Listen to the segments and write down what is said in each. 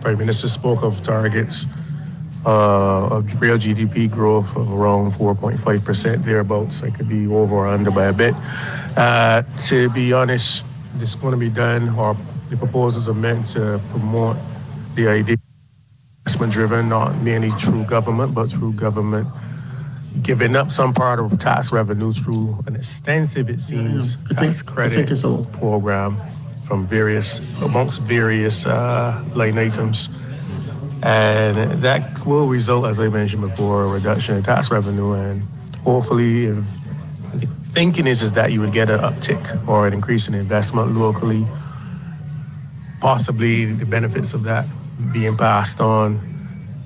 Prime Minister spoke of targets of real GDP growth of around 4.5% thereabouts. I could be over or under by a bit. To be honest, this is going to be done, or the proposals are meant to promote the idea investment driven, not mainly through government, but through government giving up some part of tax revenue through an extensive, it seems, tax credit program from amongst various line items. And that will result, as I mentioned before, a reduction in tax revenue. And hopefully, if the thinking is that you would get an uptick or an increase in investment locally, possibly the benefits of that being passed on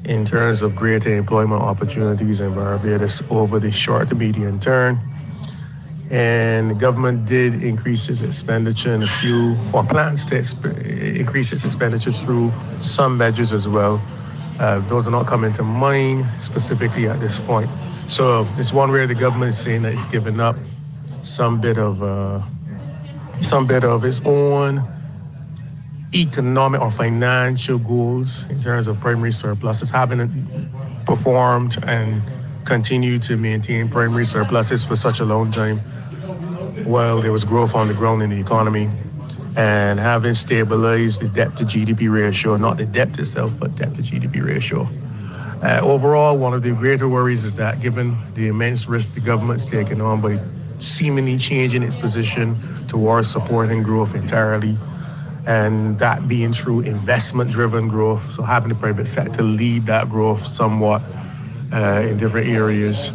in terms of greater employment opportunities in Barbados over the short to medium term. And the government did increase its expenditure in plans to increase its expenditure through some measures as well. Those are not coming to mind specifically at this point. So it's one where the government is saying that it's given up some bit of its own economic or financial goals in terms of primary surpluses, having performed and continued to maintain primary surpluses for such a long time while there was growth on the ground in the economy, and having stabilized the debt to GDP ratio, not the debt itself, but debt to GDP ratio. Overall, one of the greater worries is that given the immense risk the government's taken on by seemingly changing its position towards supporting growth entirely, and that being through investment-driven growth, so having the private sector lead that growth somewhat in different areas,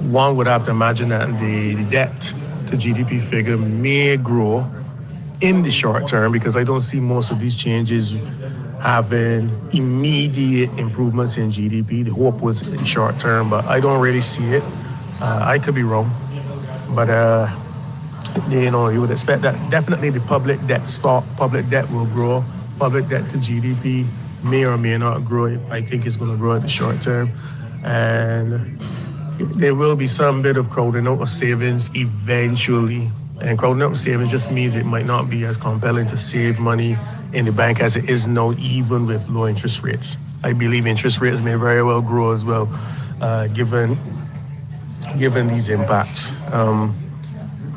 one would have to imagine that the debt to GDP figure may grow in the short term, because I don't see most of these changes having immediate improvements in GDP. The hope was in the short term, but I don't really see it. I could be wrong, but you would expect that definitely the public debt will grow. Public debt to GDP may or may not grow. I think it's going to grow in the short term. And there will be some bit of crowding out of savings eventually. And crowding out of savings just means it might not be as compelling to save money in the bank as it is now, even with low interest rates. I believe interest rates may very well grow as well, given these impacts.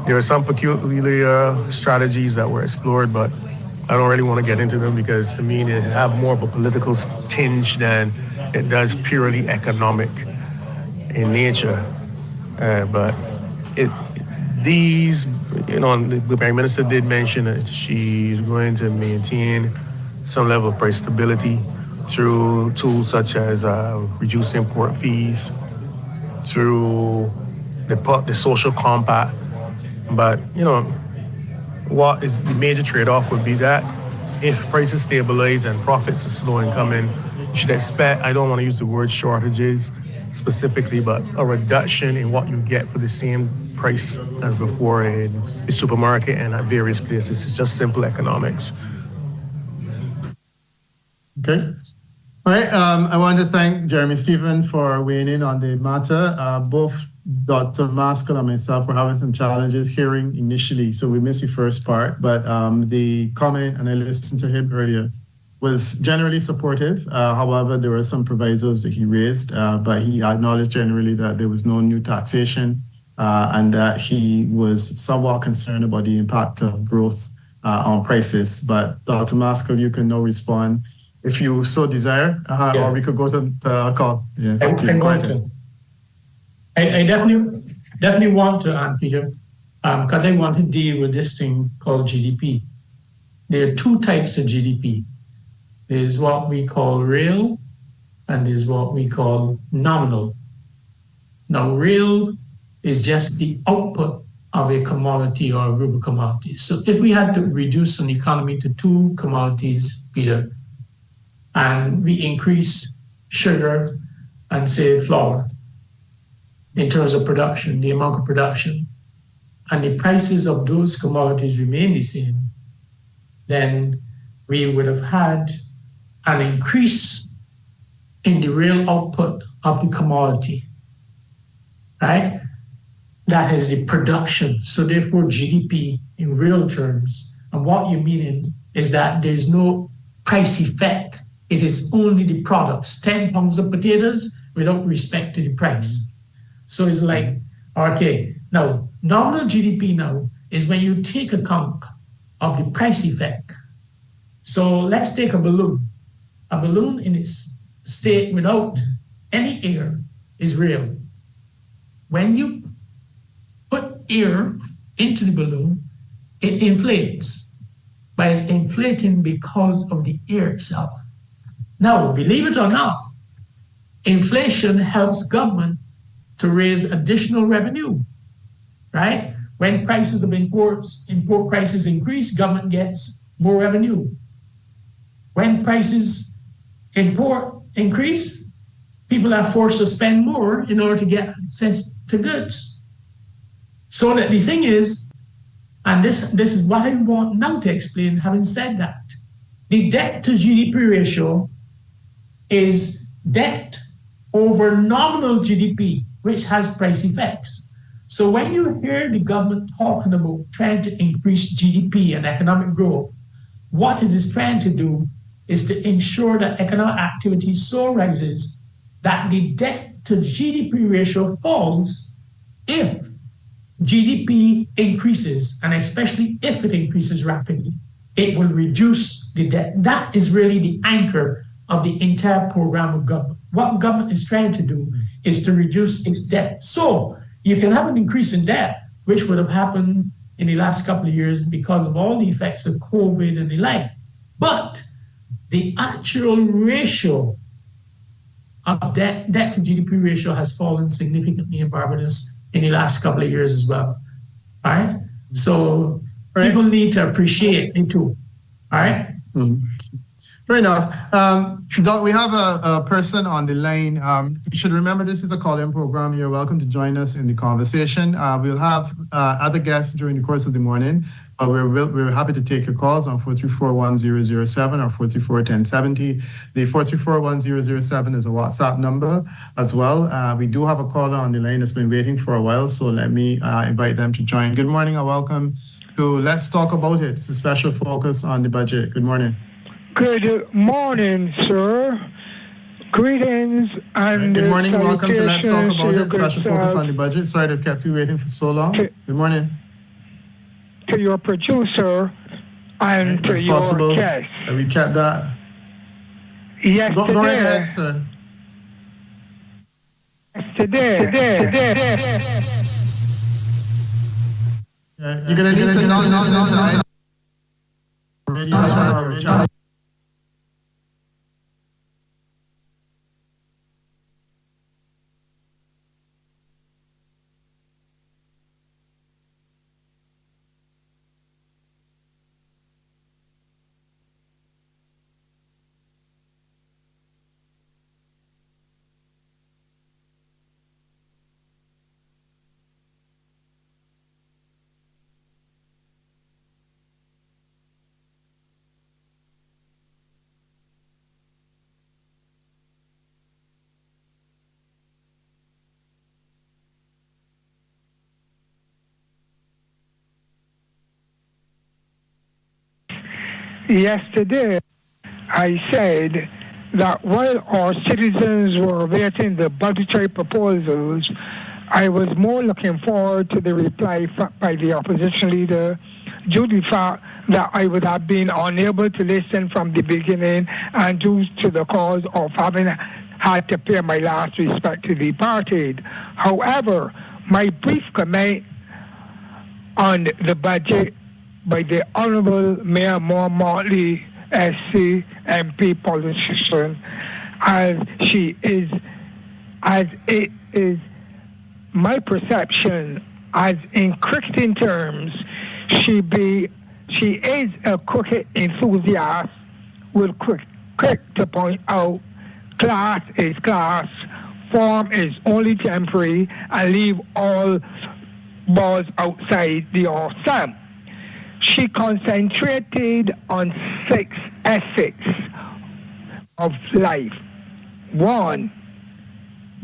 There are some peculiar strategies that were explored, but I don't really want to get into them because to me they have more of a political tinge than it does purely economic in nature. But the Prime Minister did mention that she's going to maintain some level of price stability through tools such as reduced import fees, through the social compact. But, what is the major trade-off would be that if prices stabilize and profits are slow in coming, you should expect, I don't want to use the word shortages specifically, but a reduction in what you get for the same price as before in the supermarket and at various places. It's just simple economics. Okay. All right. I want to thank Jeremy Stephen for weighing in on the matter. Both Dr. Maskell and myself were having some challenges hearing initially, so we missed the first part, but the comment, and I listened to him earlier, was generally supportive. However, there were some provisos that he raised, but he acknowledged generally that there was no new taxation and that he was somewhat concerned about the impact of growth on prices. But Dr. Maskell, you can now respond if you so desire, or we could go to the call. Yeah, thank you. Go ahead. I definitely want to, Peter, because I want to deal with this thing called GDP. There are two types of GDP. There's what we call real, and there's what we call nominal. Now, real is just the output of a commodity or a group of commodities. So if we had to reduce an economy to two commodities, Peter, and we increase sugar and, say, flour, in terms of production, the amount of production, and the prices of those commodities remain the same, then we would have had an increase in the real output of the commodity, right? That is the production. So therefore, GDP in real terms, and what you mean is that there's no price effect. It is only the products, 10 pounds of potatoes without respect to the price. So it's like, okay, now nominal GDP now is when you take account of the price effect. So let's take a balloon. A balloon in its state without any air is real. When you put air into the balloon, it inflates, but it's inflating because of the air itself. Now, believe it or not, inflation helps government to raise additional revenue, right? When prices of import prices increase, government gets more revenue. When prices import increase, people are forced to spend more in order to get access to goods. So that the thing is, and this is what I want now to explain, having said that, the debt to GDP ratio is debt over nominal GDP, which has price effects. So when you hear the government talking about trying to increase GDP and economic growth, what it is trying to do is to ensure that economic activity so rises that the debt to GDP ratio falls if GDP increases, and especially if it increases rapidly, it will reduce the debt. That is really the anchor of the entire program of government. What government is trying to do is to reduce its debt. So you can have an increase in debt, which would have happened in the last couple of years because of all the effects of COVID and the like. But the actual ratio of debt to GDP ratio has fallen significantly in Barbados in the last couple of years as well. All right. So people need to appreciate it too. All right. Mm-hmm. Fair enough. Doc, we have a person on the line. You should remember this is a call-in program. You're welcome to join us in the conversation. We'll have other guests during the course of the morning. We're happy to take your calls on 434-1007 or 434-1070. The 434-1007 is a WhatsApp number as well. We do have a caller on the line that's been waiting for a while, so let me invite them to join. Good morning and welcome to Let's Talk About It. It's a special focus on the budget. Good morning. Good morning, sir. Greetings and good morning. Welcome to Let's Talk About It. Special focus on the budget. Sorry to have kept you waiting for so long. Good morning. To your producer and to your possible guest. We kept that. Yesterday. Go right ahead, sir. Today. You're gonna need to know this. Yesterday, I said that while our citizens were awaiting the budgetary proposals, I was more looking forward to the reply by the opposition leader due to the fact that I would have been unable to listen from the beginning and due to the cause of having had to pay my last respect to the party. However, my brief comment on the budget by the Honorable Mayor Moore Motley, SC, MP politician, as it is my perception, as in Christian terms, she is a cricket enthusiast, with quick to point out, class is class, form is only temporary, and leave all balls outside the off-stump. She concentrated on 6 ethics of life. 1,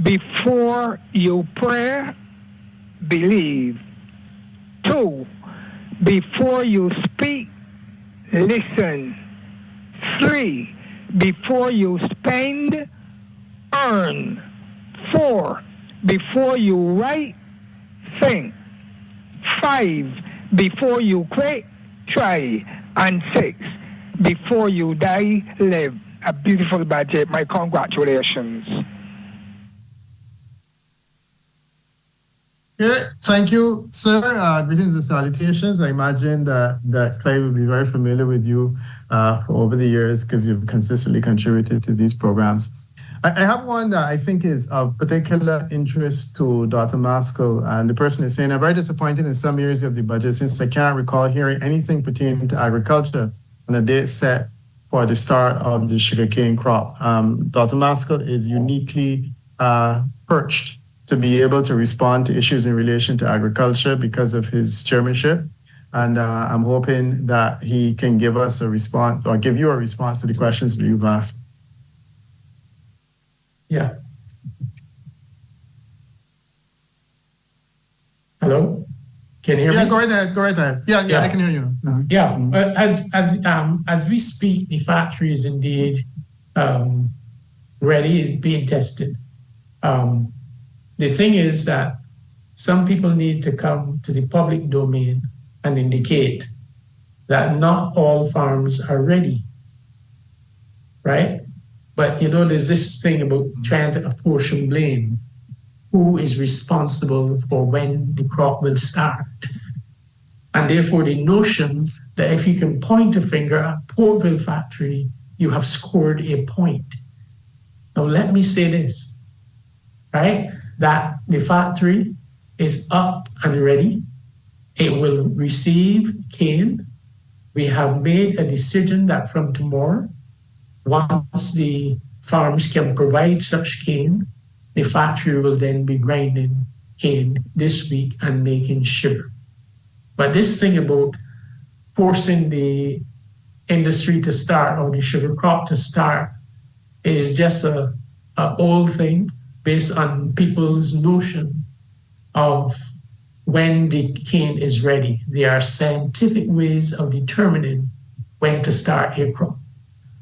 before you pray, believe. 2, before you speak, listen. 3, before you spend, earn. 4, before you write, think. 5, before you quit, try. And 6, before you die, live. A beautiful budget. My congratulations. Yeah, thank you, sir. Greetings and salutations. I imagine that Clyde will be very familiar with you over the years because you've consistently contributed to these programs. I have one that I think is of particular interest to Dr. Maskell, and the person is saying, I'm very disappointed in some areas of the budget since I can't recall hearing anything pertaining to agriculture on a date set for the start of the sugarcane crop. Dr. Maskell is uniquely perched to be able to respond to issues in relation to agriculture because of his chairmanship. And I'm hoping that he can give us a response or give you a response to the questions that you've asked. Yeah. Hello? Can you hear me? Yeah, go right ahead. Yeah, I can hear you. No. Yeah, as we speak, the factory is indeed ready, being tested. The thing is that some people need to come to the public domain and indicate that not all farms are ready, right? But there's this thing about trying to apportion blame. Who is responsible for when the crop will start? And therefore the notion that if you can point a finger at Portville factory, you have scored a point. Now let me say this, right? That the factory is up and ready. It will receive cane. We have made a decision that from tomorrow, once the farms can provide such cane, the factory will then be grinding cane this week and making sugar. But this thing about forcing the industry to start or the sugar crop to start is just a old thing based on people's notion of when the cane is ready. There are scientific ways of determining when to start a crop.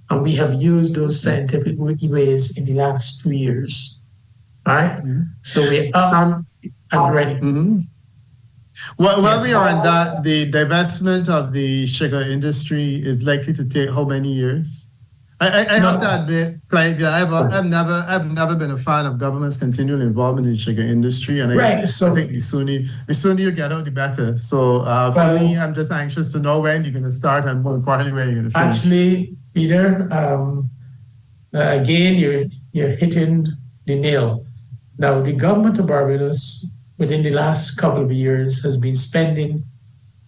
And we have used those scientific ways in the last 2 years. All right? So we're up and ready. Mm-hmm. While we are on that, the divestment of the sugar industry is likely to take how many years? I have to admit, Clyde, I've never been a fan of government's continual involvement in the sugar industry, and I think the sooner you get out, the better. So for me, I'm just anxious to know when you're going to start and more importantly, when you're going to finish. Actually, Peter, again, you're hitting the nail. Now, the government of Barbados, within the last couple of years, has been spending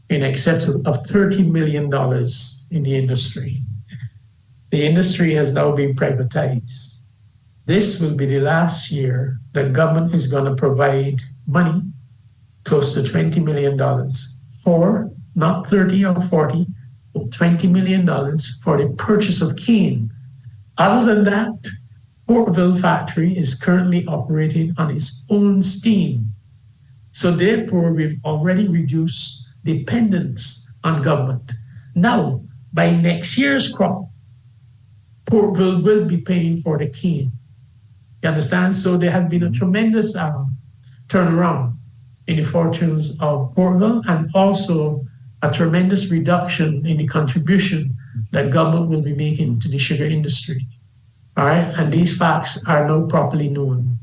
in excess of $30 million in the industry. The industry has now been privatized. This will be the last year the government is going to provide money, close to $20 million, for not 30 or 40, but $20 million for the purchase of cane. Other than that, Portville factory is currently operating on its own steam. So therefore, we've already reduced dependence on government. Now, by next year's crop, Portville will be paying for the cane. You understand? So there has been a tremendous turnaround in the fortunes of Portville and also a tremendous reduction in the contribution that government will be making to the sugar industry. All right? And these facts are now properly known.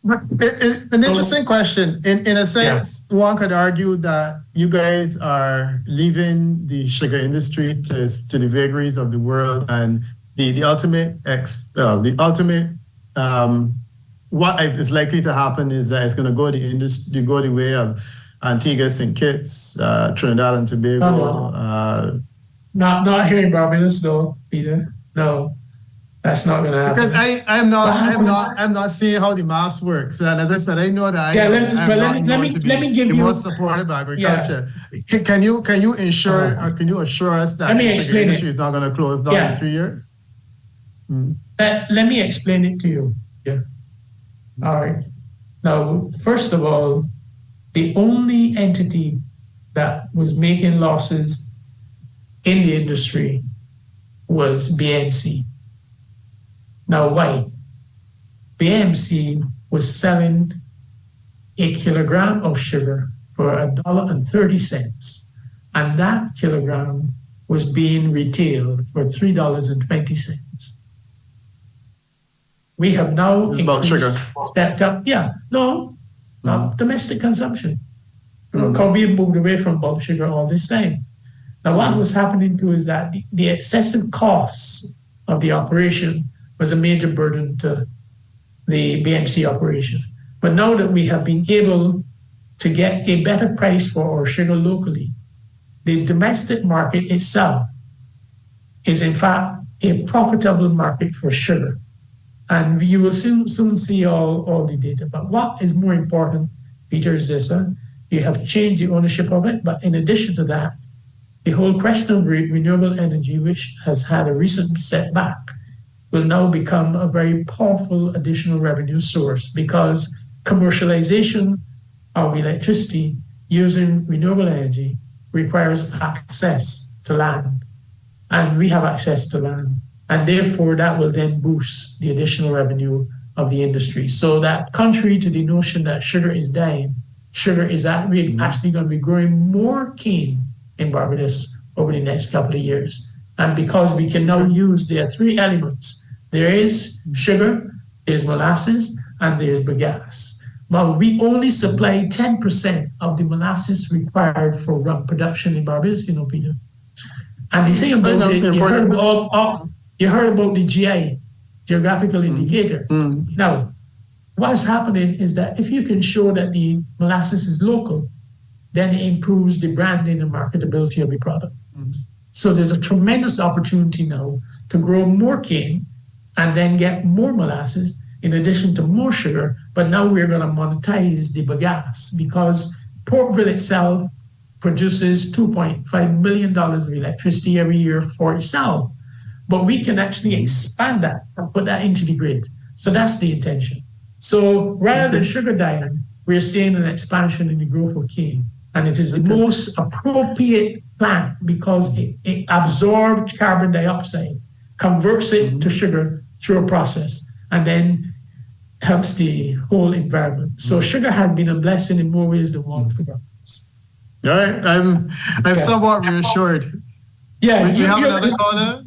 An interesting question. In a sense, one could argue that you guys are leaving the sugar industry to the vagaries of the world, and the ultimate what is likely to happen is that it's going to go the way of Antigua, St. Kitts, Trinidad and Tobago. Not here in Barbados, though, Peter. No. That's not going to happen. Because I'm not seeing how the maths works, and as I said, I know that let me give you the most supportive agriculture. Yeah. Can you ensure or can you assure us that the sugar industry is not going to close down in 3 years? Let me explain it to you. Yeah. All right. Now, first of all, the only entity that was making losses in the industry was BMC. Now, why? BMC was selling a kilogram of sugar for $1.30, and that kilogram was being retailed for $3.20. We have now stepped up. Yeah, no, not domestic consumption. Because we moved away from bulk sugar all this time. Now, what was happening too is that the excessive costs of the operation was a major burden to the BMC operation. But now that we have been able to get a better price for our sugar locally, the domestic market itself is in fact a profitable market for sugar. And you will soon see all the data. But what is more important, Peter, is this. You have changed the ownership of it, but in addition to that, the whole question of renewable energy, which has had a recent setback, will now become a very powerful additional revenue source because commercialization of electricity using renewable energy requires access to land. And we have access to land. And therefore, that will then boost the additional revenue of the industry. So that contrary to the notion that sugar is dying, sugar is actually going to be growing more cane in Barbados over the next couple of years. And because we can now use, there are three elements. There is sugar, there's molasses, and there's bagasse. Well, we only supply 10% of the molasses required for rum production in Barbados, Peter. And the thing about it, you heard about the GI, geographical indicator. Now, what's happening is that if you can show that the molasses is local, then it improves the branding and marketability of the product. So there's a tremendous opportunity now to grow more cane and then get more molasses in addition to more sugar. But now we're going to monetize the bagasse because Portville itself produces $2.5 million of electricity every year for itself. But we can actually expand that and put that into the grid. So that's the intention. So rather than sugar dying, we're seeing an expansion in the growth of cane. And it is the most appropriate plant because it absorbs carbon dioxide, converts it to sugar through a process, and then helps the whole environment. So sugar has been a blessing in more ways than one for us. All right, I'm somewhat reassured. Yeah, we have another caller.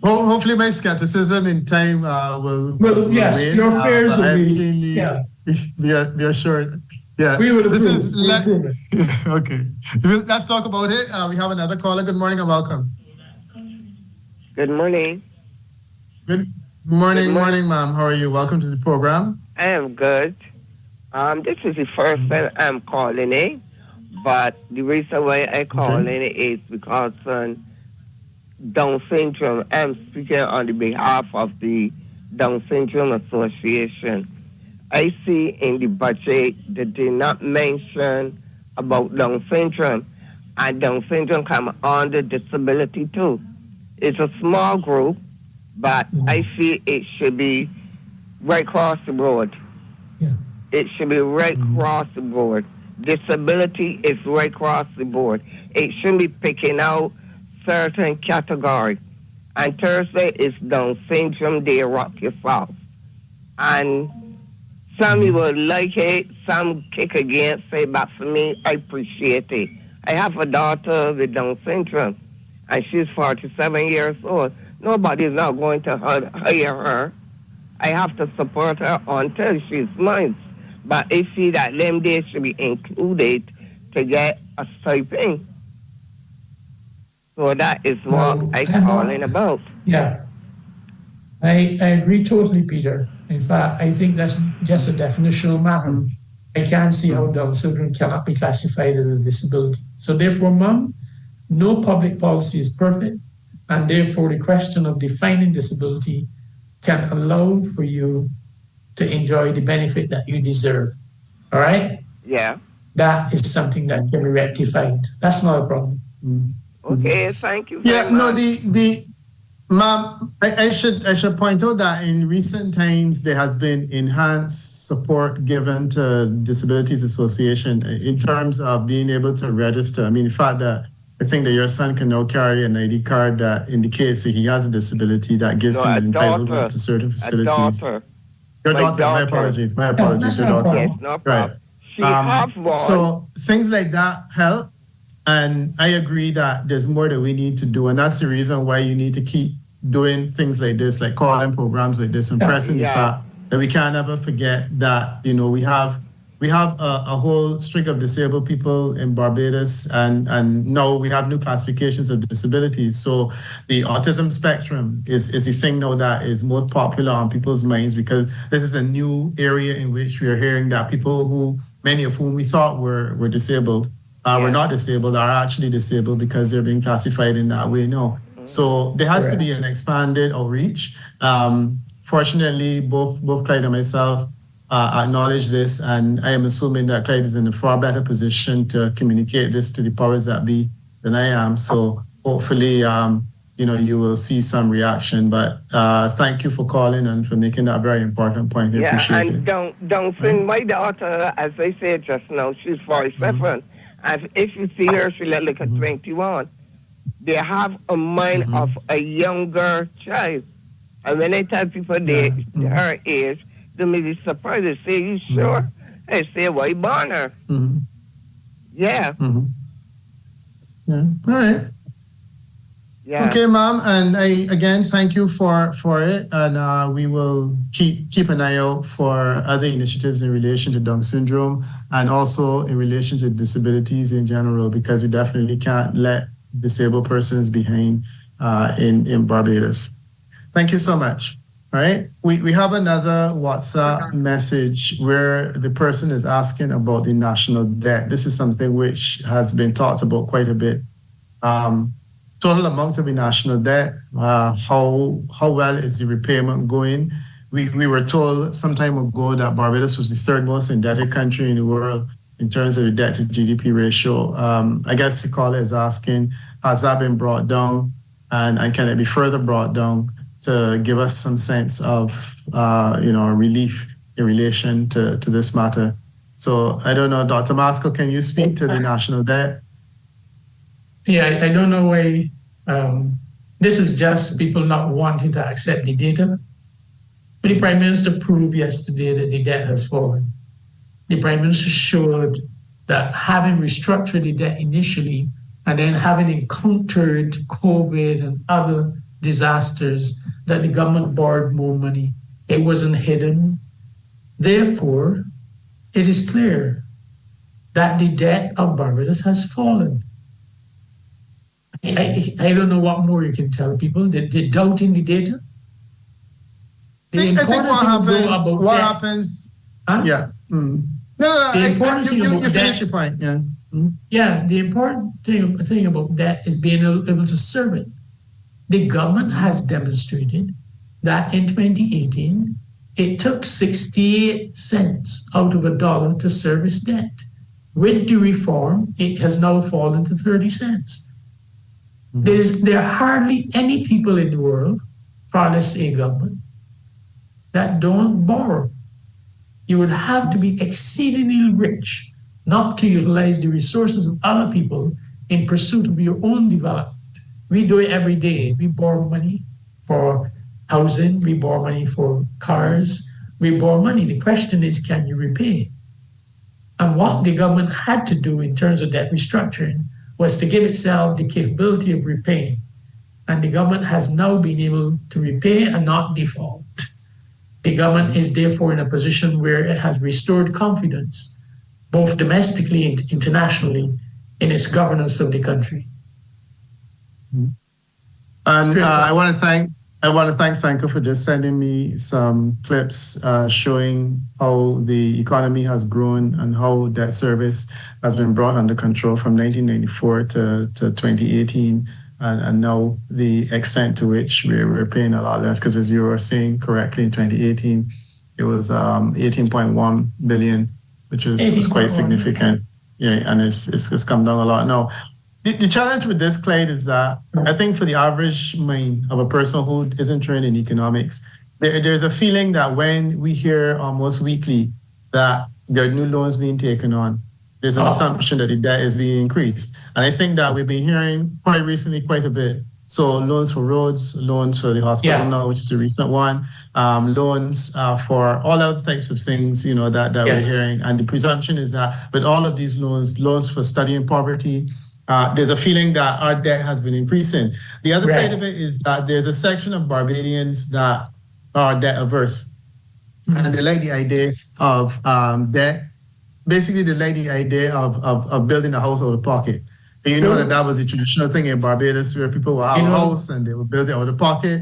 Hopefully, my skepticism in time will yes, wane, your fears will be assured. Yeah, we will this approve. is okay. Let's talk about it. We have another caller. Good morning and welcome. Good morning. Good morning, ma'am. How are you? Welcome to the program. I am good. This is the first time I'm calling in, but the reason why I call in is because Down syndrome. I'm speaking on the behalf of the Down Syndrome Association. I see in the budget that they not mention about Down syndrome, and Down syndrome come under disability too. It's a small group, but I feel it should be right across the board. Yeah. It should be right across the board. Disability is right across the board. It shouldn't be picking out certain category. And Thursday is Down syndrome day, rock yourself. And some you will like it, some kick against it, but for me, I appreciate it. I have a daughter with Down syndrome, and she's 47 years old. Nobody's not going to hire her. I have to support her until she's mine. But I see that them days should be included to get a stipend. So that is what I'm calling about. Yeah. I agree totally, Peter. In fact, I think that's just a definitional matter. I can't see how Down syndrome cannot be classified as a disability. So therefore, Mom, no public policy is perfect. And therefore, the question of defining disability can allow for you to enjoy the benefit that you deserve. All right? Yeah. That is something that can be rectified. That's not a problem. Okay, thank you. Yeah, no, ma'am, I should point out that in recent times there has been enhanced support given to Disabilities Association in terms of being able to register. I mean, the fact that I think that your son can now carry an ID card that indicates that he has a disability that gives No, a him daughter. entitlement to certain A facilities. daughter. Your My daughter, my daughter. apologies, Yeah, your that's daughter. no problem. Yes, no Right. problem. She have one. So things like that help. And I agree that there's more that we need to do. And that's the reason why you need to keep doing things like this, like calling programs like this, and pressing the Yeah. fact that we can't ever forget that, we have a whole string of disabled people in Barbados, and now we have new classifications of disabilities. So the autism spectrum is a thing now that is most popular on people's minds, because this is a new area in which we are hearing that people many of whom we thought were disabled, were not disabled, are actually disabled because they're being classified in that way now. So there has to be an expanded outreach. Fortunately, both Clyde and myself acknowledge this, and I am assuming that Clyde is in a far better position to communicate this to the powers that be than I am. So hopefully, you will see some reaction. But thank you for calling and for making that very important point. I appreciate and it. don't think my daughter, as I said just now, she's 47. And if you see her, she look like a 21. They have a mind of a younger child. And when I tell people her age, they may be surprised. They say, "You sure?" I say, "Why born her?" Yeah. Yeah. All right. Yeah. Okay, Mom, and I again thank you for it, and we will keep an eye out for other initiatives in relation to Down syndrome and also in relation to disabilities in general, because we definitely can't let disabled persons behind in Barbados. Thank you so much. All right, we have another WhatsApp message where the person is asking about the national debt. This is something which has been talked about quite a bit. Total amount of the national debt, how well is the repayment going? We were told some time ago that Barbados was the third most indebted country in the world in terms of the debt to GDP ratio. I guess the caller is asking, has that been brought down, and can it be further brought down to give us some sense of relief in relation to this matter? So I don't know, Dr. Maskell, can you speak to the national debt? Yeah, I don't know why. This is just people not wanting to accept the data. But the Prime Minister proved yesterday that the debt has fallen. The Prime Minister showed that having restructured the debt initially and then having encountered COVID and other disasters, that the government borrowed more money. It wasn't hidden. Therefore, it is clear that the debt of Barbados has fallen. I don't know what more you can tell people. They're doubting the data. I think what happens. Huh? Yeah. No. You finish your point. Yeah. Yeah. The important thing about that is being able to serve it. The government has demonstrated that in 2018, it took 68 cents out of $1 to service debt. With the reform, it has now fallen to 30 cents. There are hardly any people in the world, far less a government, that don't borrow. You would have to be exceedingly rich not to utilize the resources of other people in pursuit of your own development. We do it every day. We borrow money for housing. We borrow money for cars. We borrow money. The question is, can you repay? And what the government had to do in terms of debt restructuring was to give itself the capability of repaying. And the government has now been able to repay and not default. The government is therefore in a position where it has restored confidence, both domestically and internationally, in its governance of the country. And I want to thank Sanko for just sending me some clips showing how the economy has grown and how debt service has been brought under control from 1994 to 2018, and now the extent to which we're paying a lot less, because as you were saying correctly, in 2018 it was 18.1 billion, which was quite significant. Yeah, and it's come down a lot now. The challenge with this, Clyde, is that I think for the average mind of a person who isn't trained in economics, there's a feeling that when we hear almost weekly that there are new loans being taken on, there's an assumption that the debt is being increased. And I think that we've been hearing quite recently quite a bit. So loans for roads, loans for the hospital now, which is a recent one, loans for all other types of things, that we're hearing. And the presumption is that with all of these loans for studying poverty, there's a feeling that our debt has been increasing. The other side of it is that there's a section of Barbadians that are debt averse. And they like the idea of debt. Basically, they like the idea of building a house out of pocket. And you know that was the traditional thing in Barbados, where people will have a house and they will build it out of pocket.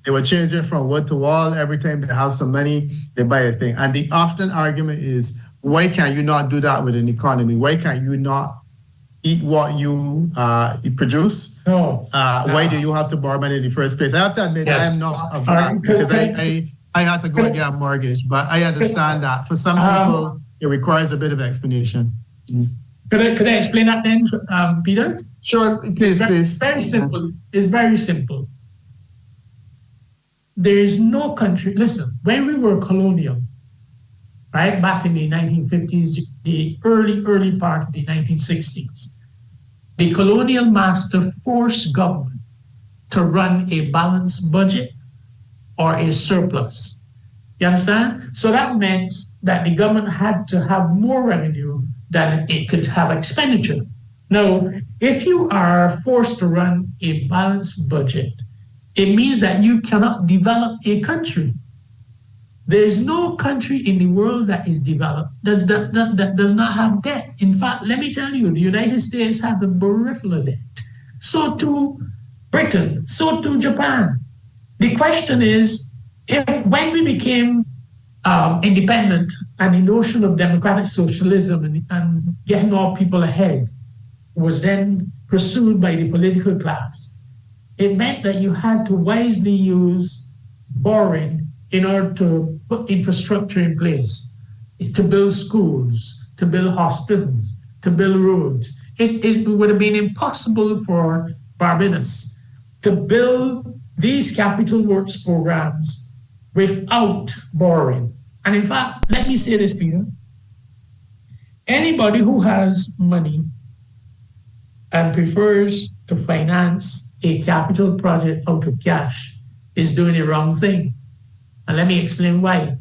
They will change it from wood to wall. Every time they have some money, they buy a thing. And the often argument is, why can you not do that with an economy? Why can you not eat what you produce? Why do you have to borrow money in the first place? I have to admit, I am not of that, because I had to go and get a mortgage. But I understand that for some people, it requires a bit of explanation. Could I explain that then, Peter? Sure, please. Very simple. It's very simple. There is no country. Listen, when we were colonial, right back in the 1950s, the early part of the 1960s, the colonial master forced government to run a balanced budget or a surplus. You understand? So that meant that the government had to have more revenue than it could have expenditure. Now, if you are forced to run a balanced budget, it means that you cannot develop a country. There is no country in the world that is developed that does not have debt. In fact, let me tell you, the United States has a brittle of debt. So too Britain, so too Japan. The question is, when we became independent, and the notion of democratic socialism and getting all people ahead was then pursued by the political class, it meant that you had to wisely use borrowing in order to put infrastructure in place, to build schools, to build hospitals, to build roads. It would have been impossible for Barbados to build these capital works programs without borrowing. And in fact, let me say this, Peter. Anybody who has money and prefers to finance a capital project out of cash is doing the wrong thing. And let me explain why.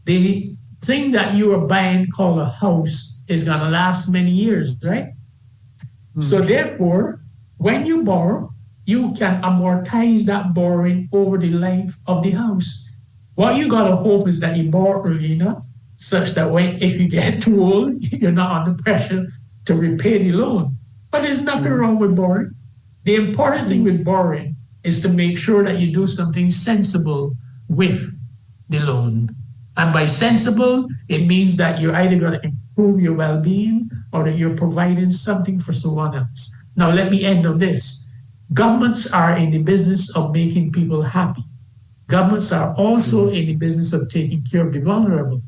The thing that you are buying called a house is going to last many years, right? Mm-hmm. So therefore, when you borrow, you can amortize that borrowing over the life of the house. What you got to hope is that you borrow early enough such that if you get too old, you're not under pressure to repay the loan. But there's nothing wrong with borrowing. The important thing with borrowing is to make sure that you do something sensible with the loan. And by sensible, it means that you're either going to improve your well-being or that you're providing something for someone else. Now, let me end on this. Governments are in the business of making people happy. Governments are also in the business of taking care of the vulnerable.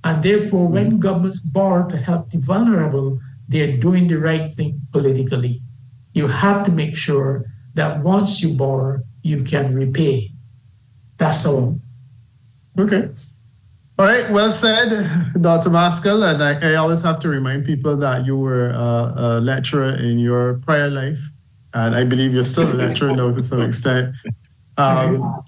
And therefore, when governments borrow to help the vulnerable, they're doing the right thing politically. You have to make sure that once you borrow, you can repay. That's all. Okay. All right, well said, Dr. Maskell. And I always have to remind people that you were a lecturer in your prior life. And I believe you're still a lecturer now to some extent.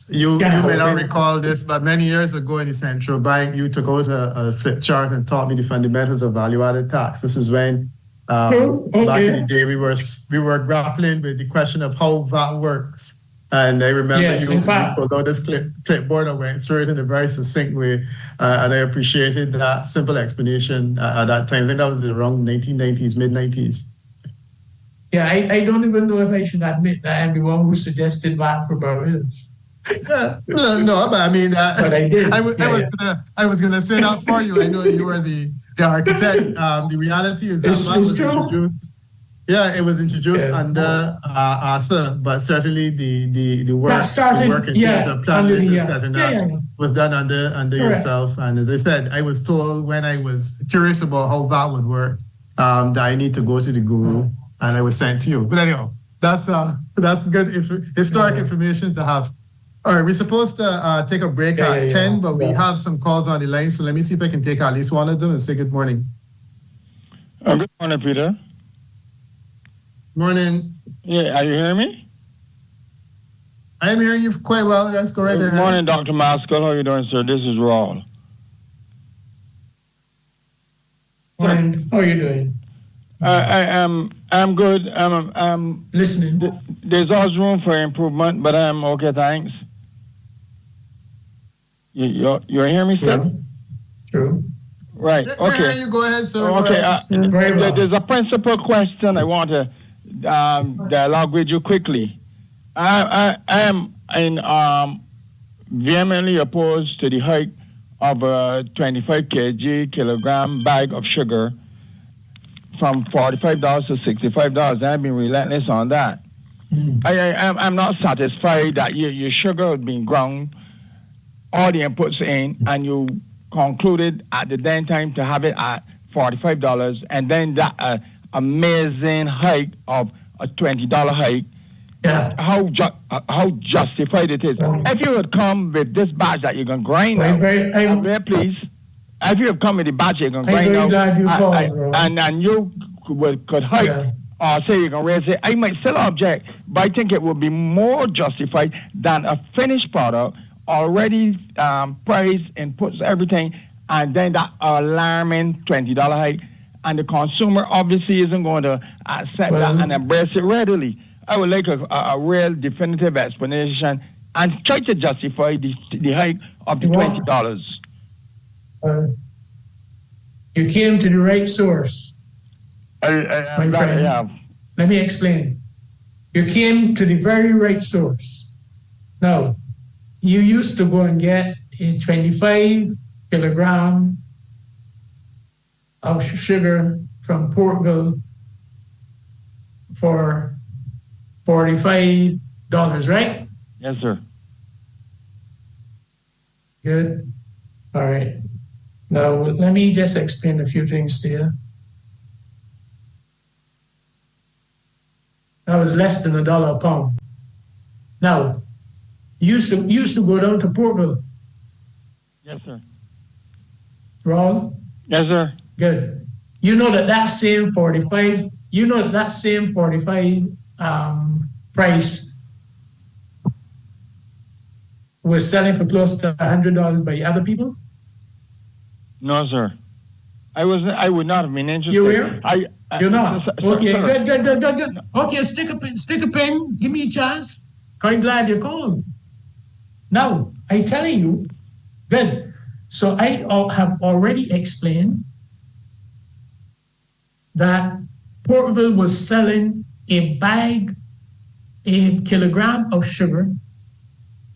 You may not recall this, but many years ago in the central bank, you took out a flip chart and taught me the fundamentals of value-added tax. This is when, back in the day, we were grappling with the question of how VAT works. And I remember you pulled out this clipboard and went through it in a very succinct way. And I appreciated that simple explanation at that time. I think that was around 1990s, mid-90s. Yeah, I don't even know if I should admit that I'm the one who suggested that for Barbados. No, but I mean, but I did. I was gonna say that for you. I know you were the architect. The reality is that was introduced. Yeah, it was introduced under ASA, but certainly the work, the planning setting up was done under yourself. And as I said, I was told when I was curious about how that would work, that I need to go to the guru. And I was sent to you. But anyhow, that's good historic information to have. All right, we're supposed to take a break at 10, but we have some calls on the line. So let me see if I can take at least one of them and say good morning. Good morning, Peter. Morning. Yeah, are you hearing me? I am hearing you quite well. Let's go right Good ahead. morning, Dr. Maskell. How are you doing, sir? This is Raul. Morning. How are you doing? I'm good. Listening. There's always room for improvement, but I'm okay, thanks. You hear me, sir? Yeah. True. Right. Okay. You go ahead, sir. Okay. Very well. There's a principal question I want to dialogue with you quickly. I am vehemently opposed to the hike of a 25 kilogram bag of sugar from $45 to $65. I've been relentless on that. I'm not satisfied that your sugar has been ground, all the inputs in, and you concluded at the then time to have it at $45, and then that amazing hike of a $20 hike. Yeah. How justified it is. If you would come with this batch that you can grind I'm out, very please. If you have come with the batch you can grind very out, glad you called, and you could hike, or say you can raise it, I might still object, but I think it would be more justified than a finished product already priced, inputs, everything, and then that alarming $20 hike, and the consumer obviously isn't going to accept that and embrace it readily. I would like a real definitive explanation and try to justify the hike of the $20. You came to the right source. My friend. Let me explain. You came to the very right source. Now, you used to go and get a 25 kilogram of sugar from Portville for $45, right? Yes, sir. Good. All right. Now, let me just explain a few things to you. That was less than $1 a pound. Now, you used to go down to Portville. Yes, sir. Ron? Yes, sir. Good. You know that same 45, price was selling for close to $100 by other people? No, sir. I would not have been interested. You were? You're not? Okay, sir. Good. Okay, stick a pen. Give me a chance. Quite glad you called. Now, I telling you, good. So I have already explained that Portville was selling a kilogram of sugar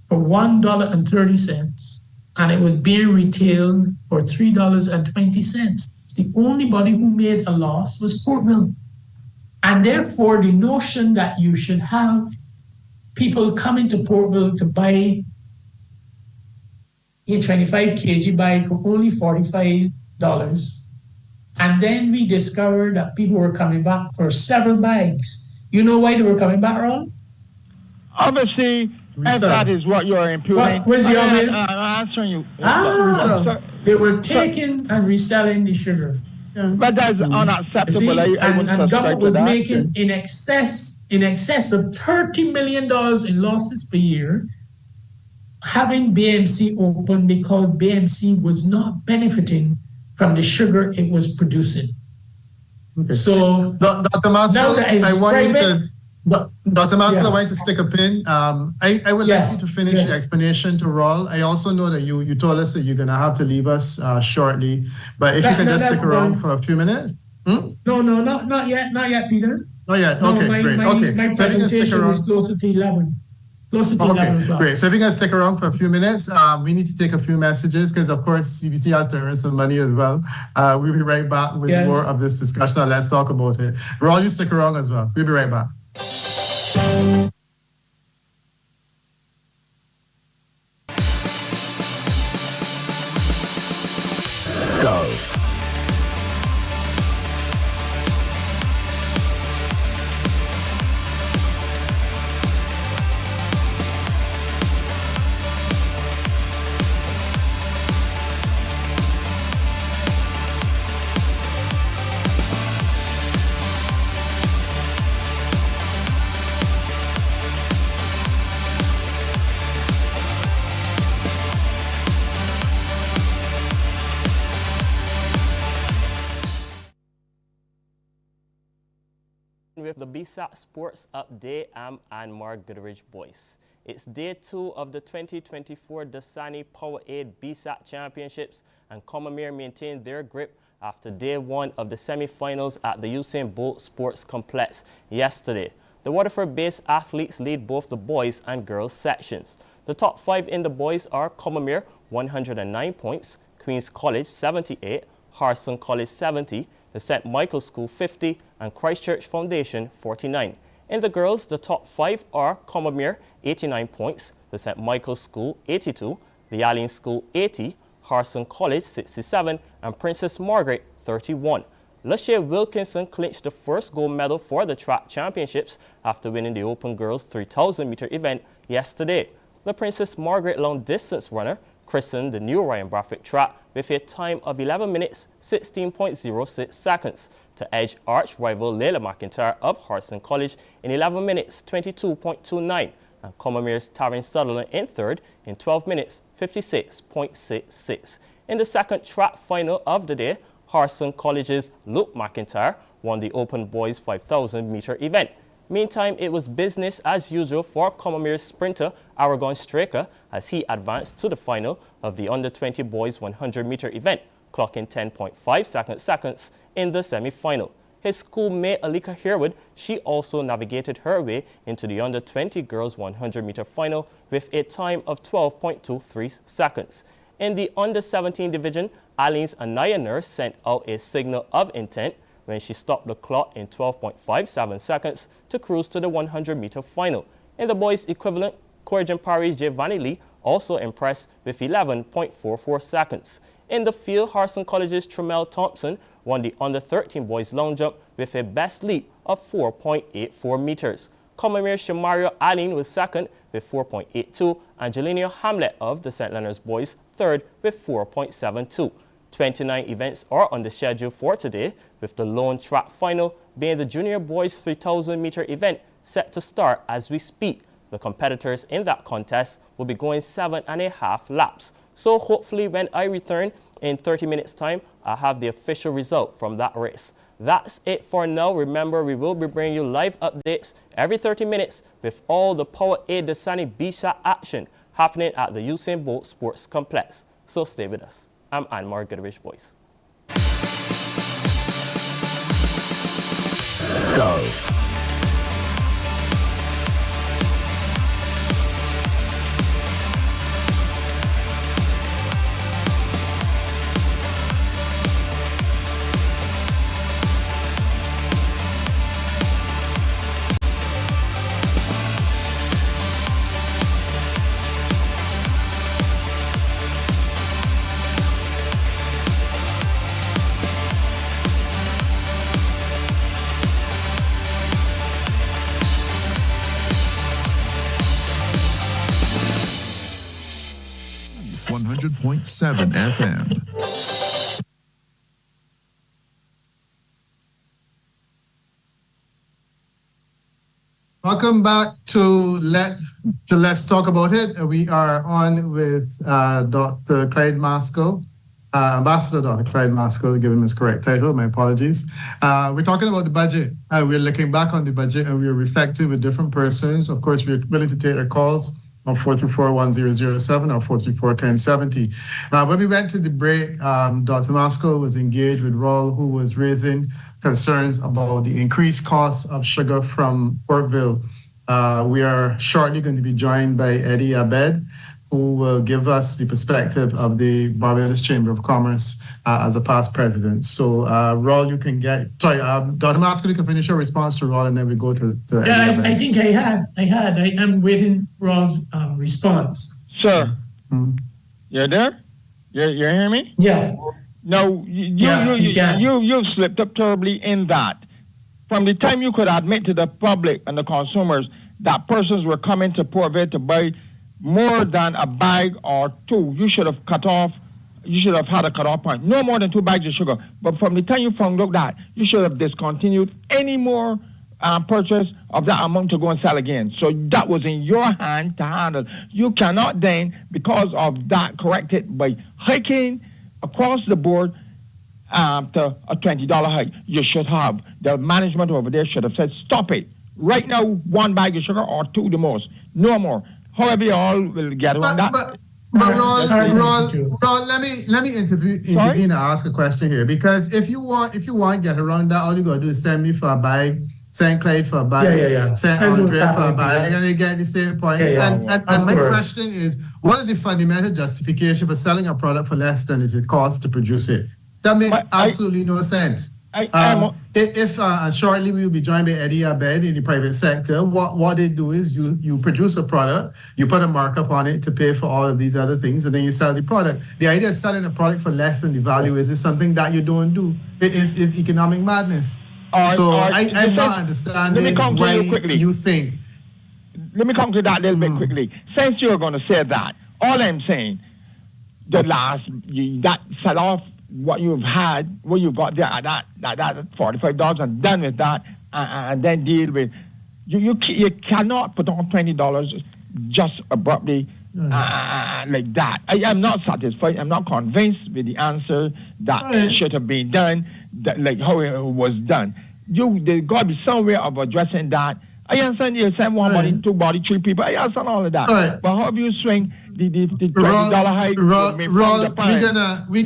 for $1.30, and it was being retailed for $3.20. The only body who made a loss was Portville. And therefore, the notion that you should have people coming to Portville to buy a 25 kg bag for only $45, and then we discovered that people were coming back for several bags. You know why they were coming back, Ron? Obviously, if that is what you're imputing. Where's the audience? I'm answering you. They were taking and reselling the sugar. Yeah. But that's unacceptable. See, and government was making in excess of $30 million in losses per year, having BMC open because BMC was not benefiting from the sugar it was producing. Okay. So, Dr. Maskell, I want you to stick a pin. I would like you to finish your explanation to Raul. I also know that you told us that you're going to have to leave us shortly, but if you can just stick around for a few minutes. No, not yet, Peter. Not yet. Okay, great. My presentation is closer to 11. Closer to 11 o'clock. Great. So if you can stick around for a few minutes, we need to take a few messages because, of course, CBC has to earn some money as well. We'll be right back with more of this discussion. Now let's talk about it. Raul, you stick around as well. We'll be right back. Go. with the BSAT Sports Update. I'm Anmar Goodrich Boyce. It's day 2 of the 2024 Dasani Powerade BSAT Championships, and Commermere maintained their grip after day 1 of the semi-finals at the Usain Bolt Sports Complex yesterday. The Waterford-based athletes lead both the boys and girls sections. The top 5 in the boys are Commermere, 109 points, Queen's College, 78, Harson College, 70, the St. Michael's School, 50, and Christchurch Foundation, 49. In the girls, the top 5 are Commermere, 89 points, the St. Michael's School, 82, the Allen School, 80, Harson College, 67, and Princess Margaret, 31. Lachey Wilkinson clinched the first gold medal for the track championships after winning the Open Girls 3,000-meter event yesterday. The Princess Margaret long-distance runner christened the new Ryan Bradford track with a time of 11 minutes, 16.06 seconds to edge arch rival Layla McIntyre of Harson College in 11 minutes, 22.29, and Commermere's Taryn Sutherland in third in 12 minutes, 56.66. In the second track final of the day, Harson College's Luke McIntyre won the Open Boys 5,000-meter event. Meantime, it was business as usual for Commermere's sprinter Aragon Straker as he advanced to the final of the Under-20 Boys 100-meter event, clocking 10.5 seconds in the semi-final. His schoolmate Alika Herwood, she also navigated her way into the Under-20 Girls 100-meter final with a time of 12.23 seconds. In the Under-17 division, Allen's Anaya Nurse sent out a signal of intent when she stopped the clock in 12.57 seconds to cruise to the 100-meter final. In the boys' equivalent, Corrigan Paris Giovanni Lee also impressed with 11.44 seconds. In the field, Harson College's Tremel Thompson won the Under-13 boys long jump with a best leap of 4.84 meters. Commermere's Shamario Allen was second with 4.82, and Jelenia Hamlet of the St. Leonard's boys third with 4.72. 29 events are on the schedule for today, with the lone track final being the junior boys 3,000-meter event set to start as we speak. The competitors in that contest will be going 7.5 laps. So hopefully when I return in 30 minutes time, I'll have the official result from that race. That's it for now. Remember, we will be bringing you live updates every 30 minutes with all the Powerade Dasani BSAT action happening at the Usain Bolt Sports Complex. So stay with us. I'm Anmar Goodrich Boyce. Go. .7 FM. Welcome back to Let's Talk About It. We are on with Dr. Clyde Maskell, Ambassador Dr. Clyde Maskell, given his correct title. My apologies. We're talking about the budget. We're looking back on the budget and we're reflecting with different persons. Of course, we're willing to take our calls on 424-1007 or 424-1070. When we went to the break, Dr. Maskell was engaged with Raul, who was raising concerns about the increased cost of sugar from Portville. We are shortly going to be joined by Eddie Abed, who will give us the perspective of the Barbados Chamber of Commerce as a past president. So, Raul, you can Dr. Maskell, you can finish your response to Raul, and then we go to yeah, Eddie I think I am waiting Raul's response. Sir, you're there? You hear me? Yeah. No, you've slipped up terribly in that. From the time you could admit to the public and the consumers that persons were coming to Portville to buy more than a bag or two, you should have had a cutoff point. No more than 2 bags of sugar. But from the time you found out that, you should have discontinued any more purchase of that amount to go and sell again. So that was in your hand to handle. You cannot then, because of that, correct it by hiking across the board to a $20 hike. You should have. The management over there should have said, stop it. Right now, one bag of sugar or two the most. No more. However, you all will get around that. But Ron, let me intervene and ask a question here, because if you want to get around that, all you gotta do is send me for a bag, send Clyde for a bag, send Andre for a bag, and you get the same point. And my question is, what is the fundamental justification for selling a product for less than it costs to produce it? That makes absolutely no sense. If shortly we will be joined by Eddie Abed in the private sector, what they do is you produce a product, you put a markup on it to pay for all of these other things, and then you sell the product. The idea of selling a product for less than the value is something that you don't do. It's economic madness. I'm not understanding why you think. Let me come to that a little bit quickly. Since you're going to say that, all I'm saying, that sell off what you've had, what you've got there at that $45 and done with that, and then deal with you cannot put on $20 just abruptly like that. I am not satisfied. I'm not convinced with the answer that it should have been done, like how it was done. There's got to be some way of addressing that. I understand you send one body, two body, three people. I understand all of that. But how do you swing the $20 hike? We're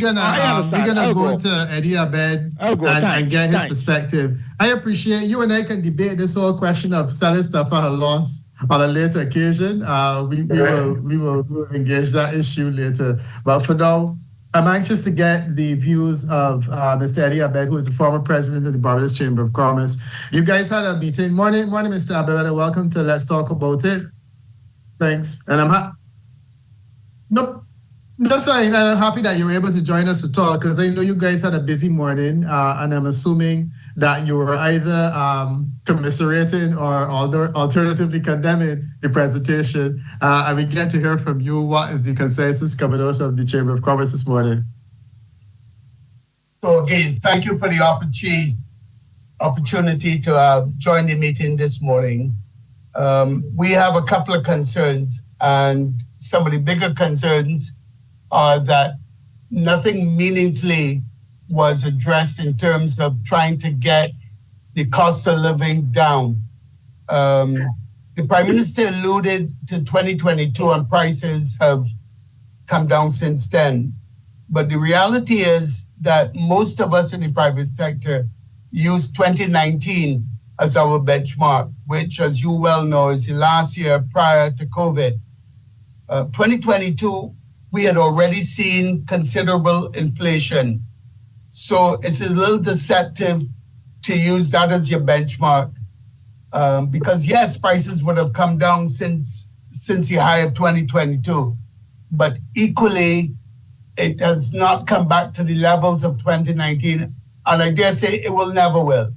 gonna go to Eddie Abed and get his perspective. I appreciate you and I can debate this whole question of selling stuff at a loss on a later occasion. We will engage that issue later. But for now, I'm anxious to get the views of Mr. Eddie Abed, who is the former president of the Barbados Chamber of Commerce. You guys had a meeting. Morning, Mr. Abed, and welcome to Let's Talk About It. Thanks. And I'm happy that you were able to join us to talk, because I know you guys had a busy morning, and I'm assuming that you were either commiserating or alternatively condemning the presentation. And we get to hear from you. What is the consensus coming out of the Chamber of Commerce this morning? So again, thank you for the opportunity to join the meeting this morning. We have a couple of concerns, and some of the bigger concerns are that nothing meaningfully was addressed in terms of trying to get the cost of living down. The Prime Minister alluded to 2022 and prices have come down since then. But the reality is that most of us in the private sector use 2019 as our benchmark, which, as you well know, is the last year prior to COVID. 2022, we had already seen considerable inflation. So it's a little deceptive to use that as your benchmark, because yes, prices would have come down since the high of 2022, but equally, it has not come back to the levels of 2019, and I dare say it will never will.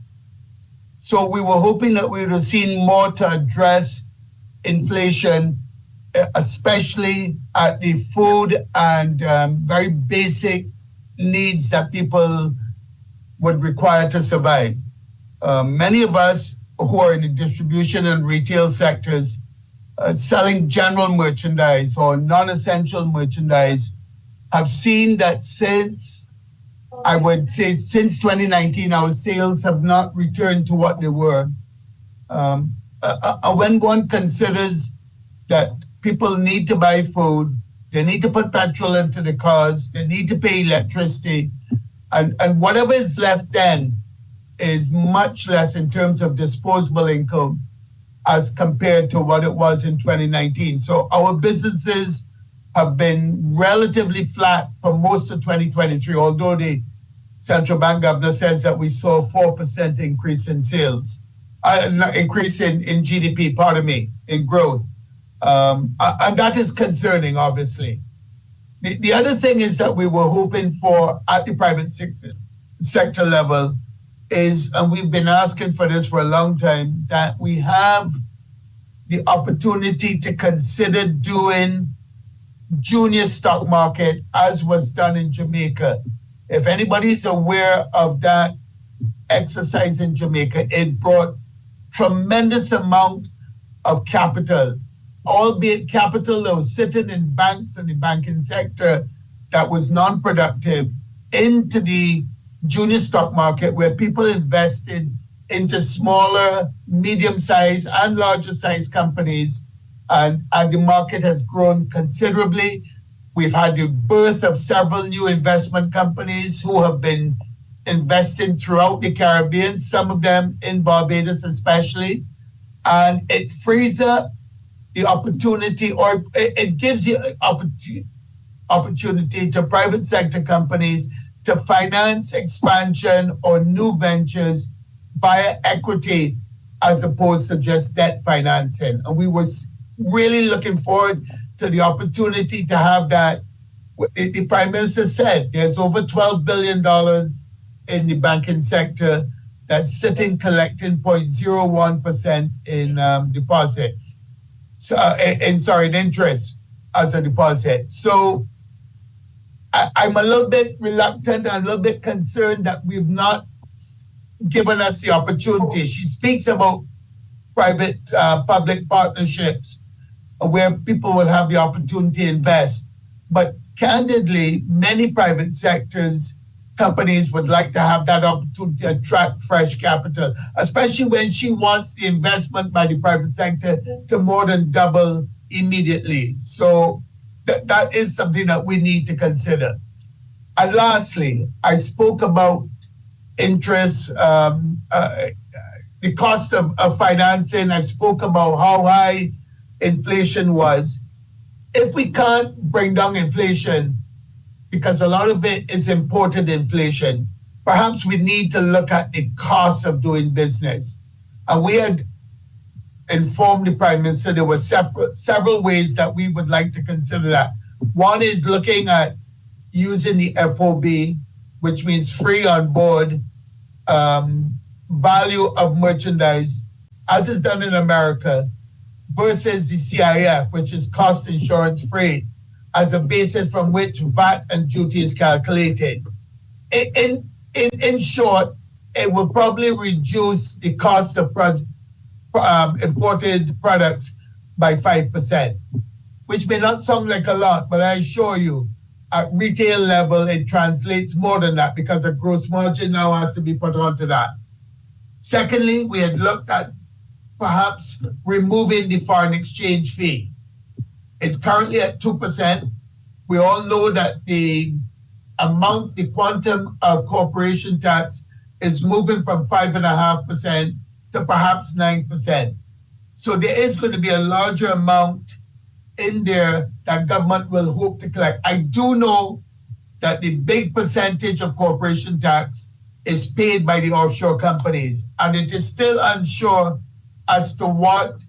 So we were hoping that we would have seen more to address inflation, especially at the food and very basic needs that people would require to survive. Many of us who are in the distribution and retail sectors selling general merchandise or non-essential merchandise have seen that since 2019, our sales have not returned to what they were. When one considers that people need to buy food, they need to put petrol into the cars, they need to pay electricity, and whatever is left then is much less in terms of disposable income as compared to what it was in 2019. So our businesses have been relatively flat for most of 2023, although the central bank governor says that we saw a 4% increase in sales, increase in GDP, in growth. And that is concerning, obviously. The other thing is that we were hoping for at the private sector level is, and we've been asking for this for a long time, that we have the opportunity to consider doing junior stock market as was done in Jamaica. If anybody's aware of that exercise in Jamaica, it brought tremendous amount of capital, albeit capital that was sitting in banks and the banking sector that was non-productive, into the junior stock market where people invested into smaller, medium-sized, and larger-sized companies, and the market has grown considerably. We've had the birth of several new investment companies who have been investing throughout the Caribbean, some of them in Barbados especially, and it frees up the opportunity, or it gives the opportunity to private sector companies to finance expansion or new ventures via equity as opposed to just debt financing. And we were really looking forward to the opportunity to have that. The Prime Minister said there's over $12 billion in the banking sector that's sitting collecting 0.01% in deposits. So, in interest as a deposit. So I'm a little bit reluctant and a little bit concerned that we've not given us the opportunity. She speaks about private public partnerships where people will have the opportunity to invest. But candidly, many private sectors companies would like to have that opportunity to attract fresh capital, especially when she wants the investment by the private sector to more than double immediately. So that is something that we need to consider. And lastly, I spoke about interest, the cost of financing. I spoke about how high inflation was. If we can't bring down inflation, because a lot of it is imported inflation, perhaps we need to look at the cost of doing business. And we had informed the Prime Minister there were several ways that we would like to consider that. One is looking at using the FOB, which means free on board value of merchandise, as is done in America, versus the CIF, which is cost insurance free, as a basis from which VAT and duty is calculated. In short, it will probably reduce the cost of imported products by 5%, which may not sound like a lot, but I assure you, at retail level, it translates more than that because a gross margin now has to be put onto that. Secondly, we had looked at perhaps removing the foreign exchange fee. It's currently at 2%. We all know that the amount, the quantum of corporation tax is moving from 5.5% to perhaps 9%. So there is going to be a larger amount in there that government will hope to collect. I do know that the big percentage of corporation tax is paid by the offshore companies, and it is still unsure as to what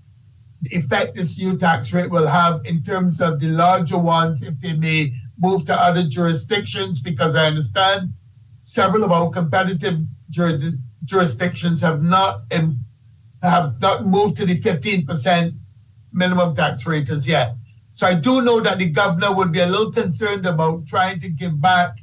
effect this new tax rate will have in terms of the larger ones, if they may move to other jurisdictions, because I understand several of our competitive jurisdictions have not moved to the 15% minimum tax rate as yet. So I do know that the governor would be a little concerned about trying to give back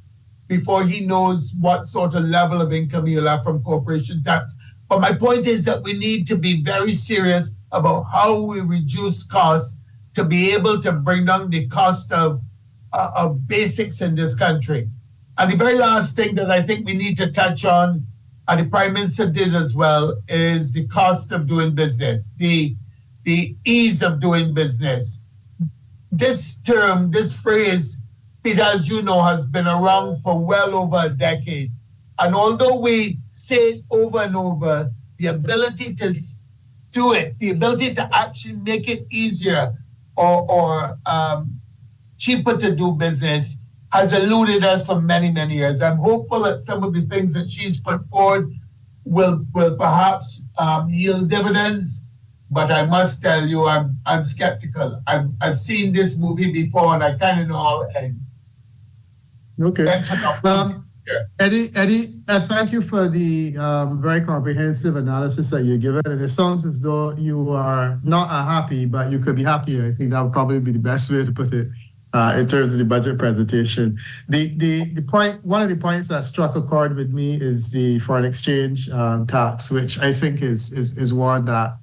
before he knows what sort of level of income you'll have from corporation tax. But my point is that we need to be very serious about how we reduce costs to be able to bring down the cost of basics in this country. And the very last thing that I think we need to touch on, and the Prime Minister did as well, is the cost of doing business, the ease of doing business. This term, this phrase, Peter, as you know, has been around for well over a decade. And although we say it over and over, the ability to do it, the ability to actually make it easier or cheaper to do business has eluded us for many, many years. I'm hopeful that some of the things that she's put forward will perhaps yield dividends, but I must tell you, I'm skeptical. I've seen this movie before, and I kind of know how it ends. Okay. Eddie, thank you for the very comprehensive analysis that you're given. And it sounds as though you are not unhappy, but you could be happier. I think that would probably be the best way to put it in terms of the budget presentation. The point, one of the points that struck a chord with me is the foreign exchange tax, which I think is one that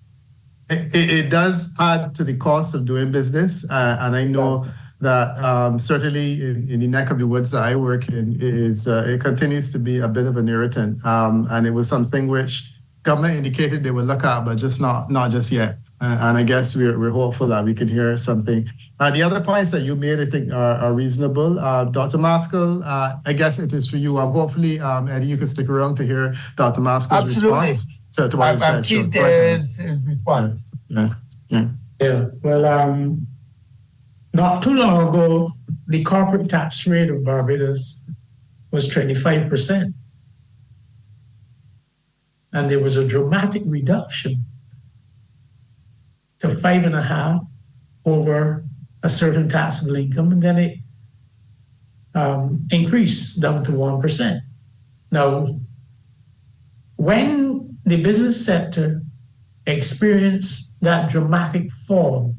it does add to the cost of doing business. And I know that certainly in the neck of the woods that I work in is it continues to be a bit of an irritant, and it was something which government indicated they would look at, but just not just yet. And I guess we're hopeful that we can hear something. The other points that you made, I think, are reasonable. Dr. Maskell, I guess it is for you. Hopefully, Eddie, you can stick around to hear Dr. Maskell's Absolutely. response to what you said. I'm keen to hear his response. Yeah. Well, not too long ago, the corporate tax rate of Barbados was 25%. And there was a dramatic reduction to 5.5 over a certain taxable income, and then it increased down to 1%. Now, when the business sector experienced that dramatic fall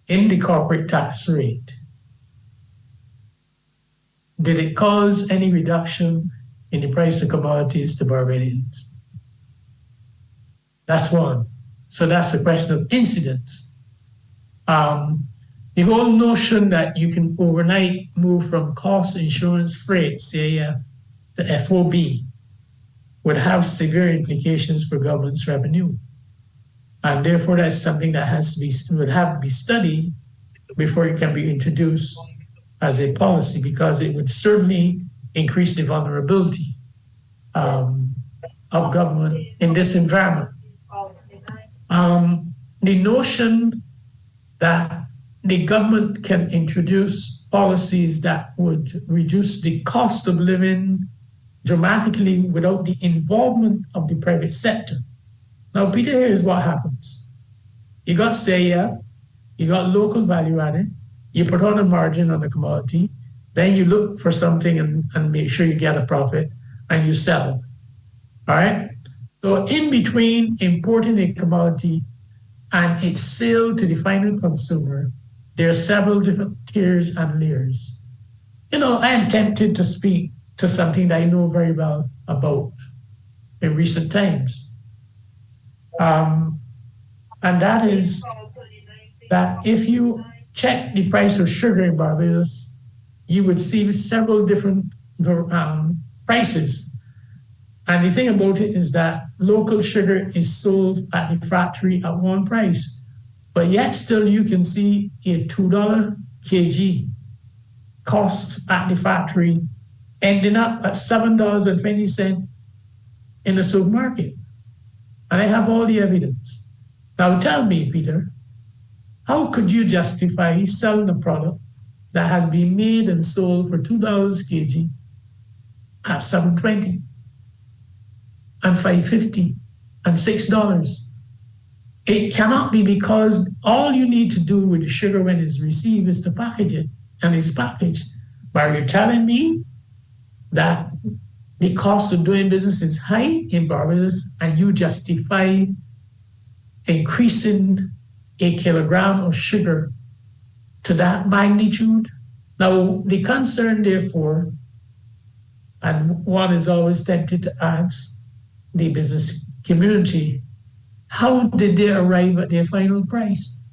in the corporate tax rate, did it cause any reduction in the price of commodities to Barbadians? That's one. So that's a question of incidence. The whole notion that you can overnight move from cost insurance freight, CAF, to FOB would have severe implications for government's revenue. And therefore, that's something that would have to be studied before it can be introduced as a policy, because it would certainly increase the vulnerability of government in this environment. The notion that the government can introduce policies that would reduce the cost of living dramatically without the involvement of the private sector. Now, Peter, here's what happens. You got SAF, you got local value added, you put on a margin on the commodity, then you look for something and make sure you get a profit and you sell it. All right? So in between importing a commodity and its sale to the final consumer, there are several different tiers and layers. I am tempted to speak to something that I know very well about in recent times. And that is that if you check the price of sugar in Barbados, you would see several different prices. And the thing about it is that local sugar is sold at the factory at one price, but yet still you can see a $2 kg cost at the factory ending up at $7.20 in the supermarket. And I have all the evidence. Now tell me, Peter, how could you justify selling a product that has been made and sold for $2 kg at $7.20 and $5.50 and $6? It cannot be, because all you need to do with the sugar when it's received is to package it, and it's packaged. But are you telling me that the cost of doing business is high in Barbados and you justify increasing a kilogram of sugar to that magnitude? Now, the concern, therefore, and one is always tempted to ask the business community, how did they arrive at their final price?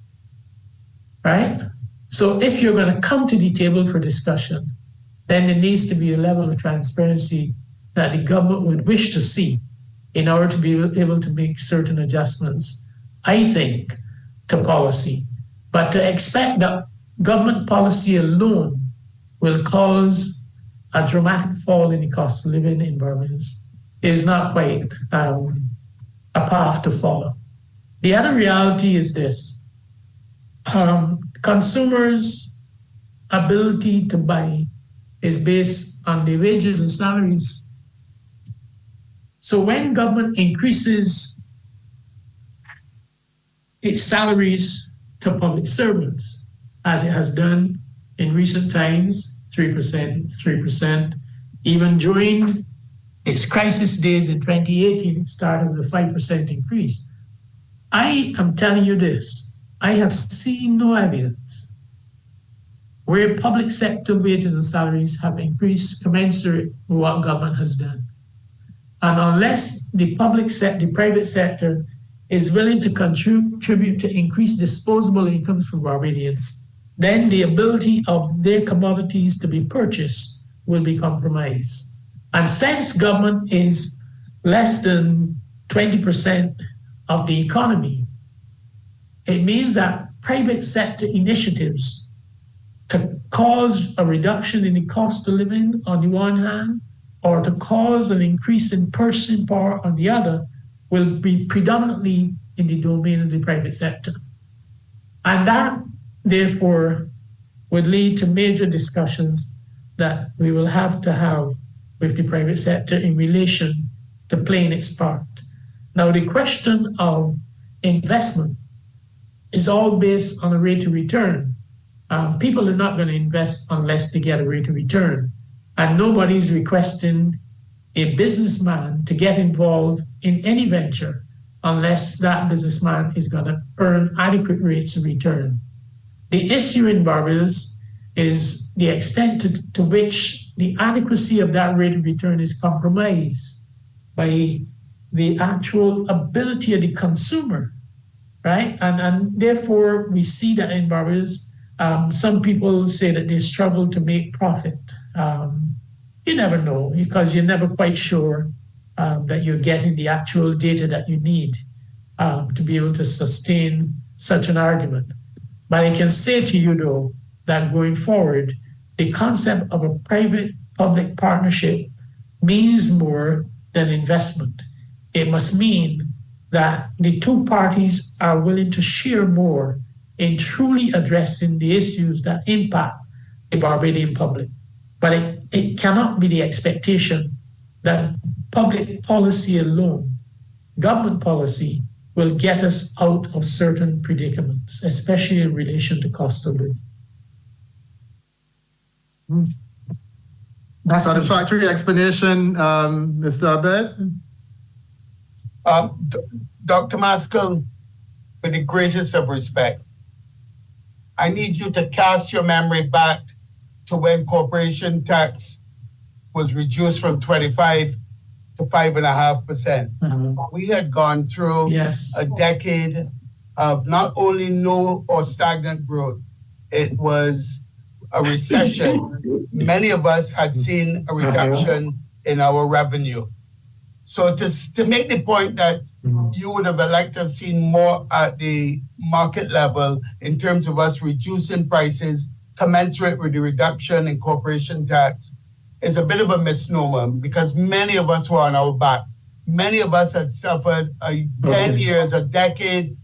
Right? So if you're going to come to the table for discussion, then there needs to be a level of transparency that the government would wish to see in order to be able to make certain adjustments, I think, to policy. But to expect that government policy alone will cause a dramatic fall in the cost of living in Barbados is not quite a path to follow. The other reality is this. Consumers' ability to buy is based on their wages and salaries. So when government increases its salaries to public servants, as it has done in recent times, 3%, even during its crisis days in 2018, it started with a 5% increase. I am telling you this, I have seen no evidence where public sector wages and salaries have increased commensurate with what government has done. And unless the private sector is willing to contribute to increase disposable incomes for Barbadians, then the ability of their commodities to be purchased will be compromised. And since government is less than 20% of the economy, it means that private sector initiatives to cause a reduction in the cost of living on the one hand, or to cause an increase in purchasing power on the other, will be predominantly in the domain of the private sector. And that, therefore, would lead to major discussions that we will have to have with the private sector in relation to playing its part. Now, the question of investment is all based on a rate of return. People are not going to invest unless they get a rate of return. And nobody's requesting a businessman to get involved in any venture unless that businessman is going to earn adequate rates of return. The issue in Barbados is the extent to which the adequacy of that rate of return is compromised by the actual ability of the consumer, right? And therefore, we see that in Barbados, some people say that they struggle to make profit. You never know, because you're never quite sure that you're getting the actual data that you need to be able to sustain such an argument. But I can say to you, though, that going forward, the concept of a private-public partnership means more than investment. It must mean that the two parties are willing to share more in truly addressing the issues that impact the Barbadian public. But it cannot be the expectation that public policy alone, government policy, will get us out of certain predicaments, especially in relation to cost of living. Satisfactory explanation, Mr. Abed? Dr. Maskell, with the greatest of respect, I need you to cast your memory back to when corporation tax was reduced from 25 to 5.5%. We had gone through a decade of not only no or stagnant growth, it was a recession. Many of us had seen a reduction in our revenue. So to make the point that you would have liked to have seen more at the market level in terms of us reducing prices commensurate with the reduction in corporation tax is a bit of a misnomer, because many of us were on our back. Many of us had suffered 10 years, a decade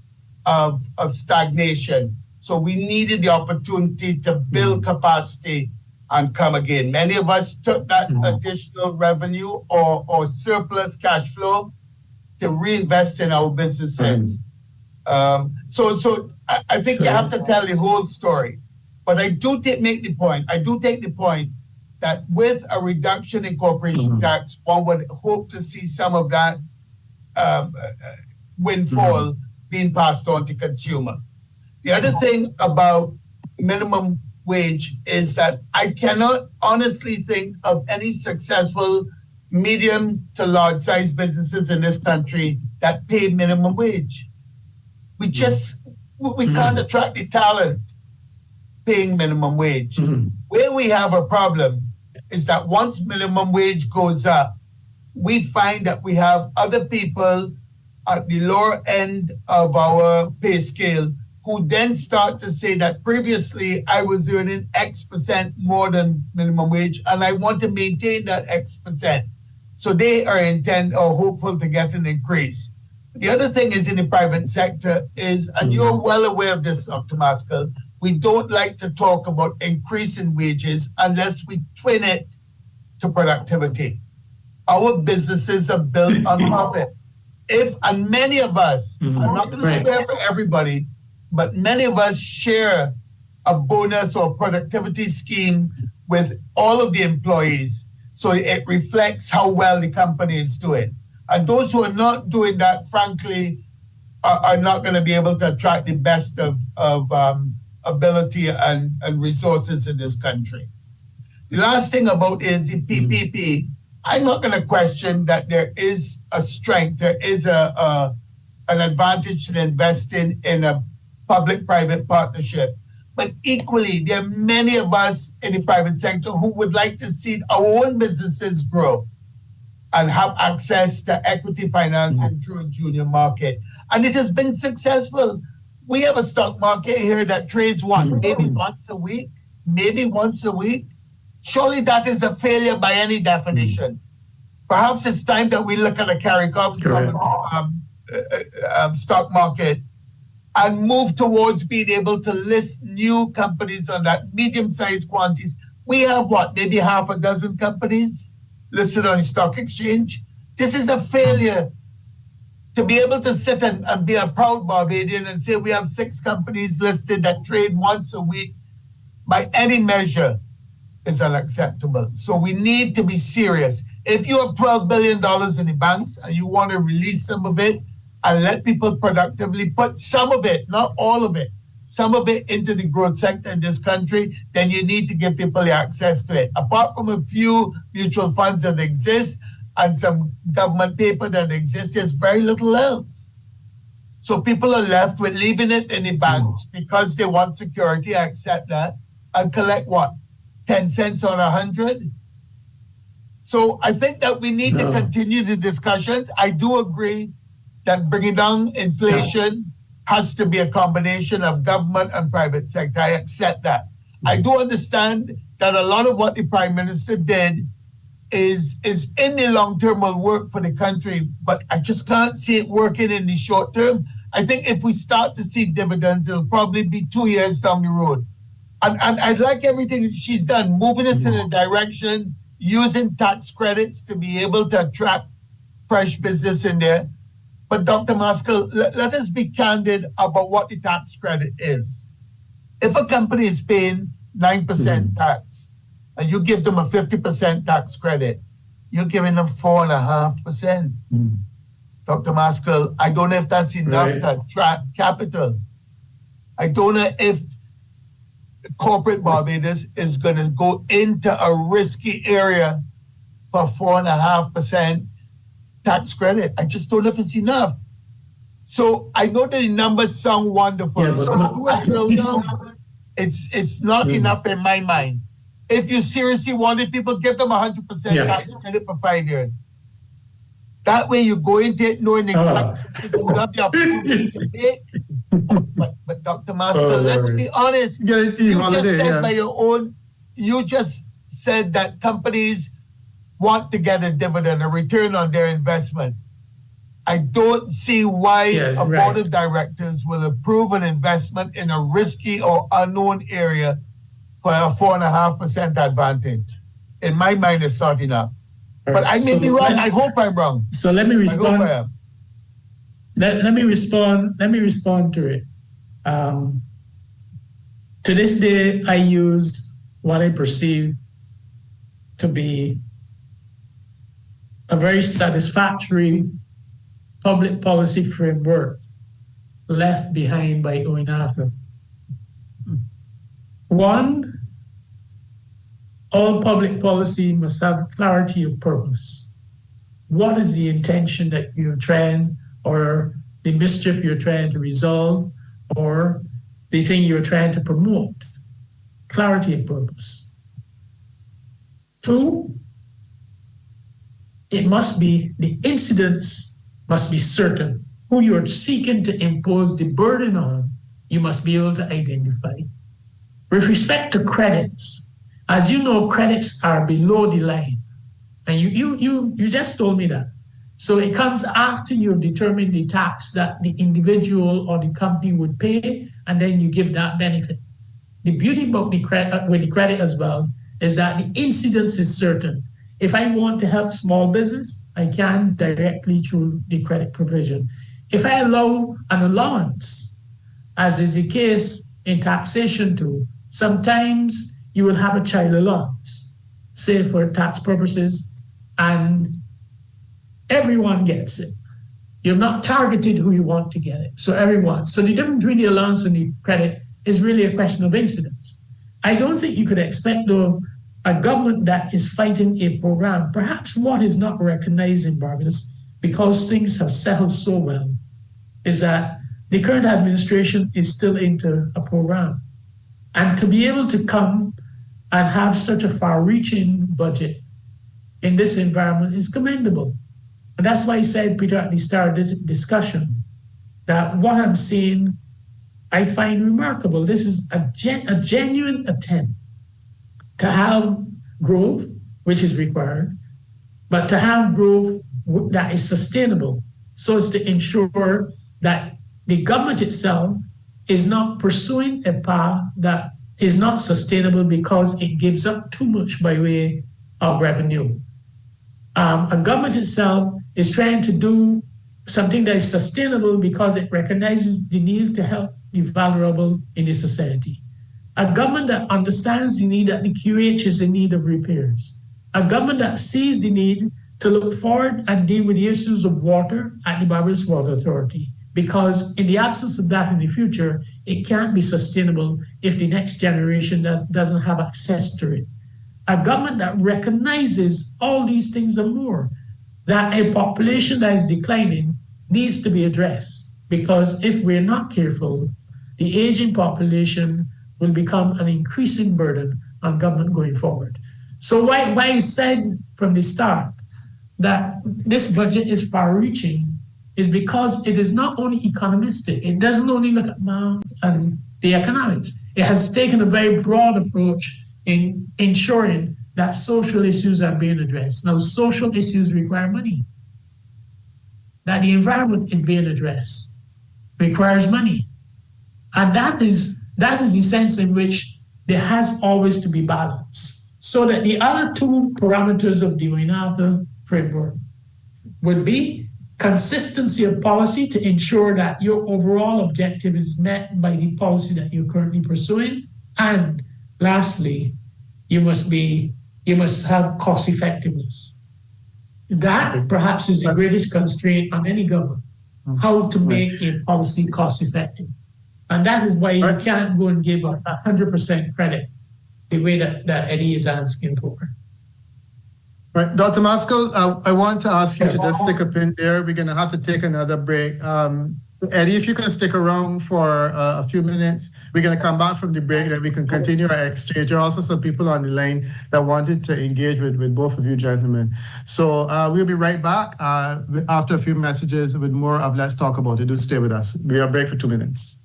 of stagnation. So we needed the opportunity to build capacity and come again. Many of us took that additional revenue or surplus cash flow to reinvest in our businesses. So I think you have to tell the whole story. But I do take the point that with a reduction in corporation tax, one would hope to see some of that windfall being passed on to consumer. The other thing about minimum wage is that I cannot honestly think of any successful medium to large size businesses in this country that pay minimum wage. We can't attract the talent paying minimum wage. Where we have a problem is that once minimum wage goes up, we find that we have other people at the lower end of our pay scale who then start to say that previously I was earning X percent more than minimum wage and I want to maintain that X percent. So they are hopeful to get an increase. The other thing is in the private sector is, and you're well aware of this, Dr. Maskell, we don't like to talk about increasing wages unless we twin it to productivity. Our businesses are built on profit. And many of us, I'm not going to swear for everybody, but many of us share a bonus or productivity scheme with all of the employees. So it reflects how well the company is doing. And those who are not doing that, frankly, are not going to be able to attract the best of ability and resources in this country. The last thing about is the PPP. I'm not going to question that there is a strength, there is an advantage to investing in a public-private partnership. But equally, there are many of us in the private sector who would like to see our own businesses grow and have access to equity financing through a junior market. And it has been successful. We have a stock market here that trades maybe once a week, maybe once a week. Surely that is a failure by any definition. Perhaps it's time that we look at a CARICOM stock market and move towards being able to list new companies on that medium-sized quantities. We have maybe half a dozen companies listed on the stock exchange. This is a failure. To be able to sit and be a proud Barbadian and say we have 6 companies listed that trade once a week by any measure is unacceptable. So we need to be serious. If you have $12 billion in the banks and you want to release some of it and let people productively put some of it, not all of it, some of it into the growth sector in this country, then you need to give people the access to it. Apart from a few mutual funds that exist and some government paper that exists, there's very little else. So people are left with leaving it in the banks because they want security, I accept that, and collect 10 cents on 100? So I think that we need to continue the discussions. I do agree that bringing down inflation has to be a combination of government and private sector. I accept that. I do understand that a lot of what the Prime Minister did is in the long term will work for the country, but I just can't see it working in the short term. I think if we start to see dividends, it'll probably be 2 years down the road. And I like everything she's done, moving us in a direction, using tax credits to be able to attract fresh business in there. But Dr. Maskell, let us be candid about what the tax credit is. If a company is paying 9% tax and you give them a 50% tax credit, you're giving them 4.5%. Dr. Maskell, I don't know if that's enough to attract capital. I don't know if corporate Barbados is going to go into a risky area for 4.5% tax credit. I just don't know if it's enough. So I know the numbers sound wonderful. So do a drill down. It's not enough in my mind. If you seriously wanted people, give them 100% tax credit for 5 years. That way you go into it knowing exactly what you have the opportunity to make. But Dr. Maskell, let's be honest. You just said that companies want to get a dividend, a return on their investment. I don't see why a board of directors will approve an investment in a risky or unknown area for a 4.5% advantage. In my mind, it's not enough. But I may be wrong. I hope I'm wrong. So let me respond. Let me respond to it. To this day, I use what I perceive to be a very satisfactory public policy framework left behind by Owen Arthur. One, all public policy must have clarity of purpose. What is the intention that you're trying, or the mischief you're trying to resolve, or the thing you're trying to promote? Clarity of purpose. Two, it must be, the incidents must be certain. Who you're seeking to impose the burden on, you must be able to identify. With respect to credits, as you know, credits are below the line. And you just told me that. So it comes after you've determined the tax that the individual or the company would pay, and then you give that benefit. The beauty about the credit, with the credit as well, is that the incidence is certain. If I want to help small business, I can directly through the credit provision. If I allow an allowance, as is the case in taxation too, sometimes you will have a child allowance, say for tax purposes, and everyone gets it. You've not targeted who you want to get it, so everyone. So the difference between the allowance and the credit is really a question of incidence. I don't think you could expect, though, a government that is fighting a program. Perhaps what is not recognized in Barbados, because things have settled so well, is that the current administration is still into a program. And to be able to come and have such a far-reaching budget in this environment is commendable. And that's why I said, Peter, at the start of this discussion, that what I'm seeing, I find remarkable. This is a genuine attempt to have growth, which is required, but to have growth that is sustainable, so as to ensure that the government itself is not pursuing a path that is not sustainable because it gives up too much by way of revenue. A government itself is trying to do something that is sustainable because it recognizes the need to help the vulnerable in the society. A government that understands the need that the QH is in need of repairs. A government that sees the need to look forward and deal with the issues of water at the Barbados Water Authority. Because in the absence of that in the future, it can't be sustainable if the next generation doesn't have access to it. A government that recognizes all these things and more, that a population that is declining needs to be addressed. Because if we're not careful, the aging population will become an increasing burden on government going forward. So why I said from the start that this budget is far-reaching is because it is not only economistic. It doesn't only look at math and the economics. It has taken a very broad approach in ensuring that social issues are being addressed. Now, social issues require money. That the environment is being addressed requires money. And that is the sense in which there has always to be balance. So that the other two parameters of the Wayne Arthur framework would be consistency of policy to ensure that your overall objective is met by the policy that you're currently pursuing. And lastly, you must have cost effectiveness. That perhaps is the greatest constraint on any government, how to make a policy cost effective. And that is why you can't go and give 100% credit the way that Eddie is asking for. Right, Dr. Maskell, I want to ask you to just stick a pin there. We're going to have to take another break. Eddie, if you can stick around for a few minutes, we're going to come back from the break, then we can continue our exchange. There are also some people on the line that wanted to engage with both of you gentlemen. So we'll be right back after a few messages with more of Let's Talk About It. Do stay with us. We are break for 2 minutes.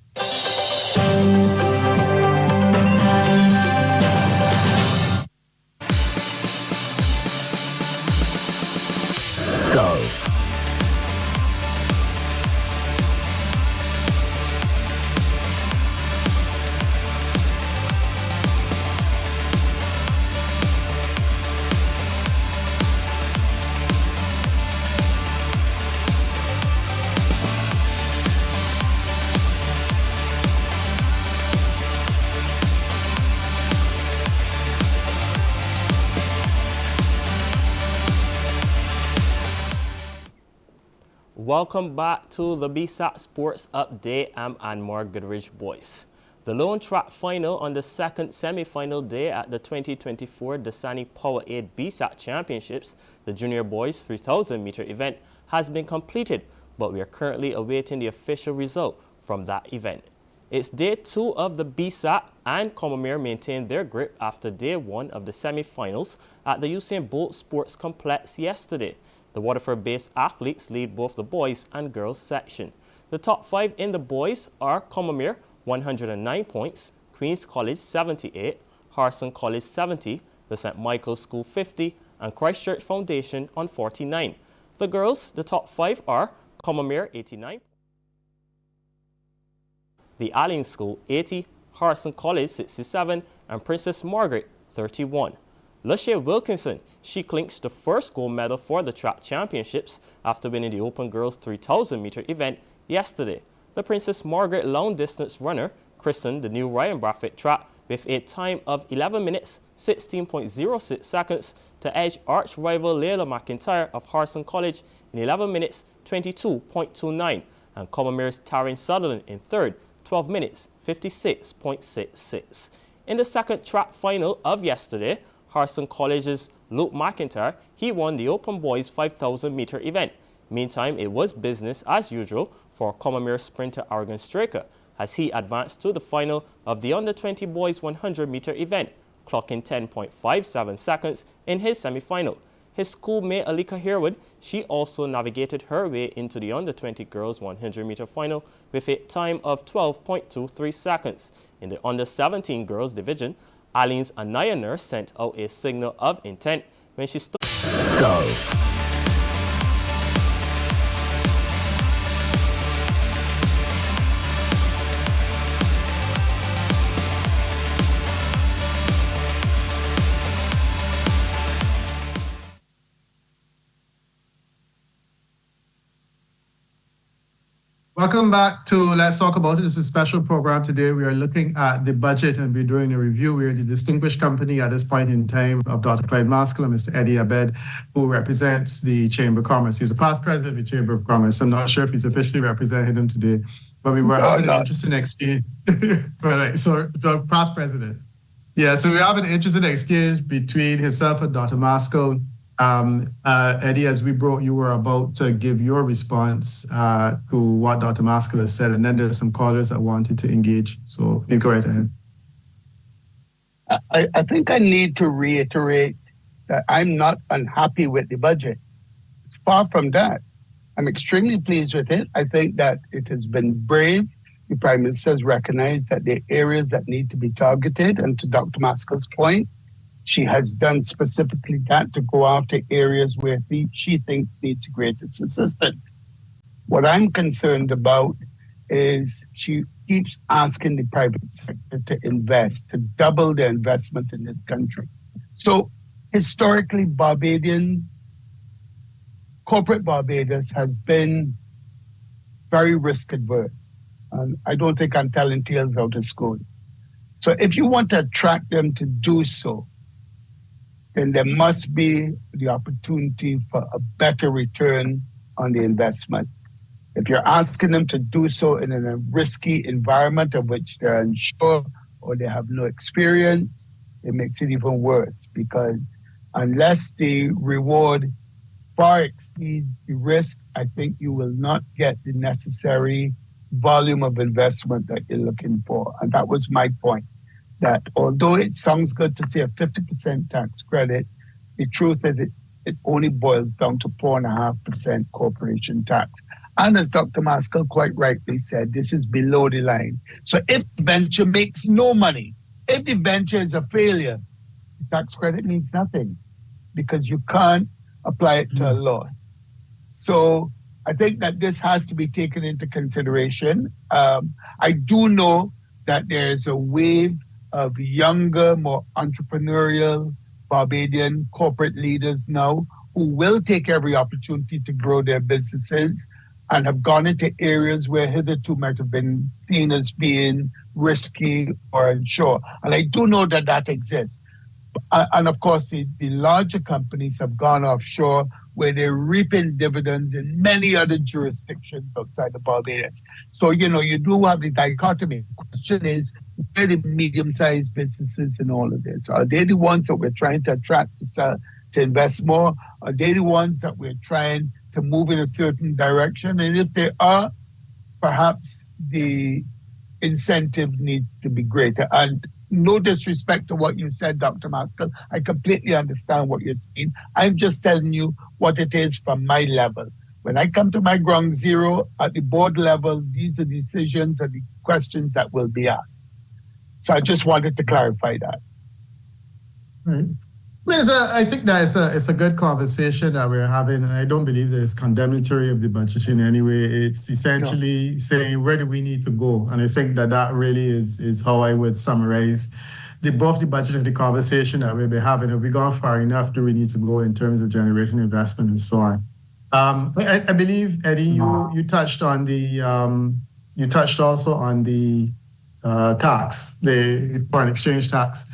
Go. Welcome back to the BSAT Sports Update. I'm Anmar Goodrich Boyce. The lone track final on the second semi-final day at the 2024 Dasani Powerade BSAT Championships, the Junior Boys 3000 meter event, has been completed, but we are currently awaiting the official result from that event. It's day 2 of the BSAT, and Commermere maintained their grip after day 1 of the semi-finals at the Usain Bolt Sports Complex yesterday. The Waterford-based athletes lead both the boys and girls section. The top 5 in the boys are Commermere, 109 points, Queen's College, 78, Harson College, 70, the St. Michael's School, 50, and Christchurch Foundation on 49. The girls, the top 5 are Commermere, 89, the Allen School, 80, Harson College, 67, and Princess Margaret, 31. Lachey Wilkinson, she clinched the first gold medal for the track championships after winning the Open Girls 3000 meter event yesterday. The Princess Margaret long distance runner christened the new Ryan Braffett track with a time of 11 minutes 16.06 seconds to edge arch rival Layla McIntyre of Harson College in 11 minutes 22.29 and Commermere's Taryn Sutherland in third, 12 minutes 56.66. In the second track final of yesterday, Harson College's Luke McIntyre, he won the Open Boys 5,000 meter event. Meantime, it was business as usual for Commermere sprinter Arrogant Straker as he advanced to the final of the Under-20 Boys 100-meter event, clocking 10.57 seconds in his semi-final. His schoolmate Alika Herwood, she also navigated her way into the Under-20 Girls 100-meter final with a time of 12.23 seconds. In the Under-17 Girls division, Aline's Anaya Nurse sent out a signal of intent when she stood. Go. Welcome back to Let's Talk About It. This is a special program today. We are looking at the budget and we're doing a review. We're the distinguished company at this point in time of Dr. Clyde Maskell and Mr. Eddie Abed, who represents the Chamber of Commerce. He's a past president of the Chamber of Commerce. I'm not sure if he's officially representing them today, but we were having an interesting exchange. Right, so past president. Yeah, so we have an interesting exchange between himself and Dr. Maskell. Eddie, as we brought, you were about to give your response to what Dr. Maskell has said, and then there's some callers that wanted to engage. So you go right ahead. I think I need to reiterate that I'm not unhappy with the budget. It's far from that. I'm extremely pleased with it. I think that it has been brave. The Prime Minister has recognized that there are areas that need to be targeted, and to Dr. Maskell's point, she has done specifically that, to go after areas where she thinks needs greatest assistance. What I'm concerned about is she keeps asking the private sector to invest, to double their investment in this country. So historically, corporate Barbados has been very risk adverse. And I don't think I'm telling tales out of school. So if you want to attract them to do so, then there must be the opportunity for a better return on the investment. If you're asking them to do so in a risky environment of which they're unsure or they have no experience, it makes it even worse, because unless the reward far exceeds the risk, I think you will not get the necessary volume of investment that you're looking for. And that was my point. That although it sounds good to say a 50% tax credit, the truth is it only boils down to 4.5% corporation tax. And as Dr. Maskell quite rightly said, this is below the line. So if the venture makes no money, if the venture is a failure, the tax credit means nothing, because you can't apply it to a loss. So I think that this has to be taken into consideration. I do know that there's a wave of younger, more entrepreneurial Barbadian corporate leaders now who will take every opportunity to grow their businesses and have gone into areas where hitherto might have been seen as being risky or unsure. And I do know that that exists. And of course, the larger companies have gone offshore, where they're reaping dividends in many other jurisdictions outside of Barbados. So, you do have the dichotomy. The question is, where are the medium-sized businesses in all of this? Are they the ones that we're trying to attract to sell, to invest more? Are they the ones that we're trying to move in a certain direction? And if they are, perhaps the incentive needs to be greater. And no disrespect to what you said, Dr. Maskell. I completely understand what you're saying. I'm just telling you what it is from my level. When I come to my ground zero at the board level, these are decisions and the questions that will be asked. So I just wanted to clarify that. Right. I think that it's a good conversation that we're having, and I don't believe that it's condemnatory of the budget in any way. It's essentially saying, where do we need to go? And I think that really is how I would summarize both the budget and the conversation that we've been having. Have we gone far enough? Do we need to go in terms of generating investment and so on? I believe, Eddie, you touched on you touched also on the tax, the foreign exchange tax.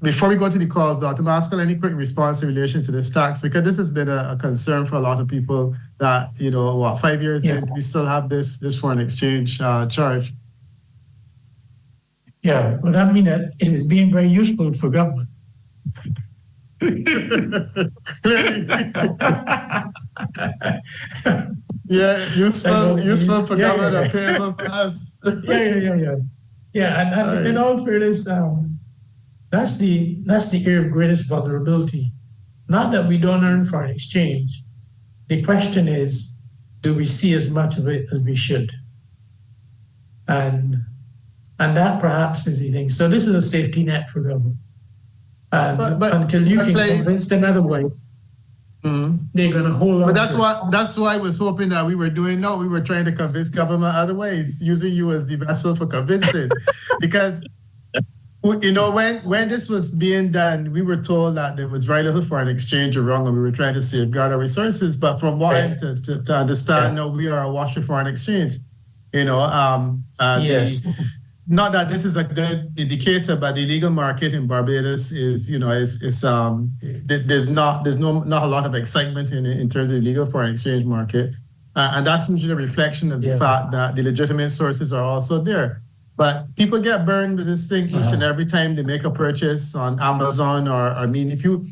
Before we go to the calls, Dr. Maskell, any quick response in relation to this tax? Because this has been a concern for a lot of people that, 5 years in, we still have this foreign exchange charge. Yeah, well, that means that it is being very useful for government. Clearly. Yeah, useful for government and payable for us. Yeah. And in all fairness, that's the area of greatest vulnerability. Not that we don't earn foreign exchange. The question is, do we see as much of it as we should? And that perhaps is the thing. So this is a safety net for government. And But until you can Clay- convince them otherwise, they're going to hold on. But to it. that's why I was hoping that we were trying to convince government other ways, using you as the vessel for convincing. Because when this was being done, we were told that there was very little foreign exchange around, and we were trying to safeguard our resources. But from what I'm to understand, no, we are awash with foreign exchange. Yes. Not that this is a good indicator, but the illegal market in Barbados is there's not a lot of excitement in terms of the legal foreign exchange market, and that's usually a reflection of the fact that the legitimate sources are also there. But people get burned with this thing each and every time they make a purchase on Amazon, or if you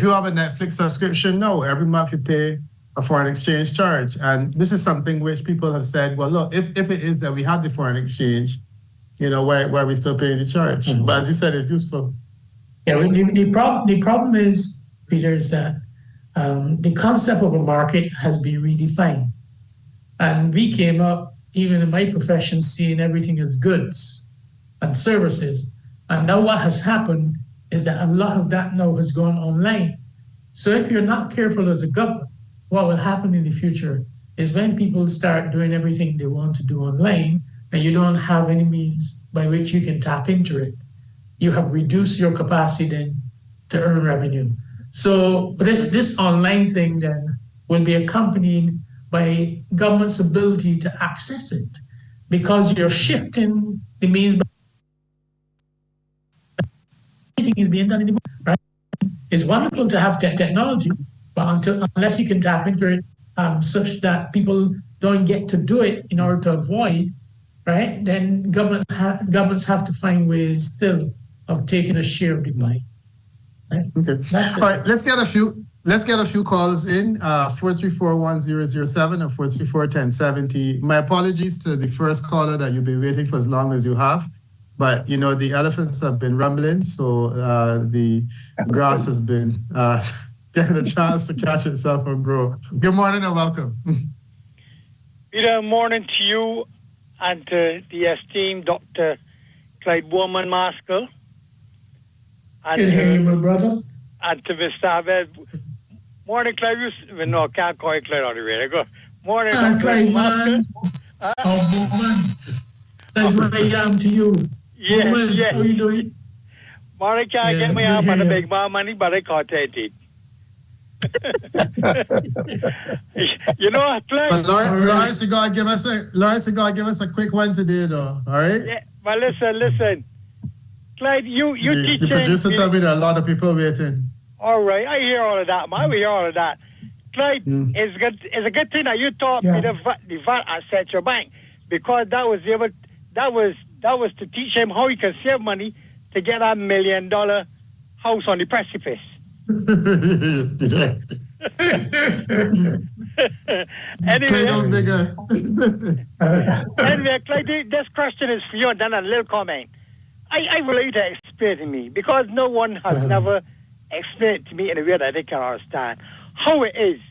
have a Netflix subscription, no, every month you pay a foreign exchange charge, and this is something which people have said, well, look, if it is that we have the foreign exchange, why are we still paying the charge? But as you said, it's useful. Yeah, the problem is, Peter, is that the concept of a market has been redefined. And we came up, even in my profession, seeing everything as goods and services. And now what has happened is that a lot of that now has gone online. So if you're not careful as a government, what will happen in the future is when people start doing everything they want to do online, and you don't have any means by which you can tap into it, you have reduced your capacity then to earn revenue. So this online thing then will be accompanied by government's ability to access it, because you're shifting the means by everything is being done in the book, right? It's wonderful to have technology, but unless you can tap into it such that people don't get to do it in order to avoid, right? Then governments have to find ways still of taking a share of the pie. Right? Okay. All right. Let's get a few calls in. 434-1007 or 434-1070. My apologies to the first caller that you've been waiting for as long as you have. But the elephants have been rumbling, so the grass has been getting a chance to catch itself and grow. Good morning and welcome. Good morning to you and to the esteemed Dr. Clyde Bowman-Maskell. Good to hear you, my brother. And to Mr. Abed. Morning, Clyde. No, I can't call you Clyde on the radio. Go. Morning, Dr. Clyde, man. Bowman. That's what I am to you. Yeah, Bowman, yeah. how are you doing? Morning, can't get me up on the big man money, but I can't take it. Clyde. But Lawrence, you gotta give us a quick one today, though. All right? Yeah, but listen. Clyde, you teach the producer told me that a lot of people waiting. All right, I hear all of that, man. We hear all of that. Clyde, it's a good thing that you taught me the VAT at Central Bank, because that was to teach him how he can save money to get that $1 million house on the precipice. Anyway, Clyde, this question is for you, and then a little comment. I would like you to explain to me, because no one has never explained to me in a way that they can understand, how it is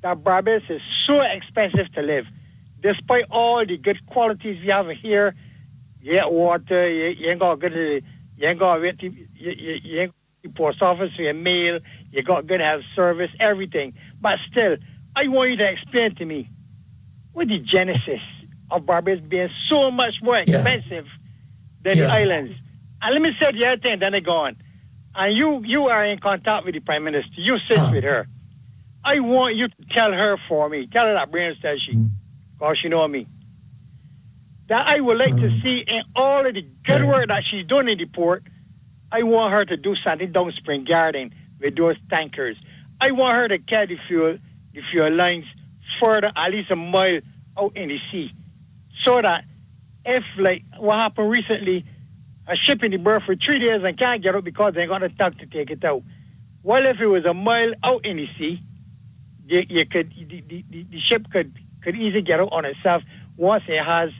that Barbados is so expensive to live, despite all the good qualities we have here. You get water, you ain't got good, you ain't got the post office for your mail, you got good health service, everything. But still, I want you to explain to me what the genesis of Barbados being so much more expensive than the islands. And let me say the other thing, then I go on. And you are in contact with the Prime Minister. You sit with her. I want you to tell her for me. Tell her that brain station, because she know me. That I would like to see in all of the good work that she's doing in the port, I want her to do something down Spring Garden with those tankers. I want her to carry the fuel lines further, at least a mile out in the sea. So that if, like what happened recently, a ship in the berth for 3 days and can't get out because they got a tug to take it out. Well, if it was a mile out in the sea, the ship could easily get out on itself once it has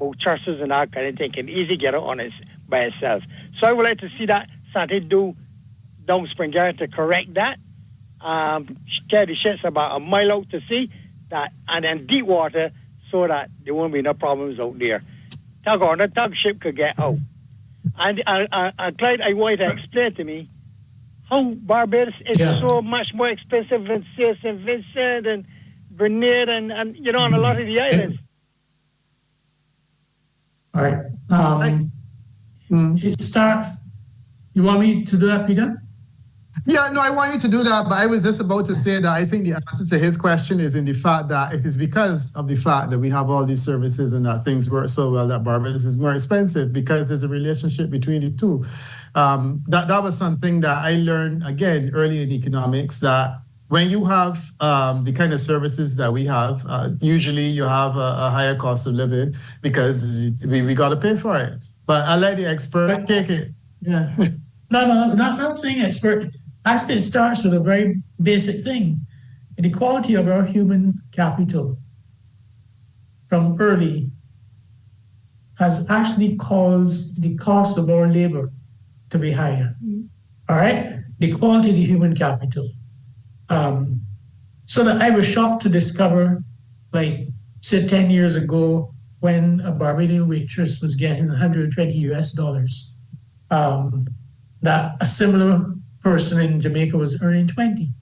about trusts and that kind of thing can easily get it on it by itself. So I would like to see that something do down Spring to correct that. Carry ships about a mile out to sea, that, and then deep water so that there won't be no problems out there. Tug ship could get out. And Clyde, I want you to explain to me how Barbados is so much more expensive than St. Vincent and Grenada and on a lot of the islands. All right. You want me to do that, Peter? Yeah, no, I want you to do that, but I was just about to say that I think the answer to his question is in the fact that it is because of the fact that we have all these services and that things work so well that Barbados is more expensive because there's a relationship between the two. That was something that I learned, again, early in economics, that when you have the kind of services that we have, usually you have a higher cost of living because we got to pay for it. But I'll let the expert take it. Yeah. No, not saying expert. Actually, it starts with a very basic thing. The quality of our human capital from early has actually caused the cost of our labor to be higher. All right? The quality of the human capital. So that I was shocked to discover, like, say 10 years ago, when a Barbadian waitress was getting $120 that a similar person in Jamaica was earning $20.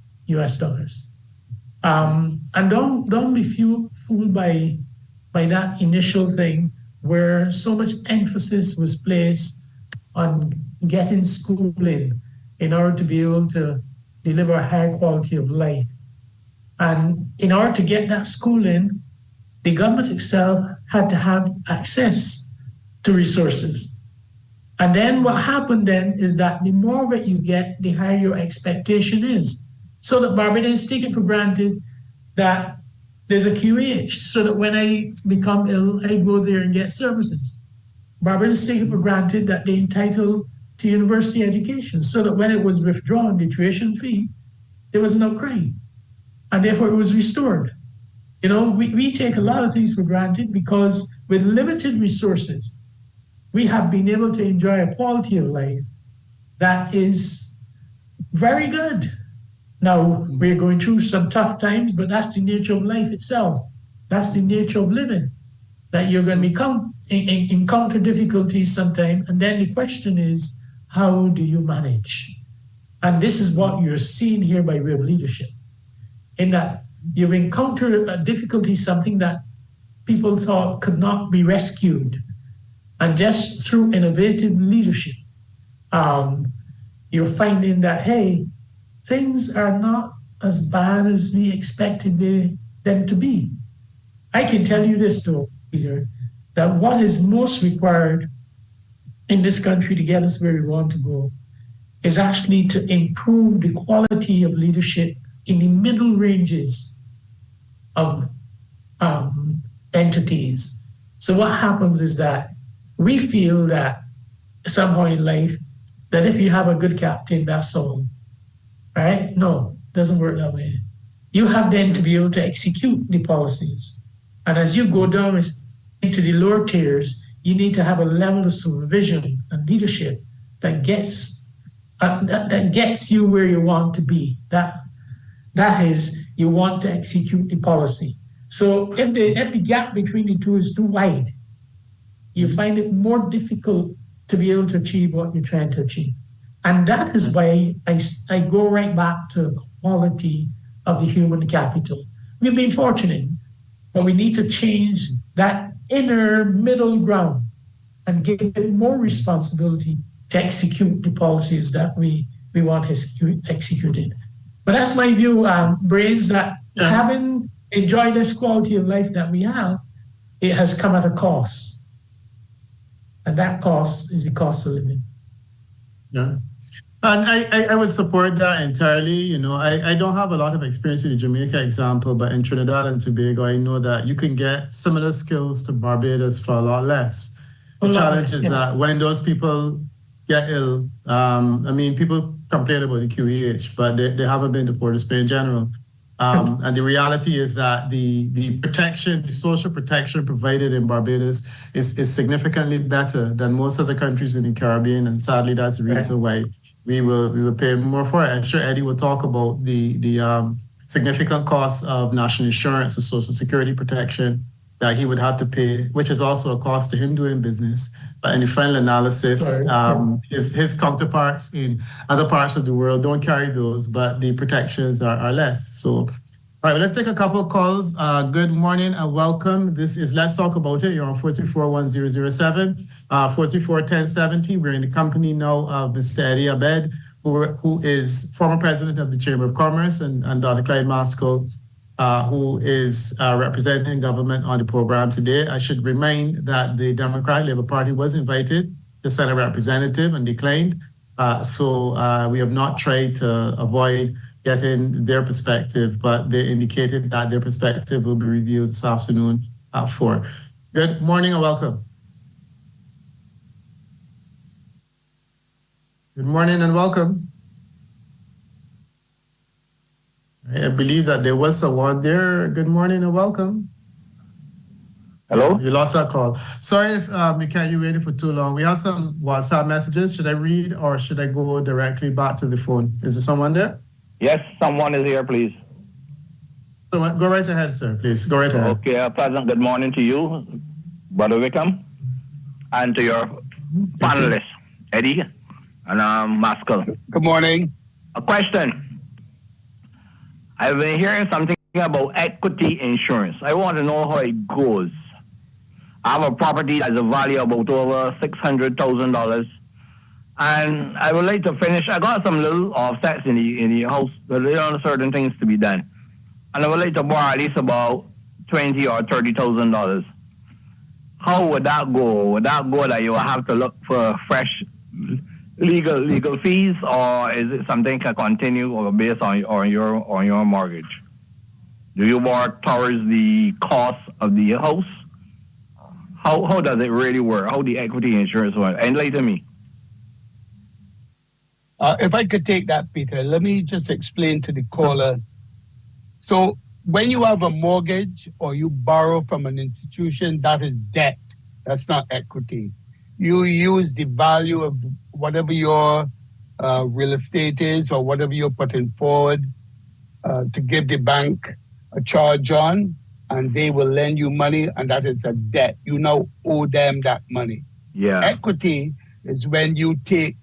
And don't be fooled by that initial thing where so much emphasis was placed on getting schooling in order to be able to deliver a high quality of life. And in order to get that schooling, the government itself had to have access to resources. And then what happened then is that the more that you get, the higher your expectation is. So that Barbadians take it for granted that there's a QH, so that when I become ill, I go there and get services. Barbadians take it for granted that they're entitled to university education, so that when it was withdrawn, the tuition fee, there was no crime. And therefore it was restored. We take a lot of things for granted because with limited resources, we have been able to enjoy a quality of life that is very good. Now, we're going through some tough times, but that's the nature of life itself. That's the nature of living, that you're going to encounter difficulties sometime. And then the question is, how do you manage? And this is what you're seeing here by way of leadership, in that you've encountered a difficulty, something that people thought could not be rescued. And just through innovative leadership, you're finding that, hey, things are not as bad as we expected them to be. I can tell you this, though, Peter, that what is most required in this country to get us where we want to go is actually to improve the quality of leadership in the middle ranges of entities. So what happens is that we feel that somehow in life, that if you have a good captain, that's all. Right? No, it doesn't work that way. You have then to be able to execute the policies. And as you go down into the lower tiers, you need to have a level of supervision and leadership that gets you where you want to be. That is, you want to execute the policy. So if the gap between the two is too wide, you find it more difficult to be able to achieve what you're trying to achieve. And that is why I go right back to quality of the human capital. We've been fortunate, but we need to change that inner middle ground and give it more responsibility to execute the policies that we want executed. But that's my view, Brains, that having enjoyed this quality of life that we have, it has come at a cost. And that cost is the cost of living. Yeah. And I would support that entirely. I don't have a lot of experience with the Jamaica example, but in Trinidad and Tobago, I know that you can get similar skills to Barbados for a lot less. The challenge is that when those people get ill, people complain about the QEH, but they haven't been to Port of Spain in general. And the reality is that the protection, the social protection provided in Barbados is significantly better than most of the countries in the Caribbean. And sadly, that's the reason why we will pay more for it. I'm sure Eddie will talk about the significant costs of national insurance and social security protection that he would have to pay, which is also a cost to him doing business. But in the final analysis, his counterparts in other parts of the world don't carry those, but the protections are less. So, all right, let's take a couple of calls. Good morning and welcome. This is Let's Talk About It. You're on 434-1007, 434-1070. We're in the company now of Mr. Eddie Abed, who is former president of the Chamber of Commerce, and Dr. Clyde Maskell, who is representing government on the program today. I should remind that the Democratic Labour Party was invited to send a representative and declined. So we have not tried to avoid getting their perspective, but they indicated that their perspective will be revealed this afternoon at 4. Good morning and welcome. Good morning and welcome. I believe that there was someone there. Good morning and welcome. Hello? You lost that call. Sorry if we kept you waiting for too long. We have some WhatsApp messages. Should I read or should I go directly back to the phone? Is there someone there? Yes, someone is here, please. So go right ahead, sir, please. Go right ahead. Okay, pleasant good morning to you, Brother Wickham, and to your panelists, Eddie and Maskell. Good morning. A question. I've been hearing something about equity insurance. I want to know how it goes. I have a property that has a value of about over $600,000, and I would like to finish. I got some little offsets in the house, but there are certain things to be done, and I would like to borrow at least about $20,000 or $30,000. How would that go? Would that go that you will have to look for fresh legal fees, or is it something that can continue or based on your mortgage? Do you borrow towards the cost of the house? How does it really work? How the equity insurance work? Enlighten me. If I could take that, Peter, let me just explain to the caller. So when you have a mortgage or you borrow from an institution, that is debt. That's not equity. You use the value of whatever your real estate is or whatever you're putting forward to give the bank a charge on, and they will lend you money, and that is a debt. You now owe them that money. Yeah. Equity is when you take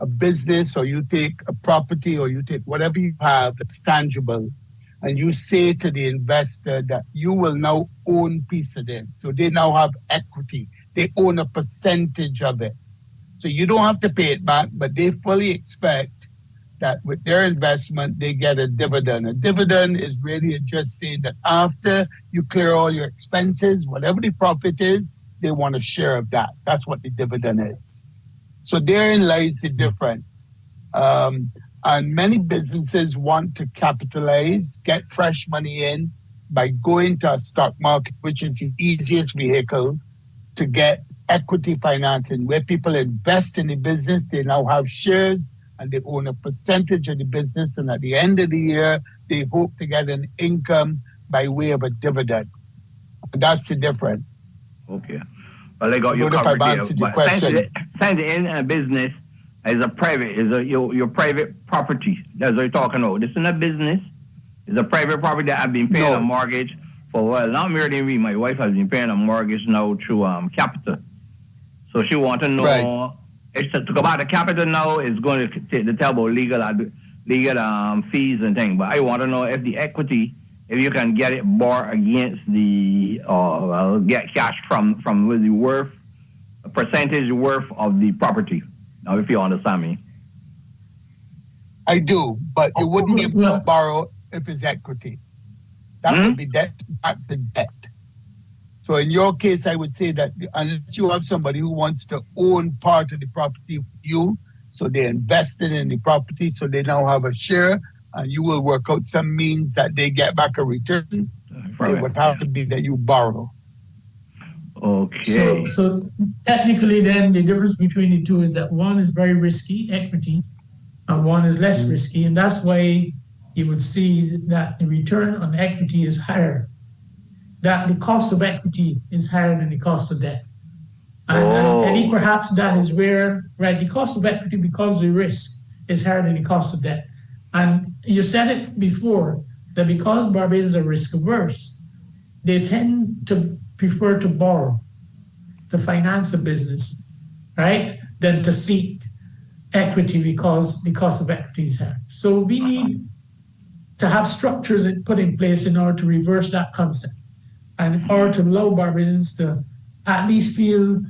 a business or you take a property or you take whatever you have that's tangible, and you say to the investor that you will now own a piece of this. So they now have equity. They own a percentage of it. So you don't have to pay it back, but they fully expect that with their investment, they get a dividend. A dividend is really just saying that after you clear all your expenses, whatever the profit is, they want a share of that. That's what the dividend is. So therein lies the difference. And many businesses want to capitalize, get fresh money in by going to a stock market, which is the easiest vehicle to get equity financing, where people invest in the business, they now have shares and they own a percentage of the business, and at the end of the year, they hope to get an income by way of a dividend. And that's the difference. Okay. Well, I got you covered there. Since in a business is a private, your private property. That's what you're talking about. This is a business. It's a private property that I've been paying a mortgage for. Well, not merely me. My wife has been paying a mortgage now through Capital. So she wants to know. Right. It's to go about the Capital now is going to tell about legal fees and things. But I want to know if the equity, if you can get it borrowed against the get cash from the worth, a percentage worth of the property. Now, if you understand me. I do, but it wouldn't be able to borrow if it's equity. That would be debt back to debt. So in your case, I would say that unless you have somebody who wants to own part of the property with you, so they invested in the property, so they now have a share, and you will work out some means that they get back a return, it would have to be that you borrow. Okay. So technically then the difference between the two is that one is very risky, equity, and one is less risky. And that's why you would see that the return on equity is higher, that the cost of equity is higher than the cost of debt. And perhaps that is where, right, the cost of equity, because of the risk, is higher than the cost of debt. And you said it before, that because Barbadians are risk averse, they tend to prefer to borrow to finance a business, right, than to seek equity because the cost of equity is higher. So we need to have structures put in place in order to reverse that concept, and in order to allow Barbadians to at least feel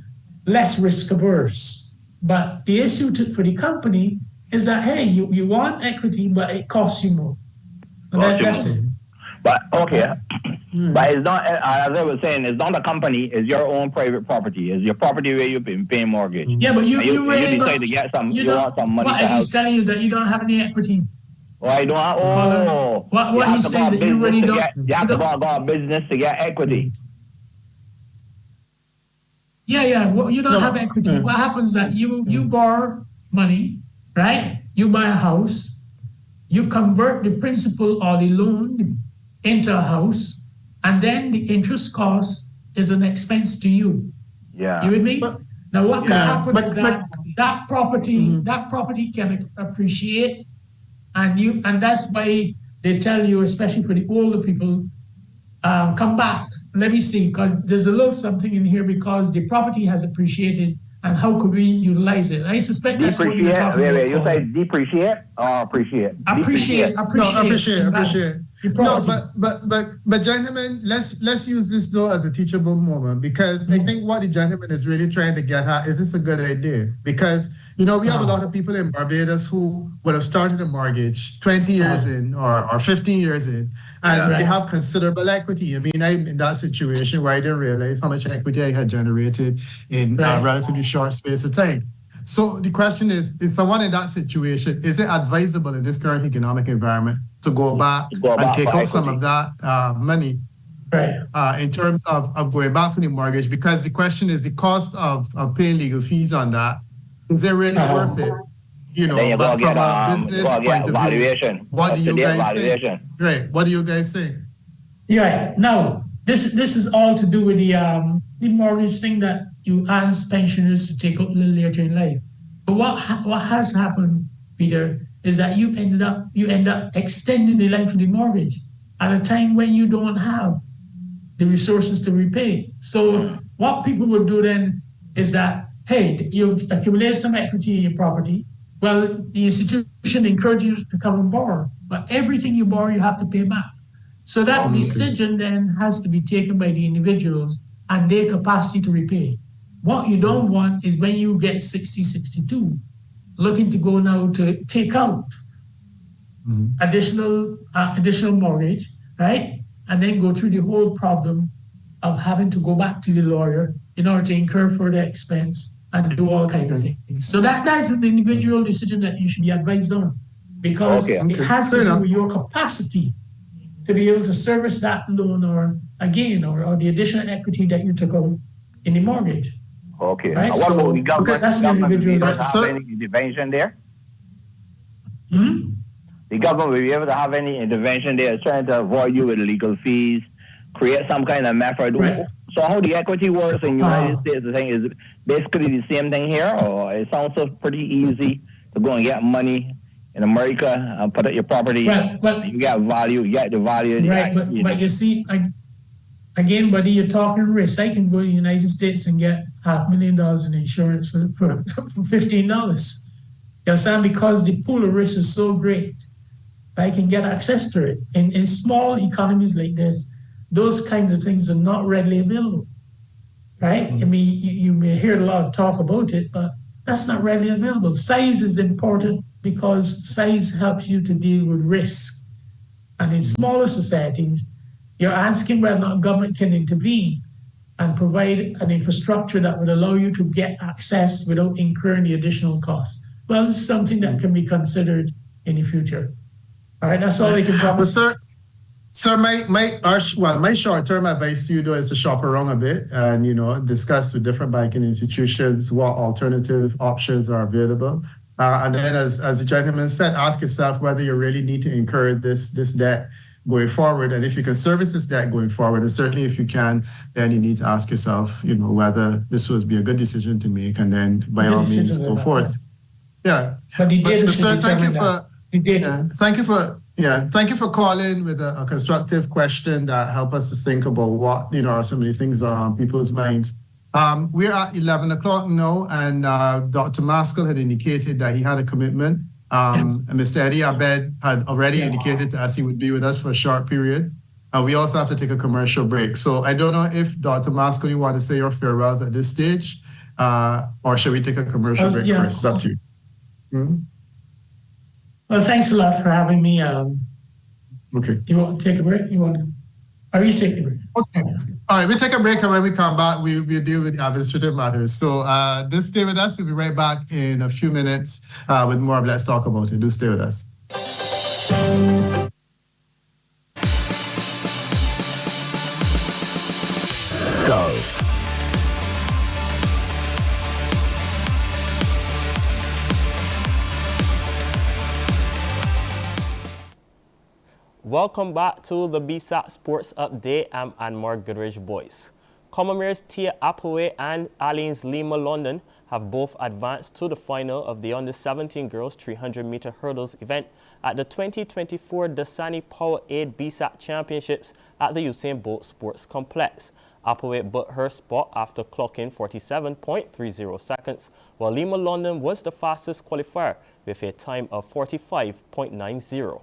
less risk averse. But the issue for the company is that, hey, you want equity, but it costs you more. And that's it. But okay, but it's not, as I was saying, it's not a company, it's your own private property. It's your property where you've been paying mortgage. Yeah, but you really decide to get some, you want some money. What if he's telling you that you don't have any equity? Oh, I don't. What he's saying that you really don't. You have to go a business to get equity. Yeah. Well, you don't have equity. What happens is that you borrow money, right? You buy a house, you convert the principal or the loan into a house, and then the interest cost is an expense to you. Yeah. You with me? Now what can happen is that property can appreciate, and that's why they tell you, especially for the older people, come back. Let me see, because there's a little something in here, because the property has appreciated, and how could we utilize it? I suspect that's what you're talking about. You say depreciate or appreciate? Appreciate. No, but gentlemen, let's use this though as a teachable moment, because I think what the gentleman is really trying to get at is this a good idea? Because we have a lot of people in Barbados who would have started a mortgage 20 years in or 15 years in, and they have considerable equity. I mean, I'm in that situation where I didn't realize how much equity I had generated in a relatively short space of time. So the question is someone in that situation, is it advisable in this current economic environment to go back and take out some of that money in terms of going back for the mortgage? Because the question is the cost of paying legal fees on that. Is it really worth it? But from a business point of view, what do you guys think? Right. What do you guys think? Yeah. Now, this is all to do with the mortgage thing that you ask pensioners to take out a little later in life. But what has happened, Peter, is that you end up extending the life of the mortgage at a time when you don't have the resources to repay. So what people would do then is that, hey, you've accumulated some equity in your property. Well, the institution encourages you to come and borrow, but everything you borrow, you have to pay back. So that decision then has to be taken by the individuals and their capacity to repay. What you don't want is when you get 60, 62, looking to go now to take out additional mortgage, right? And then go through the whole problem of having to go back to the lawyer in order to incur further expense and do all kinds of things. So that is an individual decision that you should be advised on, because it has to do with your capacity to be able to service that loan or the additional equity that you took out in the mortgage. Okay. Right? What about the government? That's an individual. Have any intervention there? The government will be able to have any intervention there, trying to avoid you with legal fees, create some kind of method. Right. So how the equity works in the United States, the thing is basically the same thing here, or it sounds so pretty easy to go and get money in America and put up your property. You get value, you get the value. Right, but you see, again, buddy, you're talking risk. I can go to the United States and get $500,000 in insurance for $15. You understand? Because the pool of risk is so great, I can get access to it. In small economies like this, those kinds of things are not readily available, right? I mean, you may hear a lot of talk about it, but that's not readily available. Size is important because size helps you to deal with risk. And in smaller societies, you're asking whether or not government can intervene and provide an infrastructure that would allow you to get access without incurring the additional cost. Well, this is something that can be considered in the future. All right, that's all I can promise. Well, sir, my short-term advice to you though is to shop around a bit and discuss with different banking institutions what alternative options are available. And then, as the gentleman said, ask yourself whether you really need to incur this debt going forward, and if you can service this debt going forward. And certainly, if you can, then you need to ask yourself, whether this would be a good decision to make, and then by all means go forth. Yeah. But the data sir, thank you for thank you for calling with a constructive question that help us to think about what are some of the things that are on people's minds. We're at 11 o'clock now, and Dr. Maskell had indicated that he had a commitment. And Mr. Eddie Abed had already indicated to us he would be with us for a short period. We also have to take a commercial break. So I don't know if Dr. Maskell, you want to say your farewells at this stage, or should we take a commercial break first? It's up to you. Mm-hmm. Well, thanks a lot for having me. Okay. You want to take a break? Are you taking a break? Okay. All right, we take a break, and when we come back, we'll deal with administrative matters. So just stay with us. We'll be right back in a few minutes with more of Let's Talk About It. Do stay with us. Go. Welcome back to the BSAT Sports Update. I'm Anmar Goodrich Boyce. Commonwealth's Tia Appleway and Aline's Lima London have both advanced to the final of the Under-17 Girls 300-meter hurdles event at the 2024 Dasani Powerade BSAT Championships at the Usain Bolt Sports Complex. Appleway booked her spot after clocking 47.30 seconds, while Lima London was the fastest qualifier with a time of 45.90.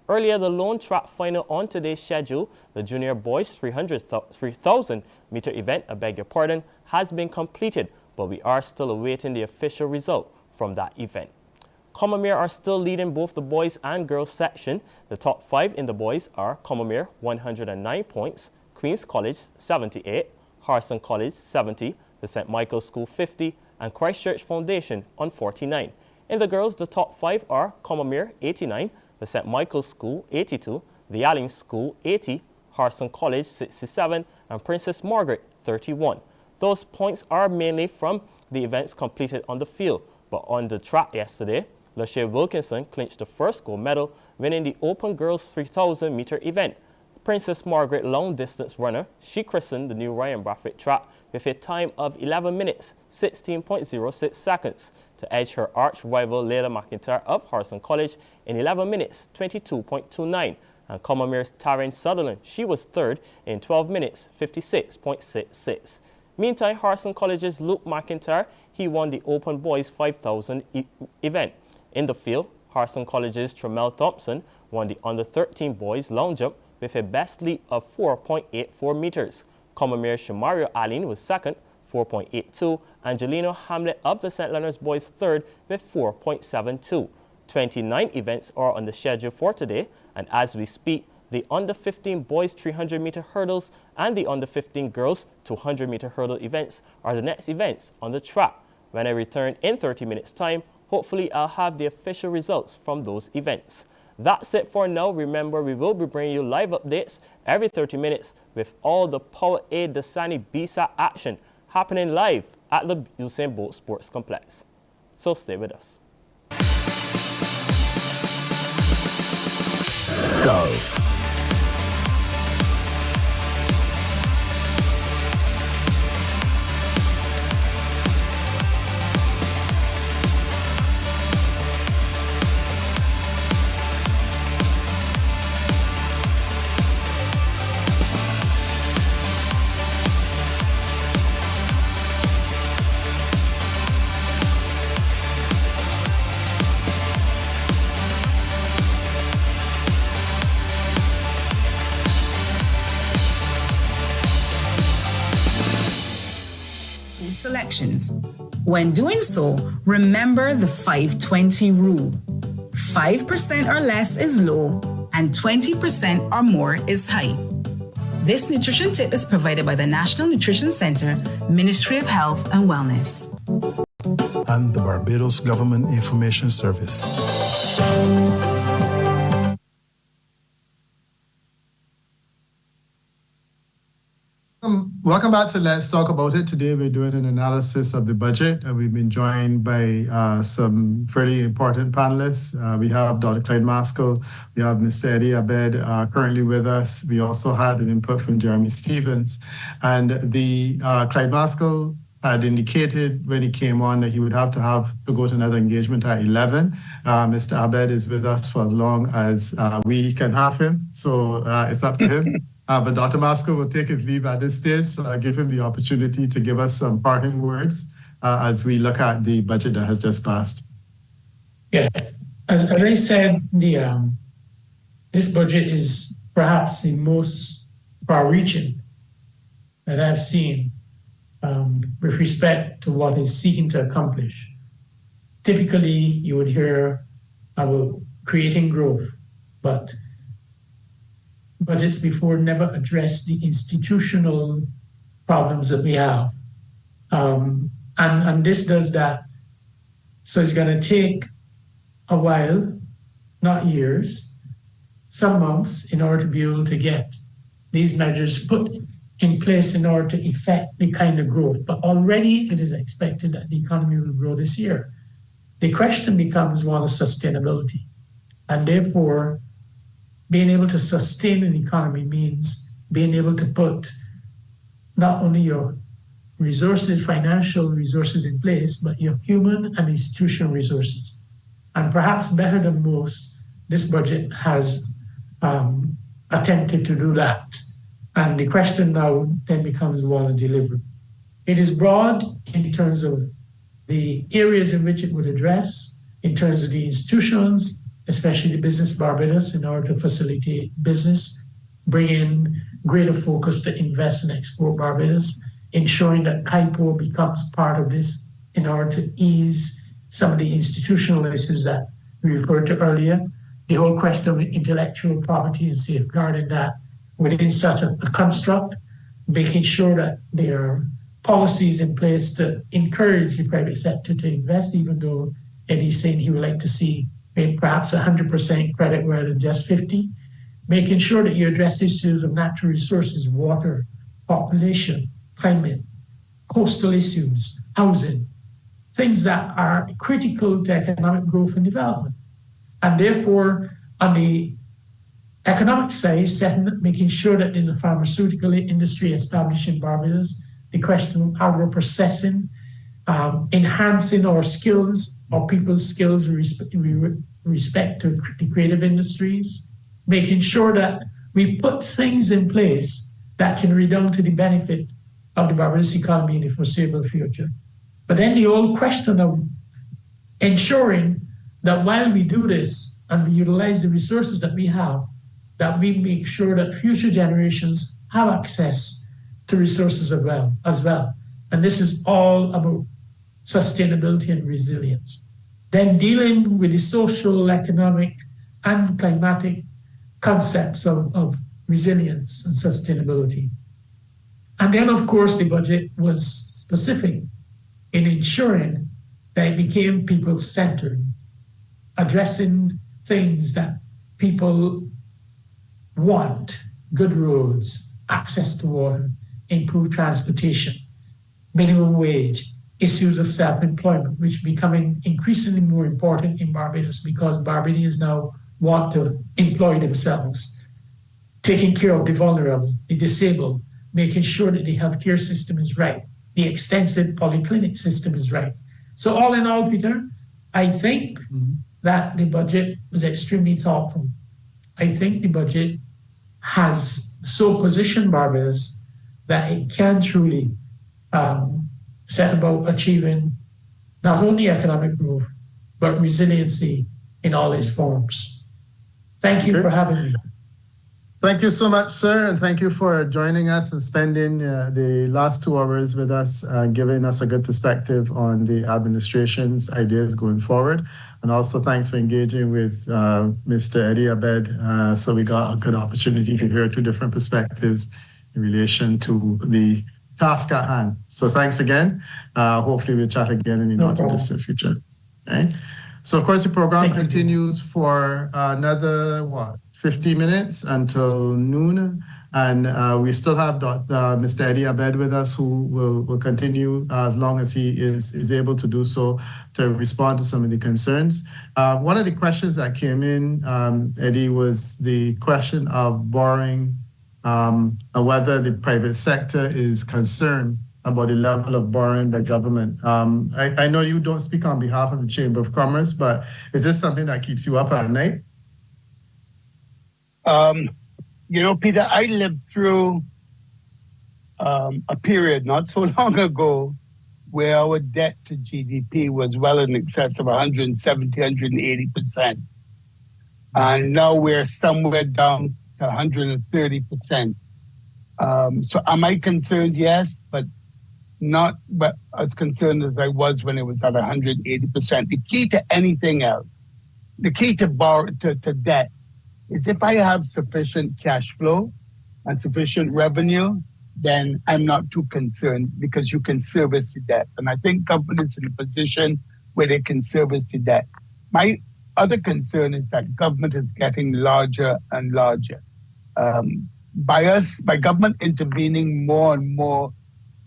Earlier, the lone track final on today's schedule, the junior boys 3,000 meter event, has been completed, but we are still awaiting the official result from that event. Commonwealth are still leading both the boys and girls section. The top 5 in the boys are Commonwealth 109 points, Queen's College 78, Harrison College 70, the St. Michael's School 50, and Christchurch Foundation on 49. In the girls, the top 5 are Commonwealth 89, the St. Michael's School 82, the Alling School 80, Harrison College 67, and Princess Margaret 31. Those points are mainly from the events completed on the field, but on the track yesterday, Lachey Wilkinson clinched the first gold medal, winning the Open Girls 3,000 meter event. Princess Margaret long distance runner, she christened the new Ryan Brathwaite track with a time of 11 minutes, 16.06 seconds, to edge her arch rival Layla McIntyre of Harrison College in 11 minutes, 22.29. And Commonwealth's Taryn Sutherland, she was third in 12 minutes, 56.66. Meantime, Harrison College's Luke McIntyre, he won the Open Boys 5,000 event. In the field, Harrison College's Tremel Thompson won the Under-13 Boys long jump with a best leap of 4.84 meters. Commonwealth's Shamario Allen was second, 4.82, Angelino Hamlet of the St. Leonard's Boys third with 4.72. 29 events are on the schedule for today, and as we speak, the Under-15 Boys 300-meter hurdles and the Under-15 Girls 200-meter hurdle events are the next events on the track. When I return in 30 minutes' time, hopefully I'll have the official results from those events. That's it for now. Remember, we will be bringing you live updates every 30 minutes with all the Powerade Dasani BSAT action happening live at the Usain Bolt Sports Complex. So stay with us. Go. Selections. When doing so, remember the 5-20 rule. 5% or less is low, and 20% or more is high. This nutrition tip is provided by the National Nutrition Center, Ministry of Health and Wellness, and the Barbados Government Information Service. Welcome back to Let's Talk About It. Today we're doing an analysis of the budget, and we've been joined by some fairly important panelists. We have Dr. Clyde Maskell, we have Mr. Eddie Abed currently with us. We also had an input from Jeremy Stevens. And the Clyde Maskell had indicated when he came on that he would have to go to another engagement at 11. Mr. Abed is with us for as long as we can have him, so it's up to him. But Dr. Maskell will take his leave at this stage, so I give him the opportunity to give us some parting words as we look at the budget that has just passed. Yeah, as I said, this budget is perhaps the most far-reaching that I've seen with respect to what it's seeking to accomplish. Typically, you would hear about creating growth, but budgets before never addressed the institutional problems that we have. And this does that. So it's going to take a while, not years, some months, in order to be able to get these measures put in place in order to effect the kind of growth. But already it is expected that the economy will grow this year. The question becomes one of sustainability. And therefore, being able to sustain an economy means being able to put not only your resources, financial resources in place, but your human and institutional resources. And perhaps better than most, this budget has attempted to do that. And the question now then becomes one of delivery. It is broad in terms of the areas in which it would address, in terms of the institutions, especially the Business Barbados, in order to facilitate business, bring in greater focus to invest and export Barbados, ensuring that KIPO becomes part of this in order to ease some of the institutional issues that we referred to earlier. The whole question of intellectual property and safeguarding that within such a construct, making sure that there are policies in place to encourage the private sector to invest, even though Eddie's saying he would like to see perhaps 100% credit rather than just 50%, making sure that you address issues of natural resources, water, population, climate, coastal issues, housing, things that are critical to economic growth and development. And therefore, on the economic side, making sure that there's a pharmaceutical industry established in Barbados, the question of agro-processing, enhancing our skills, our people's skills with respect to the creative industries, making sure that we put things in place that can redound to the benefit of the Barbados economy in the foreseeable future. But then the whole question of ensuring that while we do this and we utilize the resources that we have, that we make sure that future generations have access to resources as well. And this is all about sustainability and resilience. Then dealing with the social, economic, and climatic concepts of resilience and sustainability. And then, of course, the budget was specific in ensuring that it became people-centered, addressing things that people want: good roads, access to water, improved transportation, minimum wage, issues of self-employment, which are becoming increasingly more important in Barbados because Barbadians now want to employ themselves, taking care of the vulnerable, the disabled, making sure that the healthcare system is right, the extensive polyclinic system is right. So all in all, Peter, I think that the budget was extremely thoughtful. I think the budget has so positioned Barbados that it can truly set about achieving not only economic growth, but resiliency in all its forms. Thank you for having me. Thank you so much, sir, and thank you for joining us and spending the last 2 hours with us, giving us a good perspective on the administration's ideas going forward. And also thanks for engaging with Mr. Eddie Abed. So we got a good opportunity to hear 2 different perspectives in relation to the task at hand. So thanks again. Hopefully we'll chat again in the not too distant future. Okay. So of course the program continues for another, 50 minutes until noon. And we still have Mr. Eddie Abed with us, who will continue as long as he is able to do so, to respond to some of the concerns. One of the questions that came in, Eddie, was the question of borrowing, and whether the private sector is concerned about the level of borrowing by government. I know you don't speak on behalf of the Chamber of Commerce, but is this something that keeps you up at night? Peter, I lived through a period not so long ago where our debt to GDP was well in excess of 170, 180%. And now we're somewhere down to 130%. So am I concerned? Yes, but not as concerned as I was when it was at 180%. The key to anything else, the key to debt, is if I have sufficient cash flow and sufficient revenue, then I'm not too concerned, because you can service the debt. And I think government is in a position where they can service the debt. My other concern is that government is getting larger and larger. By government intervening more and more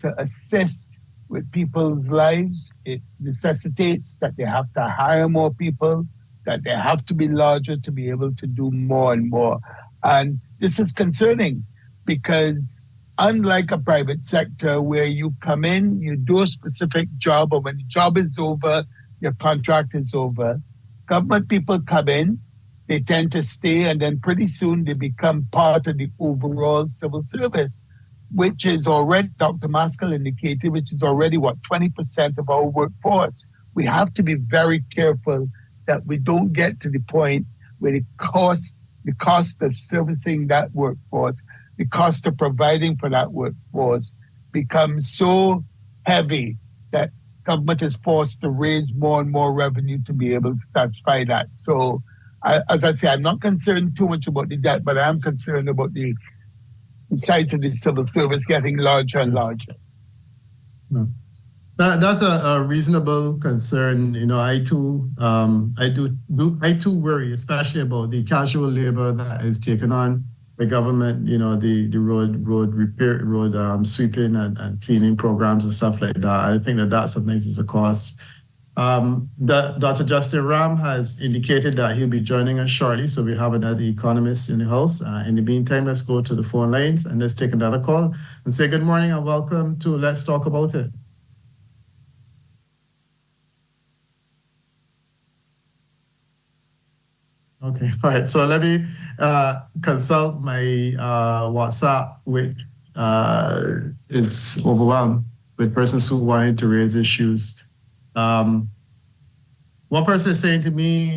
to assist with people's lives, it necessitates that they have to hire more people, that they have to be larger to be able to do more and more. And this is concerning, because unlike a private sector where you come in, you do a specific job, or when the job is over, your contract is over, government people come in, they tend to stay, and then pretty soon they become part of the overall civil service, which is already, Dr. Maskell indicated, which is already, 20% of our workforce. We have to be very careful that we don't get to the point where the cost of servicing that workforce, the cost of providing for that workforce becomes so heavy that government is forced to raise more and more revenue to be able to satisfy that. So, as I say, I'm not concerned too much about the debt, but I am concerned about the size of the civil service getting larger and larger. That's a reasonable concern. I too worry, especially about the casual labor that is taken on by government. The road repair, sweeping and cleaning programs and stuff like that. I think that sometimes is a cost. Dr. Justin Ram has indicated that he'll be joining us shortly, so we have another economist in the house. In the meantime, let's go to the phone lines and let's take another call and say good morning and welcome to Let's Talk About It. Okay, all right. So let me consult my WhatsApp, which is overwhelmed with persons who wanted to raise issues. One person is saying to me,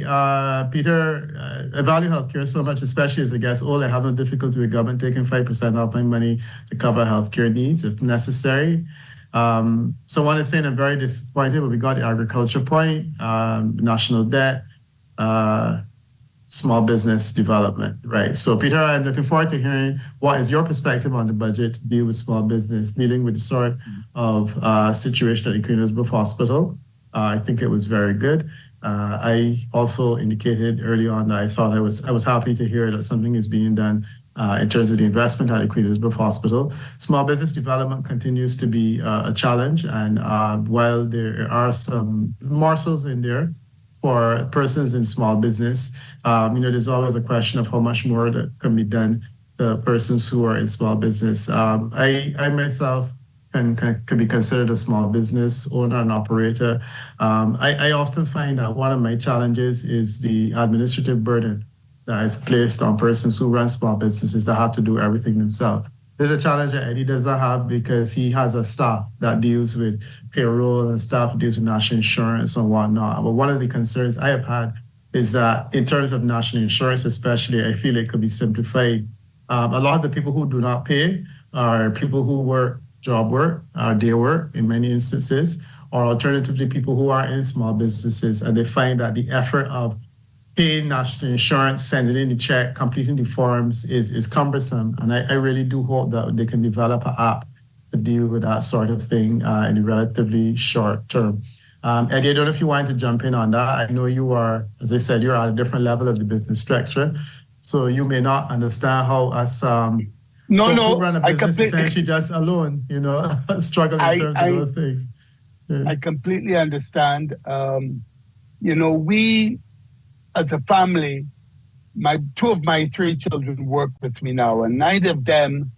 Peter, I value healthcare so much, especially as it gets old. I have no difficulty with government taking 5% of my money to cover healthcare needs if necessary. Someone is saying I'm very disappointed, but we got the agriculture point, national debt, small business development, right? So, Peter, I'm looking forward to hearing what is your perspective on the budget to deal with small business, dealing with the sort of situation at the Queen Elizabeth Hospital. I think it was very good. I also indicated early on that I thought I was happy to hear that something is being done in terms of the investment at the Queen Elizabeth Hospital. Small business development continues to be a challenge, and while there are some morsels in there for persons in small business, there's always a question of how much more that can be done to persons who are in small business. I myself can be considered a small business owner and operator. I often find that one of my challenges is the administrative burden that is placed on persons who run small businesses that have to do everything themselves. There's a challenge that Eddie doesn't have because he has a staff that deals with payroll and staff deals with national insurance and whatnot. But one of the concerns I have had is that in terms of national insurance especially, I feel it could be simplified. A lot of the people who do not pay are people who work job work, day work in many instances, or alternatively people who are in small businesses, and they find that the effort of paying national insurance, sending in the check, completing the forms is cumbersome. And I really do hope that they can develop an app to deal with that sort of thing in a relatively short term. Eddie, I don't know if you wanted to jump in on that. I know you are, as I said, you're at a different level of the business structure. So you may not understand how us who run a I business completely, essentially just alone, struggle in terms of those things. Yeah. I completely understand. We as a family, two of my three children work with me now, and neither of them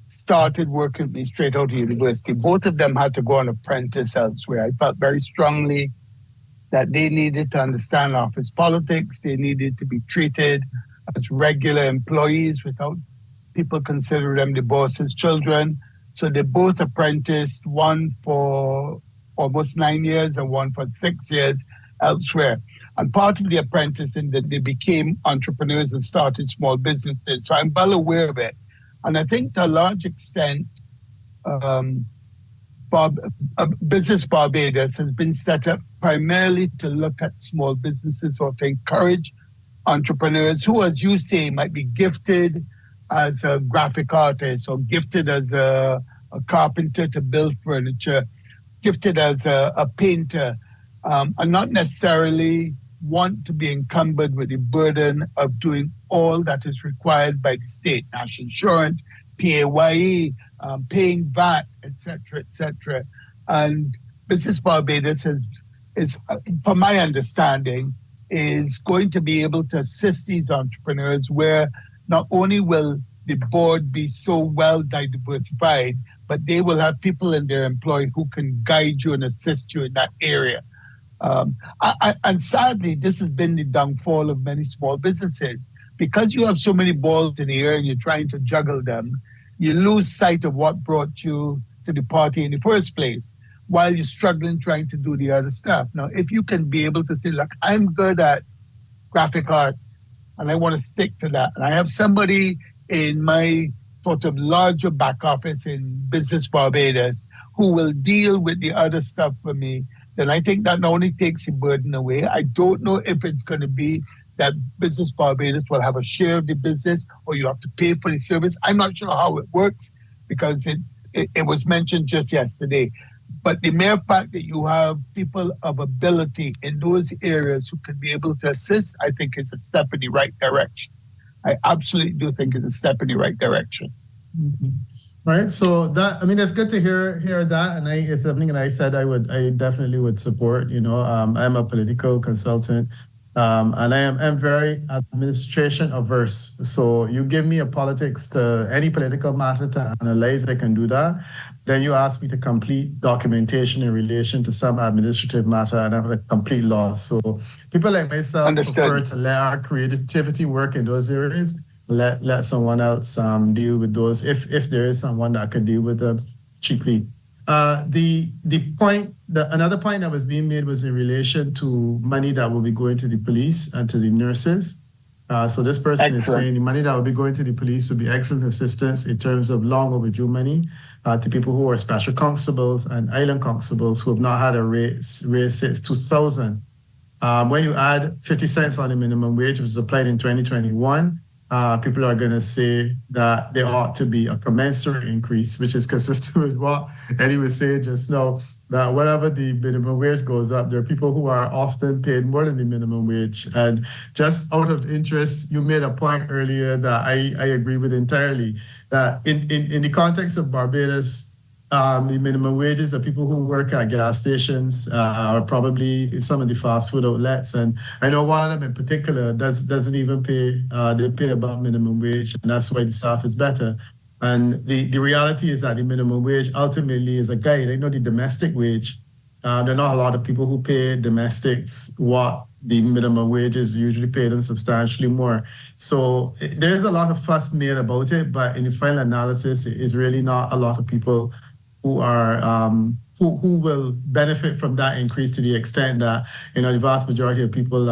started working with me straight out of university. Both of them had to go on apprentice elsewhere. I felt very strongly that they needed to understand office politics. They needed to be treated as regular employees without people consider them the boss's children. So they both apprenticed, one for almost 9 years and one for 6 years elsewhere. And part of the apprenticing that they became entrepreneurs and started small businesses. So I'm well aware of it. And I think to a large extent, Business Barbados has been set up primarily to look at small businesses or to encourage entrepreneurs who, as you say, might be gifted as a graphic artist or gifted as a carpenter to build furniture, gifted as a painter, and not necessarily want to be encumbered with the burden of doing all that is required by the state, national insurance, PAYE, paying VAT, etc., etc. And Business Barbados is, from my understanding, is going to be able to assist these entrepreneurs where not only will the board be so well diversified, but they will have people in their employ who can guide you and assist you in that area. And sadly, this has been the downfall of many small businesses. Because you have so many balls in the air and you're trying to juggle them, you lose sight of what brought you to the party in the first place while you're struggling trying to do the other stuff. Now, if you can be able to say, look, I'm good at graphic art and I want to stick to that, and I have somebody in my sort of larger back office in Business Barbados who will deal with the other stuff for me, then I think that not only takes the burden away. I don't know if it's going to be that Business Barbados will have a share of the business or you have to pay for the service. I'm not sure how it works because it was mentioned just yesterday. But the mere fact that you have people of ability in those areas who can be able to assist, I think is a step in the right direction. I absolutely do think it's a step in the right direction. Mm-hmm. Right. So it's good to hear that. And it's something that I said I definitely would support. I'm a political consultant. And I'm very administration averse. So you give me a politics to any political matter to analyze, I can do that. Then you ask me to complete documentation in relation to some administrative matter, and I have a complete loss. So people like myself prefer to let our creativity work in those areas. Let someone else deal with those if there is someone that could deal with them cheaply. Another point that was being made was in relation to money that will be going to the police and to the nurses. So this person is saying the money that will be going to the police will be excellent assistance in terms of long overdue money to people who are special constables and island constables who have not had a raise since 2000. When you add 50 cents on the minimum wage, which was applied in 2021, people are going to say that there ought to be a commensurate increase, which is consistent with what Eddie was saying just now, that whenever the minimum wage goes up, there are people who are often paid more than the minimum wage. And just out of interest, you made a point earlier that I agree with entirely, that in the context of Barbados, the minimum wages of people who work at gas stations are probably some of the fast food outlets. And I know one of them in particular doesn't even pay, they pay above minimum wage, and that's why the staff is better. And the reality is that the minimum wage ultimately is a guide. I know the domestic wage, there are not a lot of people who pay domestics what the minimum wages usually pay them substantially more. So there's a lot of fuss made about it, but in the final analysis, it is really not a lot of people who are who will benefit from that increase to the extent that the vast majority of people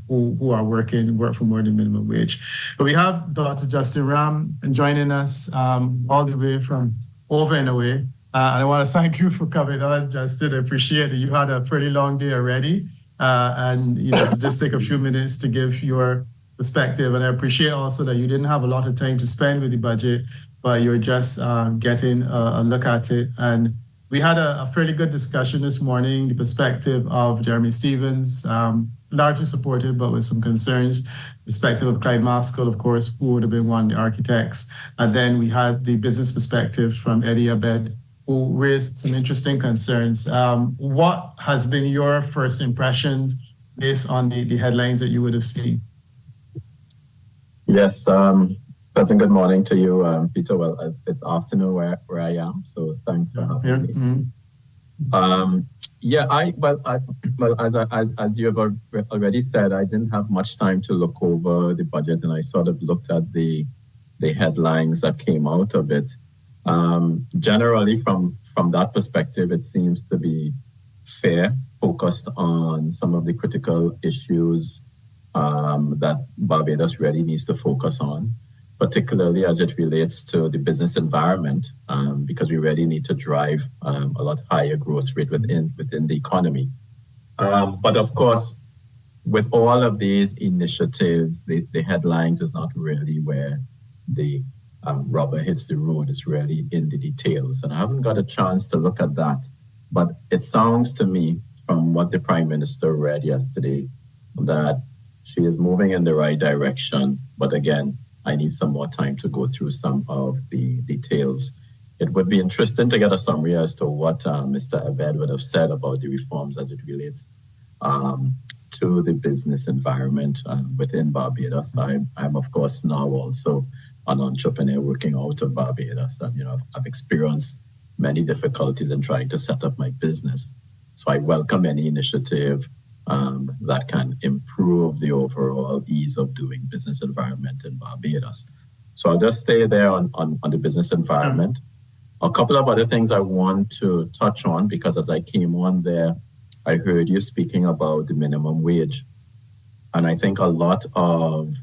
who are work for more than minimum wage. But we have Dr. Justin Ram joining us all the way from over and away. And I want to thank you for coming on, Justin. I appreciate that you had a pretty long day already, and to just take a few minutes to give your perspective. And I appreciate also that you didn't have a lot of time to spend with the budget, but you're just getting a look at it. And we had a fairly good discussion this morning, the perspective of Jeremy Stevens, largely supportive, but with some concerns. Perspective of Clyde Maskell, of course, who would have been one of the architects. And then we had the business perspective from Eddie Abed, who raised some interesting concerns. What has been your first impression based on the headlines that you would have seen? Yes, pleasant good morning to you, Peter. Well, it's afternoon where I am, so thanks for having me. Mm-hmm. As you have already said, I didn't have much time to look over the budget, and I sort of looked at the headlines that came out of it. Generally, from that perspective, it seems to be fair, focused on some of the critical issues that Barbados really needs to focus on, particularly as it relates to the business environment, because we really need to drive a lot higher growth rate within the economy. But of course, with all of these initiatives, the headlines is not really where the rubber hits the road. It's really in the details. And I haven't got a chance to look at that. But it sounds to me, from what the Prime Minister read yesterday, that she is moving in the right direction. But again, I need some more time to go through some of the details. It would be interesting to get a summary as to what Mr. Abed would have said about the reforms as it relates to the business environment within Barbados. I'm of course now also an entrepreneur working out of Barbados, and I've experienced many difficulties in trying to set up my business. So I welcome any initiative that can improve the overall ease of doing business environment in Barbados. So I'll just stay there on the business environment. A couple of other things I want to touch on, because as I came on there, I heard you speaking about the minimum wage. And I think a lot of,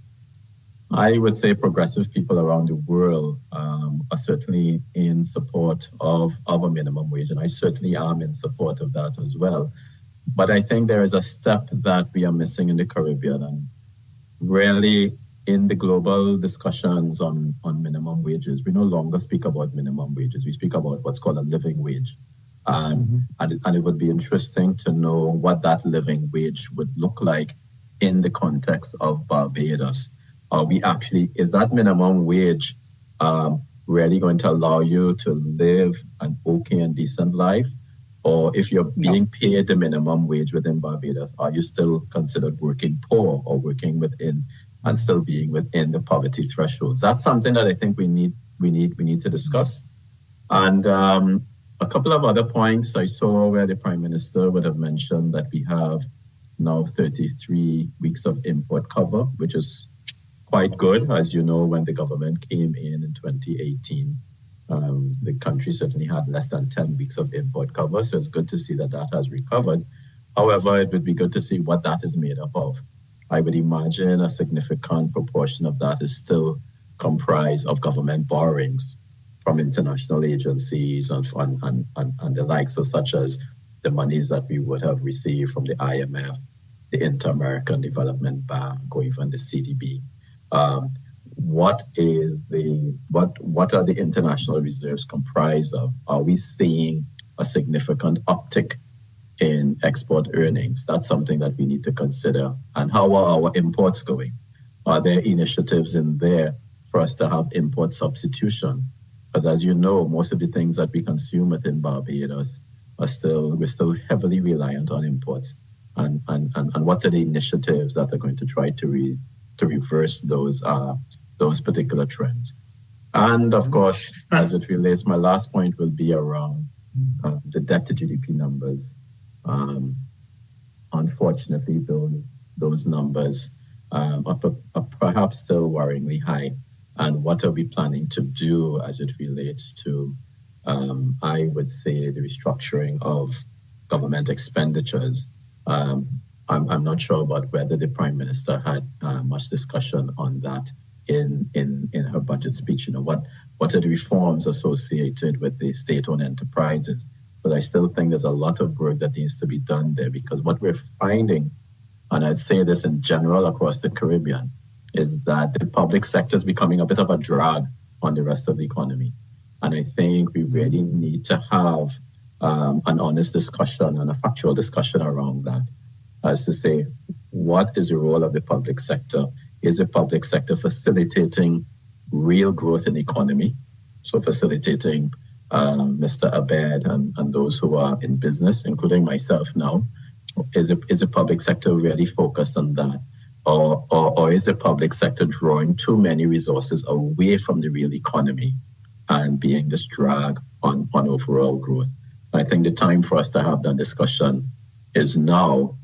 I would say, progressive people around the world are certainly in support of a minimum wage. And I certainly am in support of that as well. But I think there is a step that we are missing in the Caribbean, and really in the global discussions on minimum wages, we no longer speak about minimum wages. We speak about what's called a living wage. And it would be interesting to know what that living wage would look like in the context of Barbados. Is that minimum wage really going to allow you to live an okay and decent life? Or if you're being paid the minimum wage within Barbados, are you still considered working poor or working within and still being within the poverty thresholds? That's something that I think we need to discuss. And a couple of other points I saw where the Prime Minister would have mentioned that we have now 33 weeks of import cover, which is quite good. As you know, when the government came in 2018, the country certainly had less than 10 weeks of import cover, so it's good to see that has recovered. However, it would be good to see what that is made up of. I would imagine a significant proportion of that is still comprised of government borrowings from international agencies and the like, so such as the monies that we would have received from the IMF, the Inter-American Development Bank, or even the CDB. What are the international reserves comprised of? Are we seeing a significant uptick in export earnings? That's something that we need to consider. And how are our imports going? Are there initiatives in there for us to have import substitution? Because as you know, most of the things that we consume within Barbados we're still heavily reliant on imports. And what are the initiatives that are going to try to reverse those particular trends? And of course, as it relates, my last point will be around the debt to GDP numbers. Unfortunately, those numbers are perhaps still worryingly high. And what are we planning to do as it relates to, I would say, the restructuring of government expenditures? I'm not sure about whether the Prime Minister had much discussion on that in her budget speech. What are the reforms associated with the state-owned enterprises? But I still think there's a lot of work that needs to be done there, because what we're finding, and I'd say this in general across the Caribbean, is that the public sector is becoming a bit of a drag on the rest of the economy. And I think we really need to have an honest discussion and a factual discussion around that, as to say, what is the role of the public sector? Is the public sector facilitating real growth in the economy? So facilitating Mr. Abed and those who are in business, including myself now. Is the public sector really focused on that? Or is the public sector drawing too many resources away from the real economy and being this drag on overall growth? I think the time for us to have that discussion is now,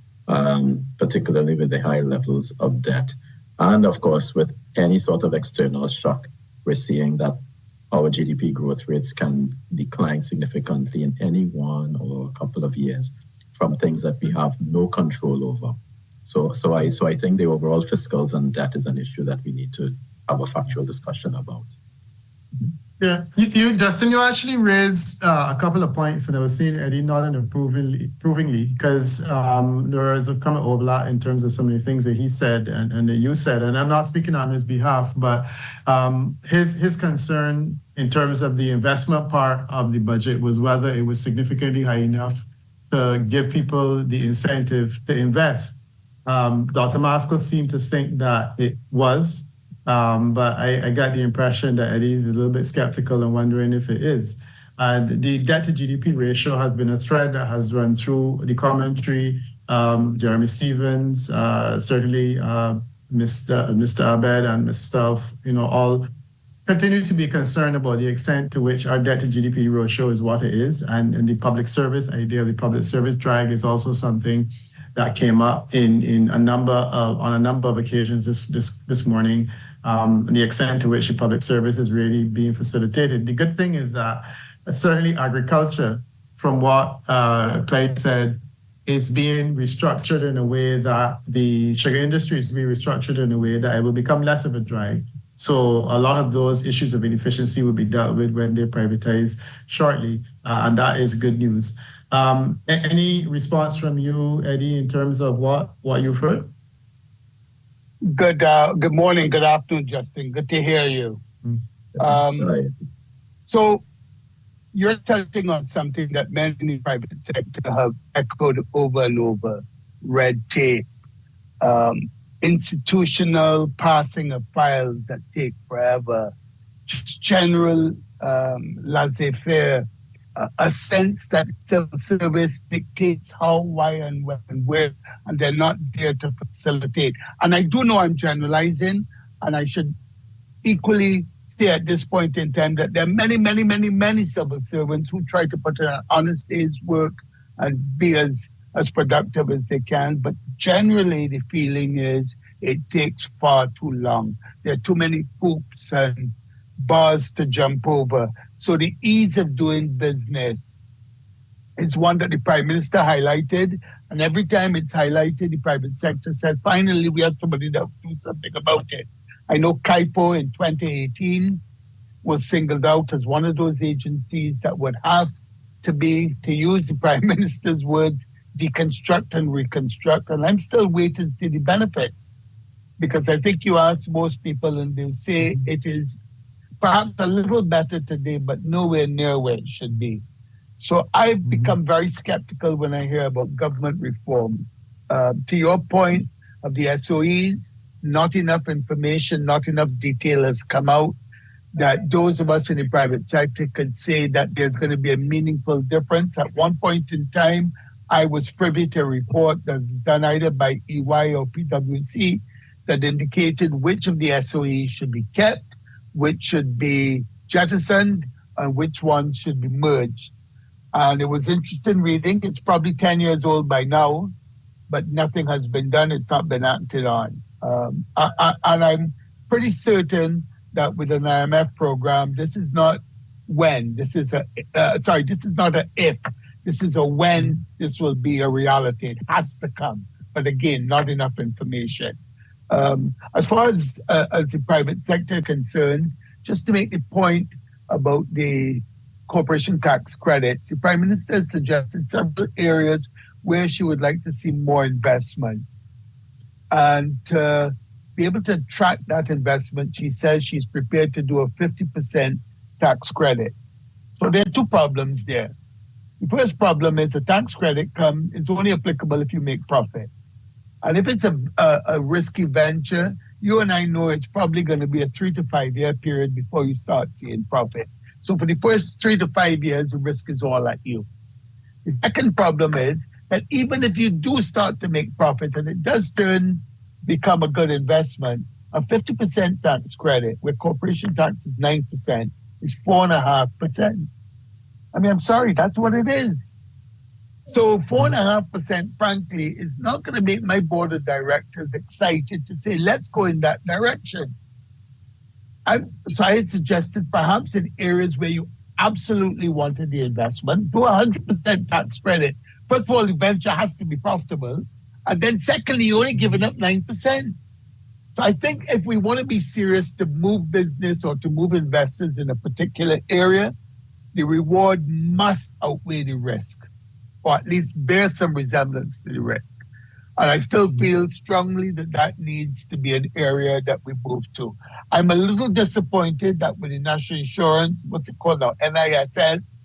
particularly with the high levels of debt. And of course, with any sort of external shock, we're seeing that our GDP growth rates can decline significantly in any 1 or a couple of years from things that we have no control over. So I think the overall fiscals and debt is an issue that we need to have a factual discussion about. Yeah, you Justin, you actually raised a couple of points, and I was seeing Eddie nodding approvingly, because there is a kind of overlap in terms of some of the things that he said and that you said, and I'm not speaking on his behalf, but his concern in terms of the investment part of the budget was whether it was significantly high enough to give people the incentive to invest. Dr. Maskell seemed to think that it was. But I got the impression that Eddie is a little bit skeptical and wondering if it is. And the debt to GDP ratio has been a thread that has run through the commentary. Jeremy Stevens, certainly Mr. Abed and myself, all continue to be concerned about the extent to which our debt to GDP ratio is what it is. And the public service idea of the public service drag is also something that came up on a number of occasions this morning. The extent to which the public service is really being facilitated. The good thing is that certainly agriculture, from what Clyde said, is being restructured in a way that the sugar industry is being restructured in a way that it will become less of a drag. So a lot of those issues of inefficiency will be dealt with when they're privatized shortly, and that is good news. Any response from you, Eddie, in terms of what you've heard? Good morning, good afternoon, Justin. Good to hear you. So you're touching on something that many in the private sector have echoed over and over: red tape, institutional passing of files that take forever, just general laissez-faire, a sense that civil service dictates how, why, and when, and where, and they're not there to facilitate. And I do know I'm generalizing, and I should equally say at this point in time that there are many civil servants who try to put in an honest day's work and be as productive as they can. But generally, the feeling is it takes far too long. There are too many hoops and bars to jump over. So the ease of doing business is one that the Prime Minister highlighted. And every time it's highlighted, the private sector says, finally, we have somebody that will do something about it. I know CAIPO in 2018 was singled out as one of those agencies that would have to be, to use the Prime Minister's words, deconstruct and reconstruct. And I'm still waiting to see the benefit. Because I think you ask most people and they'll say it is perhaps a little better today, but nowhere near where it should be. So I've become very skeptical when I hear about government reform. To your point of the SOEs, not enough information, not enough detail has come out that those of us in the private sector could say that there's going to be a meaningful difference. At one point in time, I was privy to a report that was done either by EY or PwC that indicated which of the SOEs should be kept, which should be jettisoned, and which ones should be merged. And it was interesting reading. It's probably 10 years old by now, but nothing has been done. It's not been acted on. And I'm pretty certain that with an IMF program, this is not when. This is this is not an if. This is a when this will be a reality. It has to come. But again, not enough information. As far as the private sector concerned, just to make the point about the corporation tax credits, the Prime Minister has suggested several areas where she would like to see more investment. And to be able to track that investment, she says she's prepared to do a 50% tax credit. So there are two problems there. The first problem is the tax credit is only applicable if you make profit. And if it's a risky venture, you and I know it's probably going to be a 3 to 5 year period before you start seeing profit. So for the first 3 to 5 years, the risk is all at you. The second problem is that even if you do start to make profit and it does become a good investment, a 50% tax credit where corporation tax is 9% is 4.5%. I mean, I'm sorry, that's what it is. So 4.5%, frankly, is not going to make my board of directors excited to say, let's go in that direction. So I had suggested perhaps in areas where you absolutely wanted the investment, do 100% tax credit. First of all, the venture has to be profitable. And then secondly, you're only giving up 9%. So I think if we want to be serious to move business or to move investors in a particular area, the reward must outweigh the risk, or at least bear some resemblance to the risk. And I still feel strongly that needs to be an area that we move to. I'm a little disappointed that with the national insurance, what's it called now, NISS,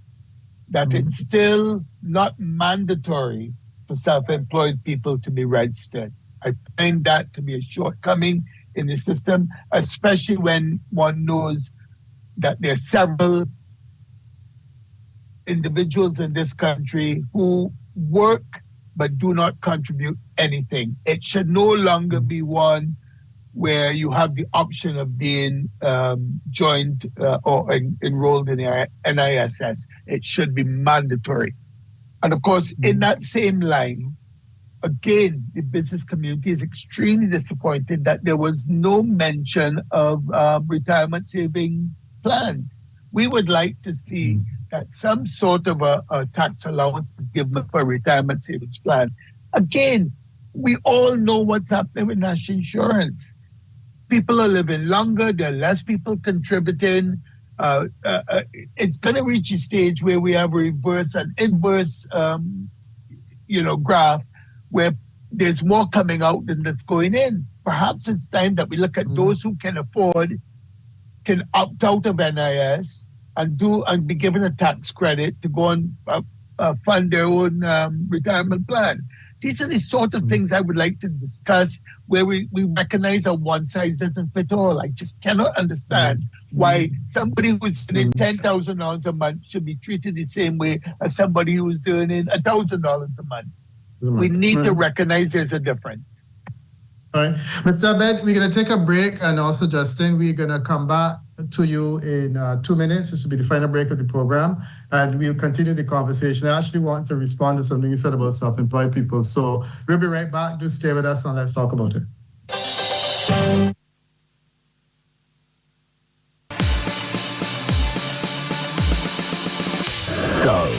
that it's still not mandatory for self-employed people to be registered. I find that to be a shortcoming in the system, especially when one knows that there are several individuals in this country who work but do not contribute anything. It should no longer be one where you have the option of being joined or enrolled in the NISS. It should be mandatory. And of course, in that same line, again, the business community is extremely disappointed that there was no mention of retirement saving plans. We would like to see that some sort of a tax allowance is given for a retirement savings plan. Again, we all know what's happening with national insurance. People are living longer, there are less people contributing. It's going to reach a stage where we have a reverse and inverse graph where there's more coming out than that's going in. Perhaps it's time that we look at those who can afford, can opt out of NIS, and be given a tax credit to go and fund their own retirement plan. These are the sort of things I would like to discuss where we recognize that one size doesn't fit all. I just cannot understand why somebody who's earning $10,000 a month should be treated the same way as somebody who's earning $1,000 a month. We need to recognize there's a difference. All right. Mr. Abed, we're going to take a break, and also, Justin, we're going to come back to you in 2 minutes. This will be the final break of the program, and we'll continue the conversation. I actually want to respond to something you said about self-employed people. So we'll be right back. Do stay with us and let's talk about it. Go.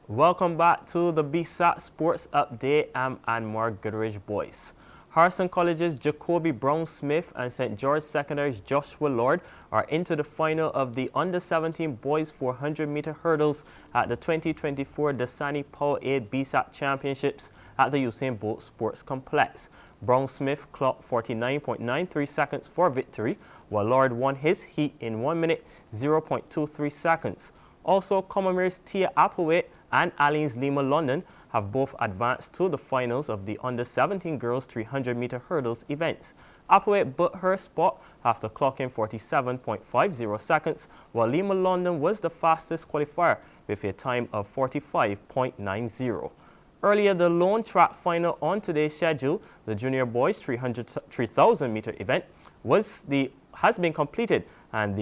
Welcome back to the BSAT Sports Update. I'm Anmar Goodrich Boyce. Harrison College's Jacoby Brown-Smith and St. George Secondary's Joshua Lord are into the final of the Under-17 Boys 400-meter hurdles at the 2024 Dasani Power 8 BSAT Championships at the Usain Bolt Sports Complex. Brown-Smith clocked 49.93 seconds for victory, while Lord won his heat in 1 minute 0.23 seconds. Also, Comamir's Tia Applewhite and Aline's Lima London have both advanced to the finals of the Under-17 Girls 300-meter hurdles events. Applewhite booked her spot after clocking 47.50 seconds, while Lima London was the fastest qualifier with a time of 45.90. Earlier, the lone track final on today's schedule, the Junior Boys 3,000-meter event, has been completed, and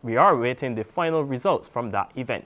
we are awaiting the final results from that event.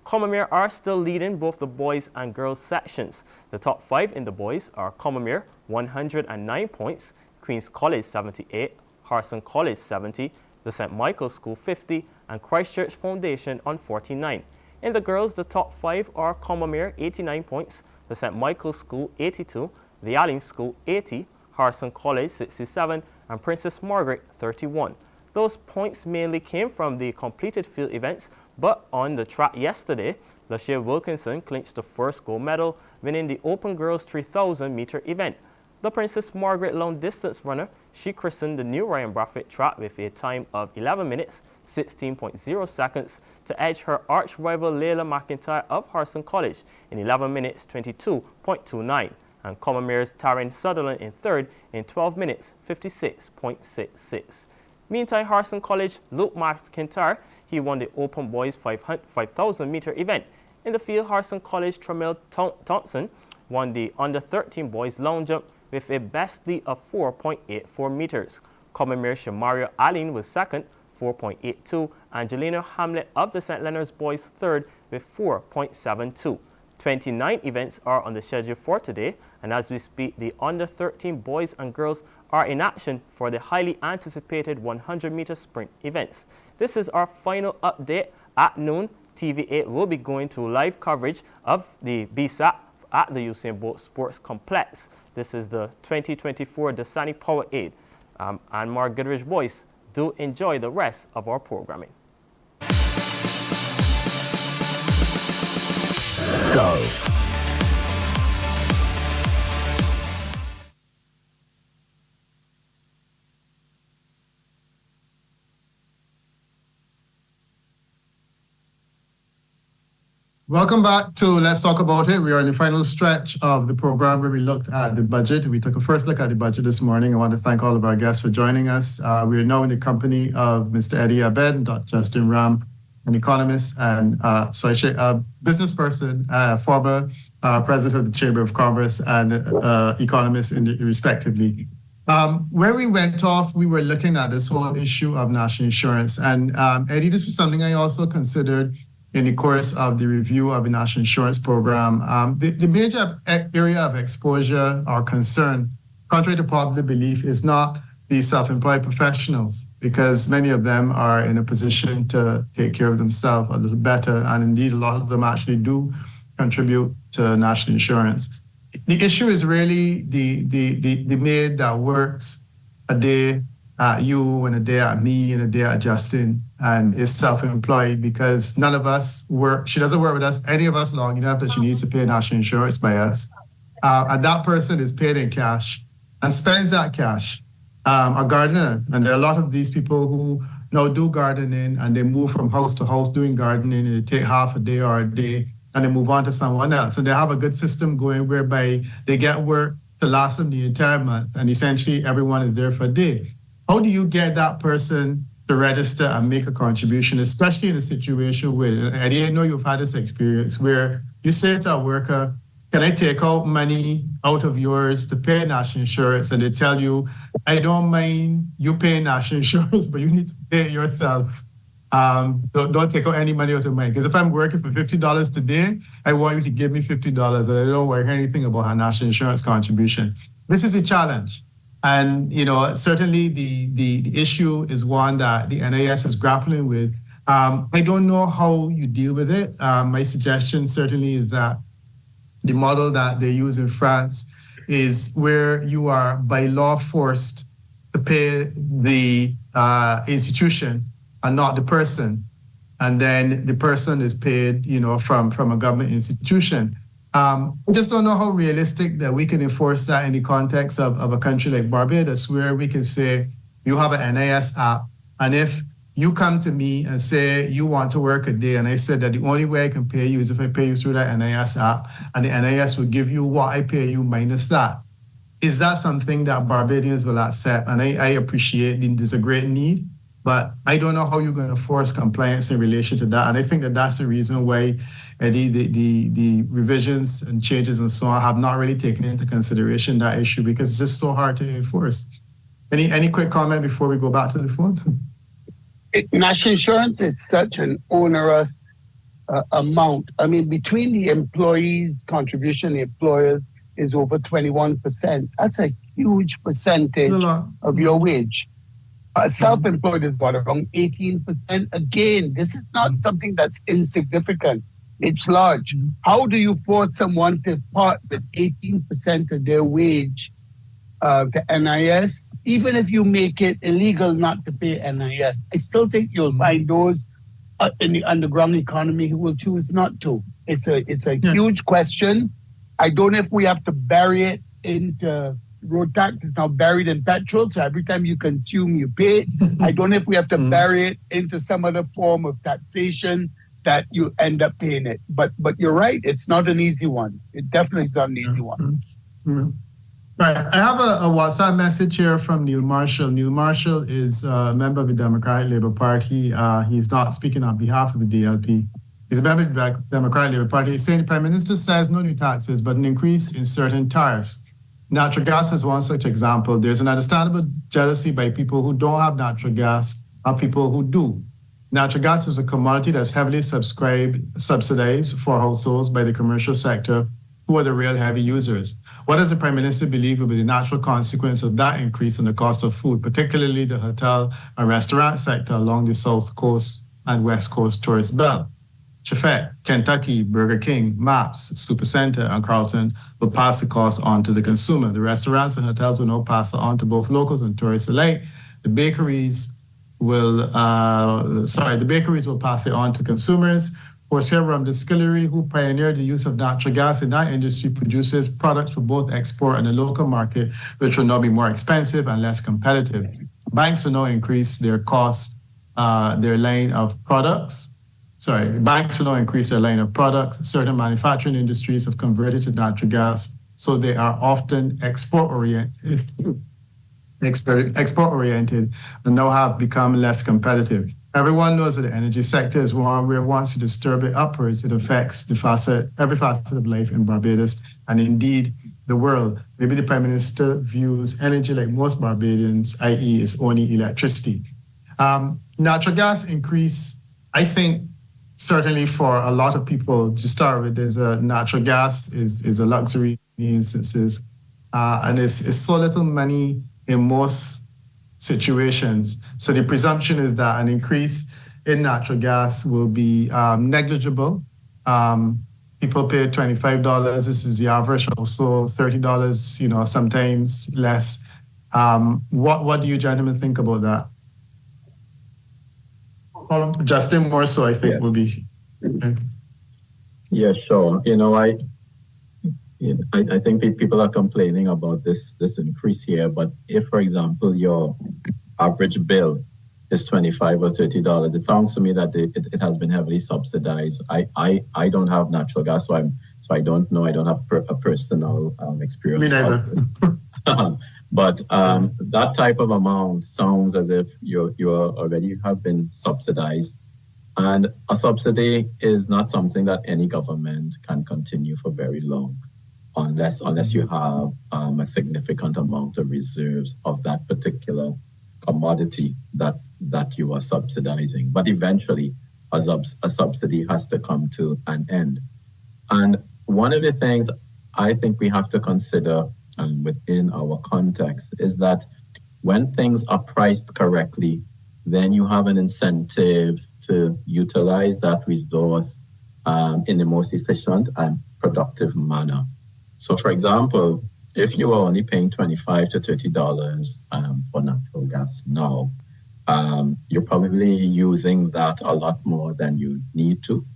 Comamere are still leading both the boys and girls sections. The top 5 in the boys are Comamere 109 points, Queen's College 78, Harrison College 70, the St. Michael's School 50, and Christchurch Foundation on 49. In the girls, the top 5 are Comamere 89 points, the St. Michael's School 82, the Allen School 80, Harrison College 67, and Princess Margaret 31. Those points mainly came from the completed field events, but on the track yesterday, Lashia Wilkinson clinched the first gold medal, winning the Open Girls 3,000-meter event. The Princess Margaret long-distance runner, she christened the new Ryan Braffett track with a time of 11 minutes, 16.0 seconds to edge her arch rival Layla McIntyre of Harrison College in 11 minutes 22.29, and Commonwere's Taryn Sutherland in third in 12 minutes 56.66. Meantime, Harrison College Luke McIntyre, he won the Open Boys 5,000 meter event. In the field, Harrison College Tramel Thompson won the under 13 boys long jump with a best lead of 4.84 meters. Commonwere's Shamaria Allen was second, 4.82, Angelina Hamlet of the St. Leonard's boys third with 4.72. 29 events are on the schedule for today, and as we speak, the under 13 boys and girls are in action for the highly anticipated 100-meter sprint events. This is our final update. At noon, TV8 will be going to live coverage of the BSAT at the Usain Bolt Sports Complex. This is the 2024 Dasani Powerade. And Mark Goodrich Voice. Do enjoy the rest of our programming. Go. Welcome back to Let's Talk About It. We are in the final stretch of the program where we looked at the budget. We took a first look at the budget this morning. I want to thank all of our guests for joining us. We are now in the company of Mr. Eddie Abed and Dr. Justin Ram, an economist and a business person, former president of the Chamber of Commerce and economist respectively. Where we went off, we were looking at this whole issue of national insurance. And Eddie, this was something I also considered in the course of the review of the national insurance program. The major area of exposure or concern, contrary to popular belief, is not the self-employed professionals, because many of them are in a position to take care of themselves a little better, and indeed a lot of them actually do contribute to national insurance. The issue is really the maid that works a day at you and a day at me and a day at Justin and is self-employed, because none of us work. She doesn't work with us, any of us, long enough that she needs to pay national insurance by us. And that person is paid in cash and spends that cash. A gardener, and there are a lot of these people who now do gardening, and they move from house to house doing gardening, and they take half a day or a day and they move on to someone else. And they have a good system going whereby they get work to last them the entire month, and essentially everyone is there for a day. How do you get that person to register and make a contribution, especially in a situation where, I didn't know you've had this experience, where you say to a worker, can I take out money out of yours to pay national insurance? And they tell you, I don't mind you paying national insurance, but you need to pay it yourself. Don't take out any money out of mine. Because if I'm working for $50 today, I want you to give me $50, and I don't want to hear anything about a national insurance contribution. This is a challenge. And, certainly the issue is one that the NIS is grappling with. I don't know how you deal with it. My suggestion certainly is that the model that they use in France is where you are by law forced to pay the institution and not the person. And then the person is paid, from a government institution. I just don't know how realistic that we can enforce that in the context of a country like Barbados, where we can say, you have an NIS app, and if you come to me and say you want to work a day, and I said that the only way I can pay you is if I pay you through that NIS app, and the NIS will give you what I pay you minus that. Is that something that Barbadians will accept? And I appreciate there's a great need, but I don't know how you're going to force compliance in relation to that. And I think that that's the reason why the revisions and changes and so on have not really taken into consideration that issue, because it's just so hard to enforce. Any quick comment before we go back to the phone? National insurance is such an onerous amount. I mean, between the employees' contribution, the employers is over 21%. That's a huge percentage of your wage. Self-employed is around 18%. Again, this is not something that's insignificant. It's large. How do you force someone to part with 18% of their wage to NIS, even if you make it illegal not to pay NIS? I still think you'll find those in the underground economy who will choose not to. It's a huge question. I don't know if we have to bury it into road tax is now buried in petrol. So every time you consume, you pay it. I don't know if we have to bury it into some other form of taxation that you end up paying it. But you're right, it's not an easy one. It definitely is not an easy one. Mm-hmm. Right. I have a WhatsApp message here from Neil Marshall. Neil Marshall is a member of the Democratic Labour Party. He's not speaking on behalf of the DLP. He's a member of the Democratic Labour Party. He's saying the Prime Minister says no new taxes, but an increase in certain tariffs. Natural gas is one such example. There's an understandable jealousy by people who don't have natural gas of people who do. Natural gas is a commodity that's heavily subsidized for households by the commercial sector, who are the real heavy users. What does the Prime Minister believe will be the natural consequence of that increase in the cost of food, particularly the hotel and restaurant sector along the South Coast and West Coast tourist belt? Chefette, Kentucky, Burger King, Maps, Supercenter, and Carlton will pass the cost on to the consumer. The restaurants and hotels will now pass it on to both locals and tourists alike. The bakeries will pass it on to consumers. Horsehair Rum Distillery, who pioneered the use of natural gas in that industry, produces products for both export and the local market, which will now be more expensive and less competitive. Banks will now increase their cost, their line of products. Banks will now increase their line of products. Certain manufacturing industries have converted to natural gas, so they are often export-oriented and now have become less competitive. Everyone knows that the energy sector is one where once you disturb it upwards, it affects every facet of life in Barbados and indeed the world. Maybe the Prime Minister views energy like most Barbadians, i.e. it's only electricity. Natural gas increase, I think, certainly for a lot of people to start with, natural gas is a luxury in many instances. And it's so little money in most situations. So the presumption is that an increase in natural gas will be negligible. People pay $25. This is the average, also $30, sometimes less. What do you gentlemen think about that? Justin, more so, I think, will be. Yeah, sure. I think people are complaining about this increase here, but if, for example, your average bill is $25 or $30, it sounds to me that it has been heavily subsidized. I don't have natural gas, so I don't know. I don't have a personal experience. Me neither. But that type of amount sounds as if you already have been subsidized. And a subsidy is not something that any government can continue for very long, unless you have a significant amount of reserves of that particular commodity that you are subsidizing. But eventually, a subsidy has to come to an end. And one of the things I think we have to consider within our context is that when things are priced correctly, then you have an incentive to utilize that resource in the most efficient and productive manner. So, for example, if you are only paying $25 to $30 for natural gas now, you're probably using that a lot more than you need to.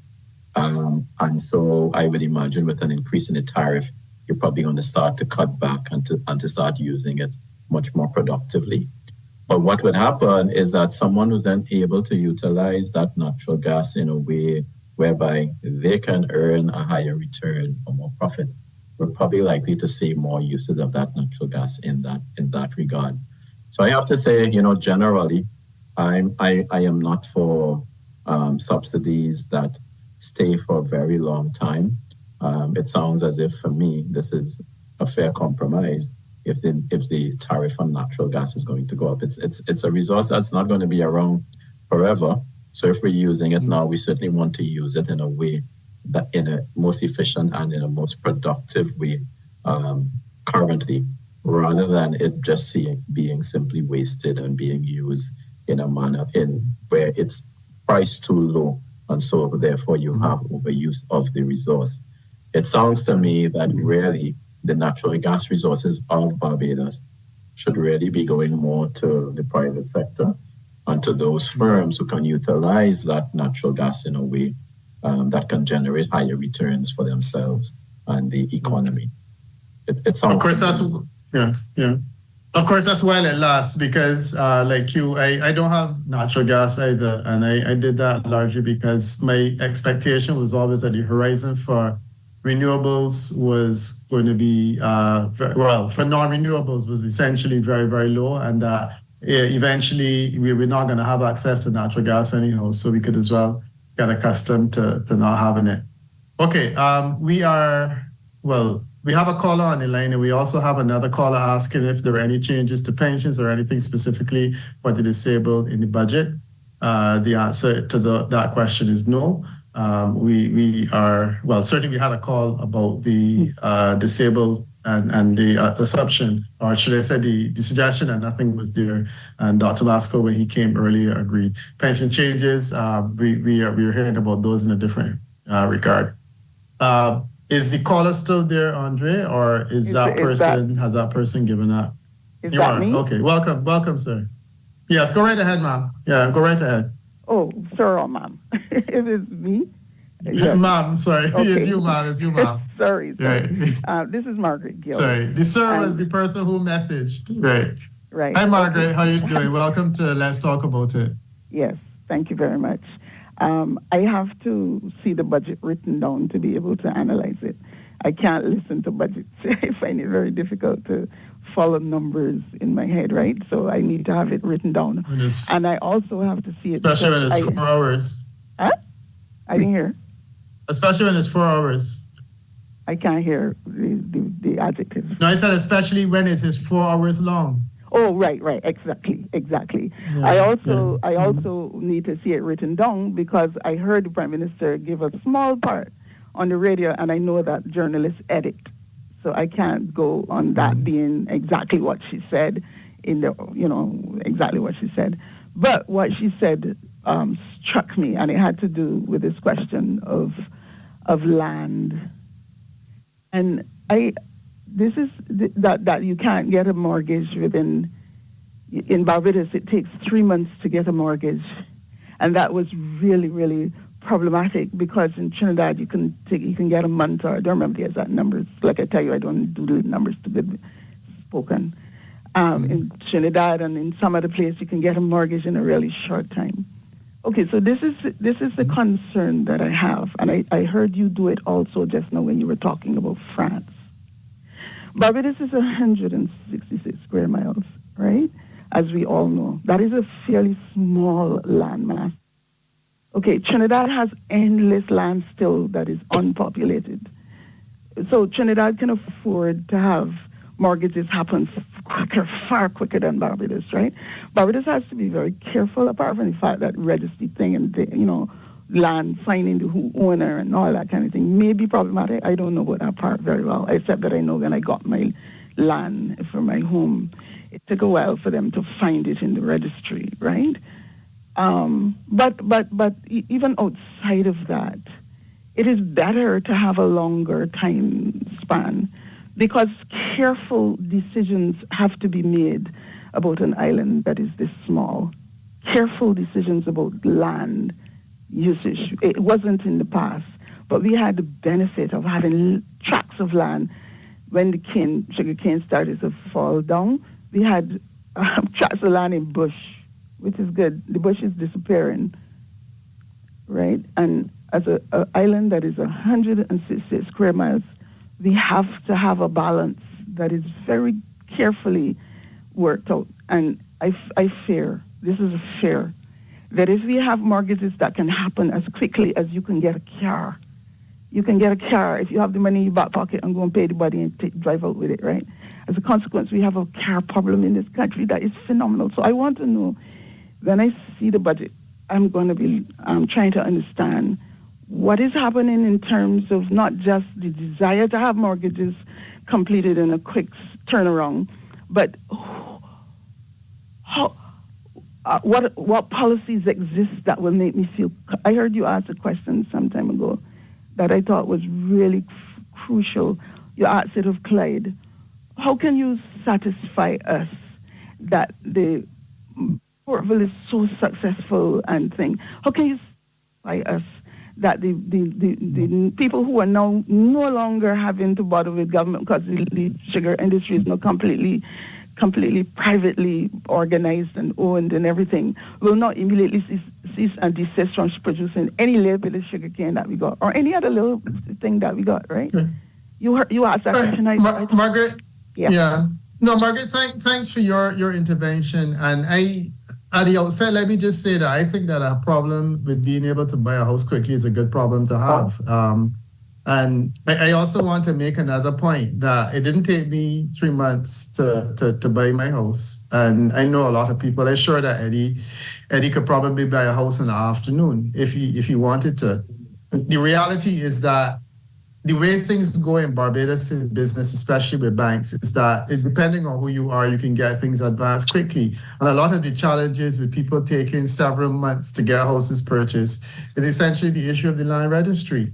And so I would imagine with an increase in the tariff, you're probably going to start to cut back and to start using it much more productively. But what would happen is that someone who's then able to utilize that natural gas in a way whereby they can earn a higher return or more profit, we're probably likely to see more uses of that natural gas in that regard. So I have to say, generally, I am not for subsidies that stay for a very long time. It sounds as if, for me, this is a fair compromise. If the tariff on natural gas is going to go up, it's a resource that's not going to be around forever. So if we're using it now, we certainly want to use it in a way that in a most efficient and in a most productive way currently, rather than it just being simply wasted and being used in a manner where it's priced too low, and so therefore you have overuse of the resource. It sounds to me that really the natural gas resources of Barbados should really be going more to the private sector and to those firms who can utilize that natural gas in a way that can generate higher returns for themselves and the economy. It sounds. Of course, Yeah. Of course, that's while it lasts because, like you, I don't have natural gas either. And I did that largely because my expectation was always that the horizon for renewables was going to be, well, for non renewables was essentially very, very low. And eventually we were not going to have access to natural gas anyhow. So we could as well get accustomed to not having it. Okay, we have a caller on the line, and we also have another caller asking if there are any changes to pensions or anything specifically for the disabled in the budget. The answer to that question is no. We are, well, certainly we had a call about the disabled and the assumption, or should I say the suggestion that nothing was there. And Dr. Lasco, when he came earlier, agreed. Pension changes, we are hearing about those in a different regard. Is the caller still there, Andre, or has that person given up? Is that me? Okay, welcome, sir. Yes, go right ahead, ma'am. Yeah, go right ahead. Oh, sir or ma'am? It is me? Yes. Ma'am, sorry. Okay. It's you, ma'am. Sorry. Right. This is Margaret Gill. Sorry, the sir was the person who messaged. Right. Hi, Margaret. How are you doing? Welcome to Let's Talk About It. Yes, thank you very much. I have to see the budget written down to be able to analyze it. I can't listen to budgets. I find it very difficult to follow numbers in my head, right? So I need to have it written down. And I also have to see it. Especially when it's 4 hours. Huh? I didn't hear. Especially when it's 4 hours. I can't hear the adjective. No, I said especially when it is 4 hours long. Oh, right, exactly. Yeah, I also need to see it written down because I heard the Prime Minister give a small part on the radio, and I know that journalists edit, so I can't go on that being exactly what she said exactly what she said. But what she said struck me, and it had to do with this question of land, and This is that you can't get a mortgage in Barbados. It takes 3 months to get a mortgage, and that was really, really problematic because in Trinidad you can get a month, or I don't remember the exact numbers. Like I tell you, I don't do the numbers to good spoken. In Trinidad and in some other place, you can get a mortgage in a really short time. Okay, so this is the concern that I have, and I heard you do it also just now when you were talking about France. Barbados is 166 square miles, right? As we all know. That is a fairly small landmass. Okay, Trinidad has endless land still that is unpopulated. So Trinidad can afford to have mortgages happen far quicker than Barbados, right? Barbados has to be very careful, apart from the fact that registry thing and, land, finding the owner and all that kind of thing may be problematic. I don't know about that part very well, except that I know when I got my land for my home, it took a while for them to find it in the registry, right? But even outside of that, it is better to have a longer time span because careful decisions have to be made about an island that is this small. Careful decisions about land usage. It wasn't in the past, but we had the benefit of having tracts of land. When the sugar cane started to fall down, we had tracts of land in bush, which is good. The bush is disappearing, right? And as an island that is 166 square miles, we have to have a balance that is very carefully worked out. And I fear, this is a fear, that if we have mortgages that can happen as quickly as you can get a car, you can get a car if you have the money in your back pocket and go and pay the body and drive out with it, right? As a consequence, we have a car problem in this country that is phenomenal. So I want to know, when I see the budget, I'm going to be trying to understand what is happening in terms of not just the desire to have mortgages completed in a quick turnaround, but what policies exist that will make me feel. I heard you ask a question some time ago that I thought was really crucial. You asked it of Clyde. How can you satisfy us that the Portville is so successful and thing? How can you satisfy us that the people who are now no longer having to bother with government because the sugar industry is now completely privately organized and owned and everything, will not immediately cease and desist from producing any little bit of sugar cane that we got or any other little thing that we got, right? You asked that question. Margaret? Yeah. No, Margaret, thanks for your intervention. And at the outset, let me just say that I think that a problem with being able to buy a house quickly is a good problem to have. And I also want to make another point that it didn't take me 3 months to buy my house. And I know a lot of people. I'm sure that Eddie could probably buy a house in the afternoon if he wanted to. The reality is that the way things go in Barbados in business, especially with banks, is that depending on who you are, you can get things advanced quickly. And a lot of the challenges with people taking several months to get houses purchased is essentially the issue of the land registry.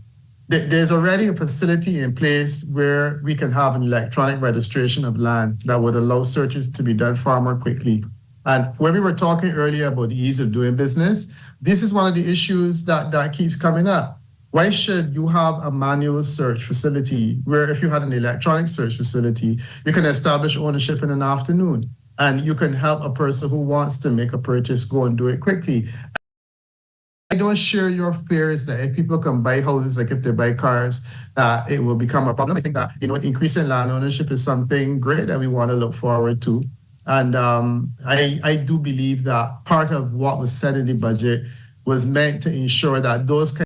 There's already a facility in place where we can have an electronic registration of land that would allow searches to be done far more quickly. And when we were talking earlier about the ease of doing business, this is one of the issues that keeps coming up. Why should you have a manual search facility where if you had an electronic search facility, you can establish ownership in an afternoon and you can help a person who wants to make a purchase go and do it quickly? I don't share your fears that if people can buy houses, like if they buy cars, that it will become a problem. I think that, increasing land ownership is something great that we want to look forward to. And I do believe that part of what was said in the budget was meant to ensure that those